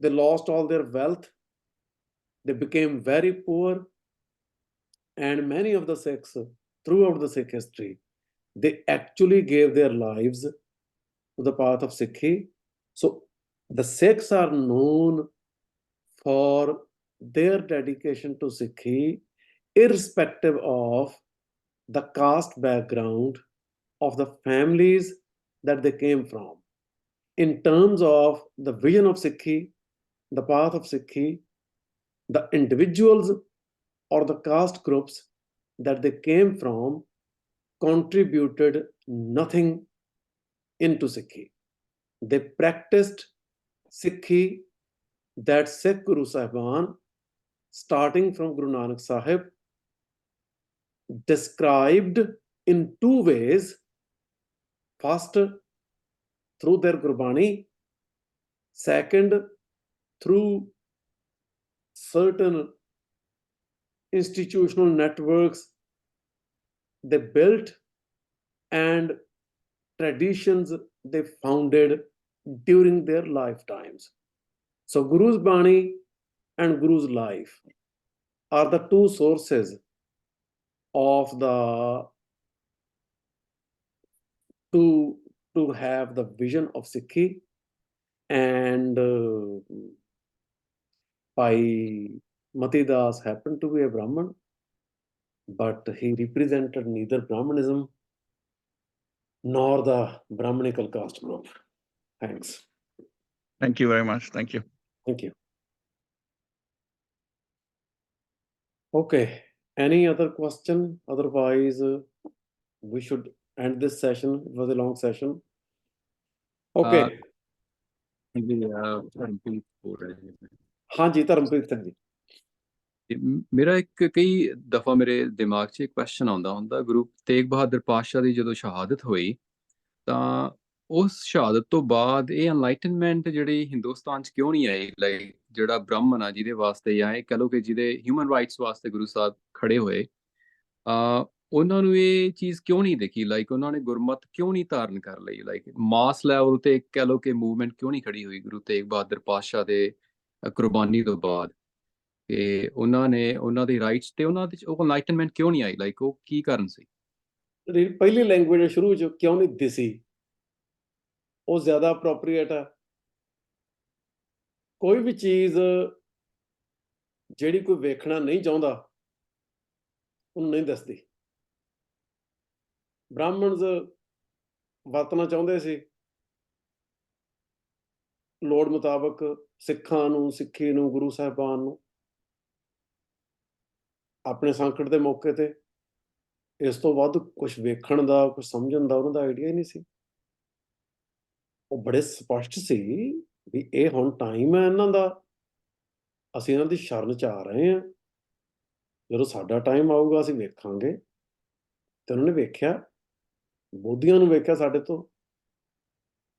They lost all their wealth. They became very poor. And many of the Sikhs, throughout the Sikh history, they actually gave their lives to the path of Sikhi. So the Sikhs are known for their dedication to Sikhi, irrespective of the caste background of the families that they came from. In terms of the vision of Sikhi, the path of Sikhi, the individuals or the caste groups that they came from contributed nothing into Sikhi. They practiced Sikhi that Sikh Guru Sahib, starting from Guru Nanak Sahib, described in two ways. First, through their Gurbani. Second, through certain institutional networks they built and traditions they founded during their lifetimes. So Guru's Bani and Guru's life are the two sources of the to have the vision of Sikhi. And Bhai Mati Das happened to be a Brahmin, but he represented neither Brahmanism nor the brahmanical caste group. Thanks. Thank you very much. Thank you. Thank you. Okay. Any other question? Otherwise, we should end this session. It was a long session. Okay. ਜੀ ਧਰਮਪ੍ਰੀਤ ਬੋਲ ਰਿਹਾ ਜੀ ਮੈਂ। ਹਾਂਜੀ ਧਰਮਪ੍ਰੀਤ ਸਿੰਘ ਜੀ। ਤੇ ਮੇਰਾ ਇੱਕ ਕਈ ਦਫਾ ਮੇਰੇ ਦਿਮਾਗ 'ਚ ਇੱਕ ਕੁਐਸਚਨ ਆਉਂਦਾ ਹੁੰਦਾ, ਗੁਰੂ ਤੇਗ ਬਹਾਦਰ ਪਾਤਸ਼ਾਹ ਦੀ ਜਦੋਂ ਸ਼ਹਾਦਤ ਹੋਈ ਤਾਂ ਉਸ ਸ਼ਹਾਦਤ ਤੋਂ ਬਾਅਦ ਇਹ ਐਨਲਾਈਟਨਮੈਂਟ ਜਿਹੜੀ ਹਿੰਦੁਸਤਾਨ 'ਚ ਕਿਉਂ ਨਹੀਂ ਆਈ? ਲਾਈਕ ਜਿਹੜਾ ਬ੍ਰਾਹਮਣ ਆ ਜਿਹਦੇ ਵਾਸਤੇ ਜਾਂ ਇਹ ਕਹਿ ਲਓ ਕਿ ਜਿਹਦੇ ਹਿਊਮਨ ਰਾਈਟਸ ਵਾਸਤੇ ਗੁਰੂ ਸਾਹਿਬ ਖੜੇ ਹੋਏ, ਉਹਨਾਂ ਨੂੰ ਇਹ ਚੀਜ਼ ਕਿਉਂ ਨਹੀਂ ਦੇਖੀ? ਲਾਈਕ ਉਹਨਾਂ ਨੇ ਗੁਰਮਤ ਕਿਉਂ ਨਹੀਂ ਧਾਰਨ ਕਰ ਲਈ? ਲਾਈਕ ਮਾਸ ਲੈਵਲ ਤੇ ਕਹਿ ਲਓ ਕਿ ਮੂਵਮੈਂਟ ਕਿਉਂ ਨਹੀਂ ਖੜੀ ਹੋਈ ਗੁਰੂ ਤੇਗ ਬਹਾਦਰ ਪਾਤਸ਼ਾਹ ਦੇ ਕੁਰਬਾਨੀ ਤੋਂ ਬਾਅਦ? ਤੇ ਉਹਨਾਂ ਨੇ ਉਹਨਾਂ ਦੇ ਰਾਈਟਸ ਤੇ ਉਹਨਾਂ ਦੇ ਉਹ ਐਨਲਾਈਟਨਮੈਂਟ ਕਿਉਂ ਨਹੀਂ ਆਈ? ਲਾਈਕ ਉਹ ਕੀ ਕਾਰਨ ਸੀ? ਪਹਿਲੀ ਲੈਂਗੁਏਜ ਸ਼ੁਰੂ 'ਚ ਕਿਉਂ ਨਹੀਂ ਦਿਸੀ, ਉਹ ਜ਼ਿਆਦਾ ਅਪਰੋਪਰੀਏਟ ਹੈ। ਕੋਈ ਵੀ ਚੀਜ਼ ਜਿਹੜੀ ਕੋਈ ਵੇਖਣਾ ਨਹੀਂ ਚਾਹੁੰਦਾ, ਉਹਨੂੰ ਨਹੀਂ ਦੱਸਦੀ। ਬ੍ਰਾਹਮਣਸ ਵਰਤਣਾ ਚਾਹੁੰਦੇ ਸੀ ਲੋੜ ਮੁਤਾਬਕ ਸਿੱਖਾਂ ਨੂੰ, ਸਿੱਖੀ ਨੂੰ, ਗੁਰੂ ਸਾਹਿਬਾਨ ਨੂੰ ਆਪਣੇ ਸੰਕਟ ਦੇ ਮੌਕੇ ਤੇ। ਇਸ ਤੋਂ ਵੱਧ ਕੁਝ ਵੇਖਣ ਦਾ, ਕੁਝ ਸਮਝਣ ਦਾ ਉਹਨਾਂ ਦਾ ਆਈਡੀਆ ਹੀ ਨਹੀਂ ਸੀ। ਉਹ ਬੜੇ ਸਪਸ਼ਟ ਸੀ ਵੀ ਇਹ ਹੁਣ ਟਾਈਮ ਹੈ ਇਹਨਾਂ ਦਾ, ਅਸੀਂ ਇਹਨਾਂ ਦੀ ਸ਼ਰਨ 'ਚ ਆ ਰਹੇ ਹਾਂ, ਜਦੋਂ ਸਾਡਾ ਟਾਈਮ ਆਊਗਾ ਅਸੀਂ ਵੇਖਾਂਗੇ। ਤੇ ਉਹਨਾਂ ਨੇ ਵੇਖਿਆ, ਬੋਧੀਆਂ ਨੂੰ ਵੇਖਿਆ ਸਾਡੇ ਤੋਂ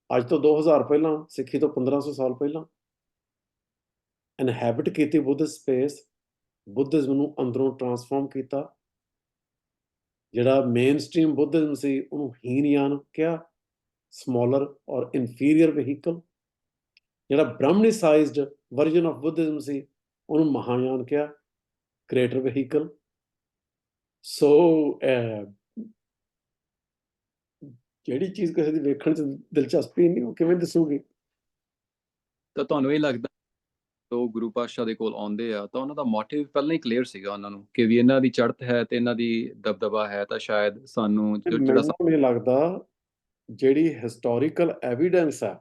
ਅੱਜ ਤੋਂ 2000 ਪਹਿਲਾਂ, ਸਿੱਖੀ ਤੋਂ 1500 ਸਾਲ ਪਹਿਲਾਂ ਇਨਹੈਬਿਟ ਕੀਤੀ ਬੁੱਧਿਸਟ ਸਪੇਸ, ਬੁੱਧਿਜ਼ਮ ਨੂੰ ਅੰਦਰੋਂ ਟਰਾਂਸਫਾਰਮ ਕੀਤਾ। ਜਿਹੜਾ ਮੇਨ ਸਟ੍ਰੀਮ ਬੁੱਧਿਜ਼ਮ ਸੀ ਉਹਨੂੰ ਹੀਨਯਾਨ ਕਿਹਾ, ਸਮਾਲਰ ਔਰ ਇਨਫੀਰੀਅਰ ਵਹੀਕਲ। ਜਿਹੜਾ ਬ੍ਰਾਹਮਣੀਸਾਈਜ਼ਡ ਵਰਜਨ ਆਫ ਬੁੱਧਿਜ਼ਮ ਸੀ ਉਹਨੂੰ ਮਹਾਯਾਨ ਕਿਹਾ, ਗ੍ਰੇਟਰ ਵਹੀਕਲ। ਸੋ ਜਿਹੜੀ ਚੀਜ਼ ਕਿਸੇ ਦੀ ਵੇਖਣ 'ਚ ਦਿਲਚਸਪੀ ਨਹੀਂ, ਉਹ ਕਿਵੇਂ ਦੱਸੂਗੀ? ਤਾਂ ਤੁਹਾਨੂੰ ਇਹ ਲੱਗਦਾ ਉਹ ਗੁਰੂ ਪਾਤਸ਼ਾਹ ਦੇ ਕੋਲ ਆਉਂਦੇ ਆ ਤਾਂ ਉਹਨਾਂ ਦਾ ਮੋਟਿਵ ਪਹਿਲਾਂ ਹੀ ਕਲੀਅਰ ਸੀਗਾ ਉਹਨਾਂ ਨੂੰ ਕਿ ਵੀ ਇਹਨਾਂ ਦੀ ਚੜ੍ਹਤ ਹੈ ਤੇ ਇਹਨਾਂ ਦੀ ਦਬਦਬਾ ਹੈ, ਤਾਂ ਸ਼ਾਇਦ ਸਾਨੂੰ ਜਿਹੜਾ ਮੈਨੂੰ ਨਹੀਂ ਲੱਗਦਾ। ਜਿਹੜੀ ਹਿਸਟੋਰੀਕਲ ਐਵੀਡੈਂਸ ਹੈ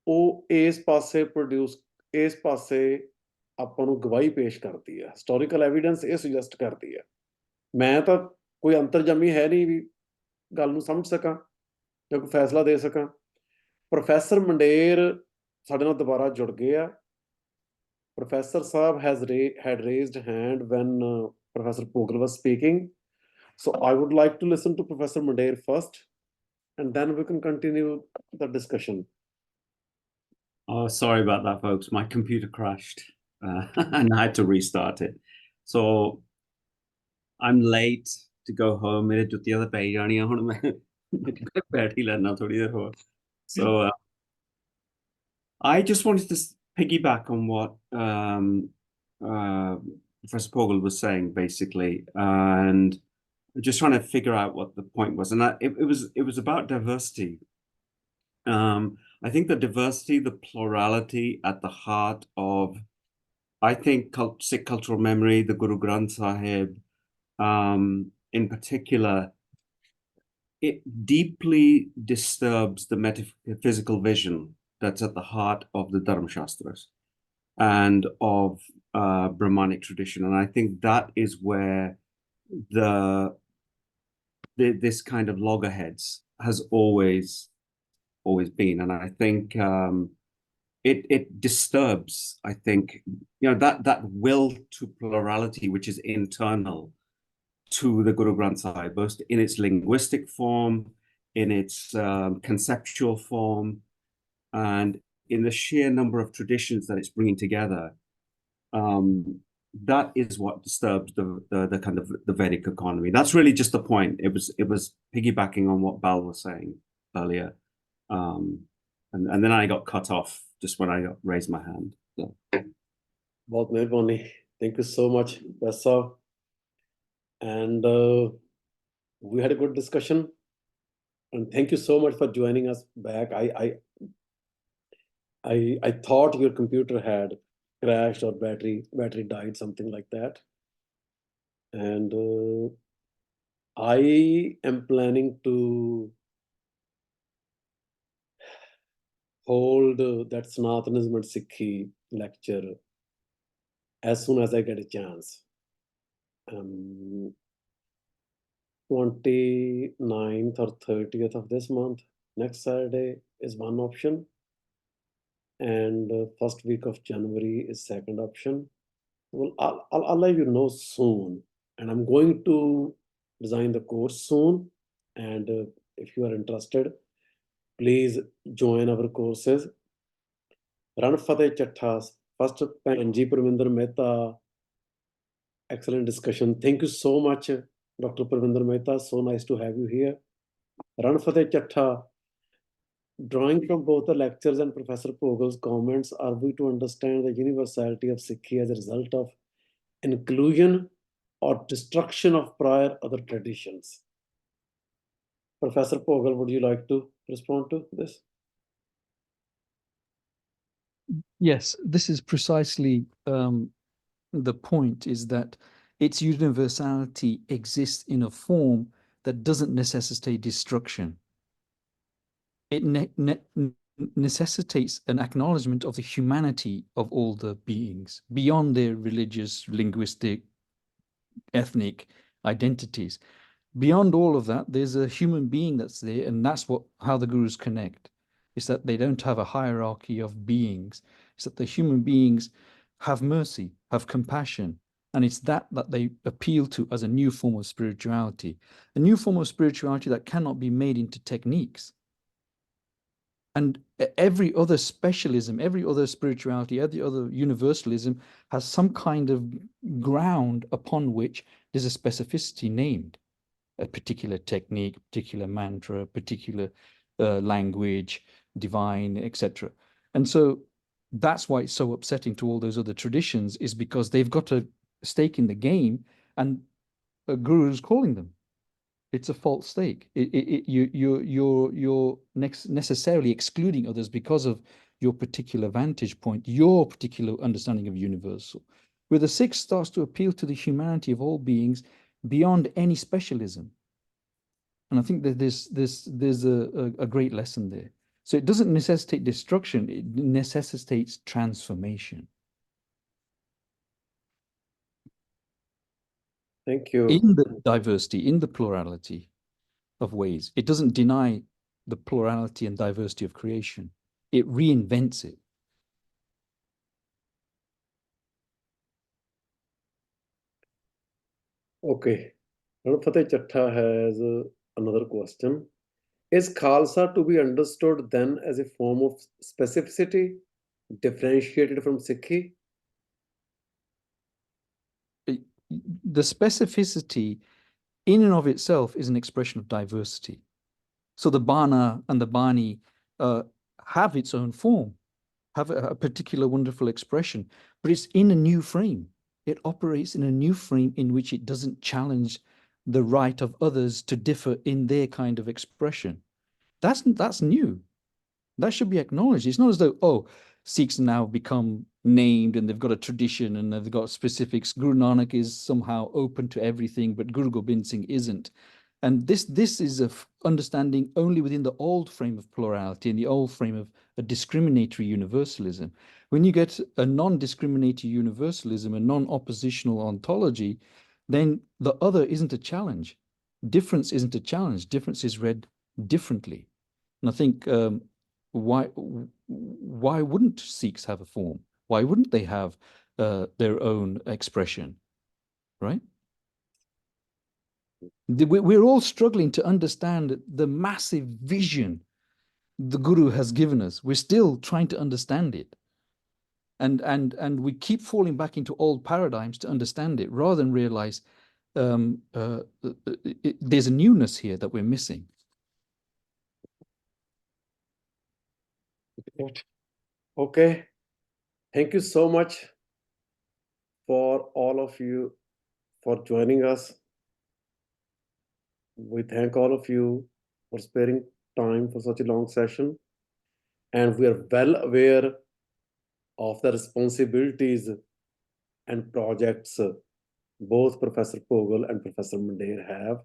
ਉਹ ਇਸ ਪਾਸੇ ਆਪਾਂ ਨੂੰ ਗਵਾਹੀ ਪੇਸ਼ ਕਰਦੀ ਹੈ। ਹਿਸਟੋਰੀਕਲ ਐਵੀਡੈਂਸ ਇਹ ਸੁਜੈਸਟ ਕਰਦੀ ਹੈ। ਮੈਂ ਤਾਂ ਕੋਈ ਅੰਤਰਜਾਮੀ ਹੈ ਨਹੀਂ ਵੀ ਗੱਲ ਨੂੰ ਸਮਝ ਸਕਾਂ ਜਾਂ ਕੋਈ ਫੈਸਲਾ ਦੇ ਸਕਾਂ। ਪ੍ਰੋਫੈਸਰ ਮੰਡੇਰ ਸਾਡੇ ਨਾਲ ਦੁਬਾਰਾ ਜੁੜ ਗਏ ਆ। Professor Sahib had raised hand when Professor Pogal was speaking. So I would like to listen to Professor Mandair first, and then we can continue the discussion. Oh, sorry about that, folks. My computer crashed and I had to restart it. So I'm late to go home. ਮੇਰੇ ਜੁੱਤੀਆਂ ਤਾਂ ਪੈ ਹੀ ਜਾਣੀਆਂ ਹੁਣ, ਮੈਂ ਬੈਠ ਹੀ ਲੈਣਾ ਥੋੜੀ ਦੇਰ ਹੋਰ। So I just wanted to piggyback on what Professor Pogel was saying, basically, and just trying to figure out what the point was. And it was about diversity. I think the diversity, the plurality at the heart of, I think, Sikh cultural memory, the Guru Granth Sahib, in particular, it deeply disturbs the metaphysical vision that's at the heart of the Dharma Shastras and of Brahmanic tradition. And I think that is where this kind of loggerheads has always been. And I think it disturbs, I think, that will to plurality, which is internal to the Guru Granth Sahib, both in its linguistic form, in its conceptual form, and in the sheer number of traditions that it's bringing together. That is what disturbs the kind of the Vedic economy. That's really just the point. It was piggybacking on what Bal was saying earlier, and then I got cut off just when I raised my hand. So. बहुत मेहरबानी. Thank you so much, Professor. And we had a good discussion. And thank you so much for joining us back. I thought your computer had crashed or battery died, something like that. And I am planning to hold that Sanatanism and Sikhi lecture as soon as I get a chance. 29th or 30th of this month, next Saturday, is one option. And first week of January is second option. Well, I'll let you know soon. And I'm going to design the course soon. And if you are interested, please join our courses. Ran Fateh Chattas, first Panji Parminder Mehta. Excellent discussion. Thank you so much, Dr. Parminder Mehta. So nice to have you here. Ran Fateh Chatta. Drawing from both the lectures and Professor Pogal's comments, are we to understand the universality of Sikhi as a result of inclusion or destruction of prior other traditions? Professor Pogal, would you like to respond to this? Yes, this is precisely the point, is that its universality exists in a form that doesn't necessitate destruction. It necessitates an acknowledgement of the humanity of all the beings beyond their religious, linguistic, ethnic identities. Beyond all of that, there's a human being that's there, and that's how the gurus connect. It's that they don't have a hierarchy of beings. It's that the human beings have mercy, have compassion, and it's that they appeal to as a new form of spirituality, a new form of spirituality that cannot be made into techniques. And every other specialism, every other spirituality, every other universalism has some kind of ground upon which there's a specificity named. A particular technique, particular mantra, particular language, divine, etc. And so that's why it's so upsetting to all those other traditions, is because they've got a stake in the game and a guru is calling them. It's a false stake. You're necessarily excluding others because of your particular vantage point, your particular understanding of universal. Where the Sikh starts to appeal to the humanity of all beings beyond any specialism. And I think that there's a great lesson there. So it doesn't necessitate destruction, it necessitates transformation. Thank you. In the diversity, in the plurality of ways. It doesn't deny the plurality and diversity of creation. It reinvents it. Okay. Fateh Chatta has another question. Is Khalsa to be understood then as a form of specificity differentiated from Sikhi? The specificity in and of itself is an expression of diversity. So the Bana and the Bani have its own form, have a particular wonderful expression, but it's in a new frame. It operates in a new frame in which it doesn't challenge the right of others to differ in their kind of expression. That's new. That should be acknowledged. It's not as though, oh, Sikhs now become named and they've got a tradition and they've got specifics. Guru Nanak is somehow open to everything, but Guru Gobind Singh isn't. And this is a understanding only within the old frame of plurality and the old frame of a discriminatory universalism. When you get a non-discriminatory universalism, a non-oppositional ontology, then the other isn't a challenge. Difference isn't a challenge. Difference is read differently. And I think why wouldn't Sikhs have a form? Why wouldn't they have their own expression, right? We're all struggling to understand the massive vision the Guru has given us. We're still trying to understand it. And we keep falling back into old paradigms to understand it, rather than realize there's a newness here that we're missing. Okay. Thank you so much for all of you for joining us. We thank all of you for sparing time for such a long session. And we are well aware of the responsibilities and projects both Professor Pogel and Professor Mandir have.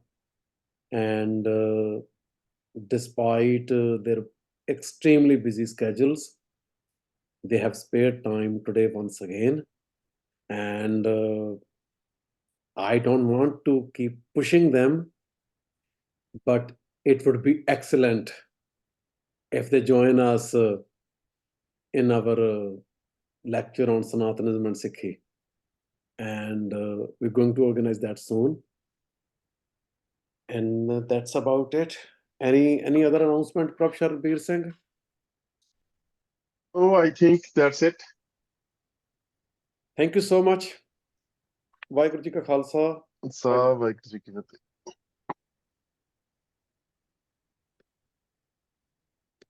And despite their extremely busy schedules, they have spared time today once again. And I don't want to keep pushing them, but it would be excellent if they join us in our lecture on Sanatanism and Sikhi. And we're going to organize that soon. And that's about it. Any other announcement, Professor Sharbir Singh? Oh, I think that's it. Thank you so much. Vaheguru Ji Ka Khalsa. Sahib,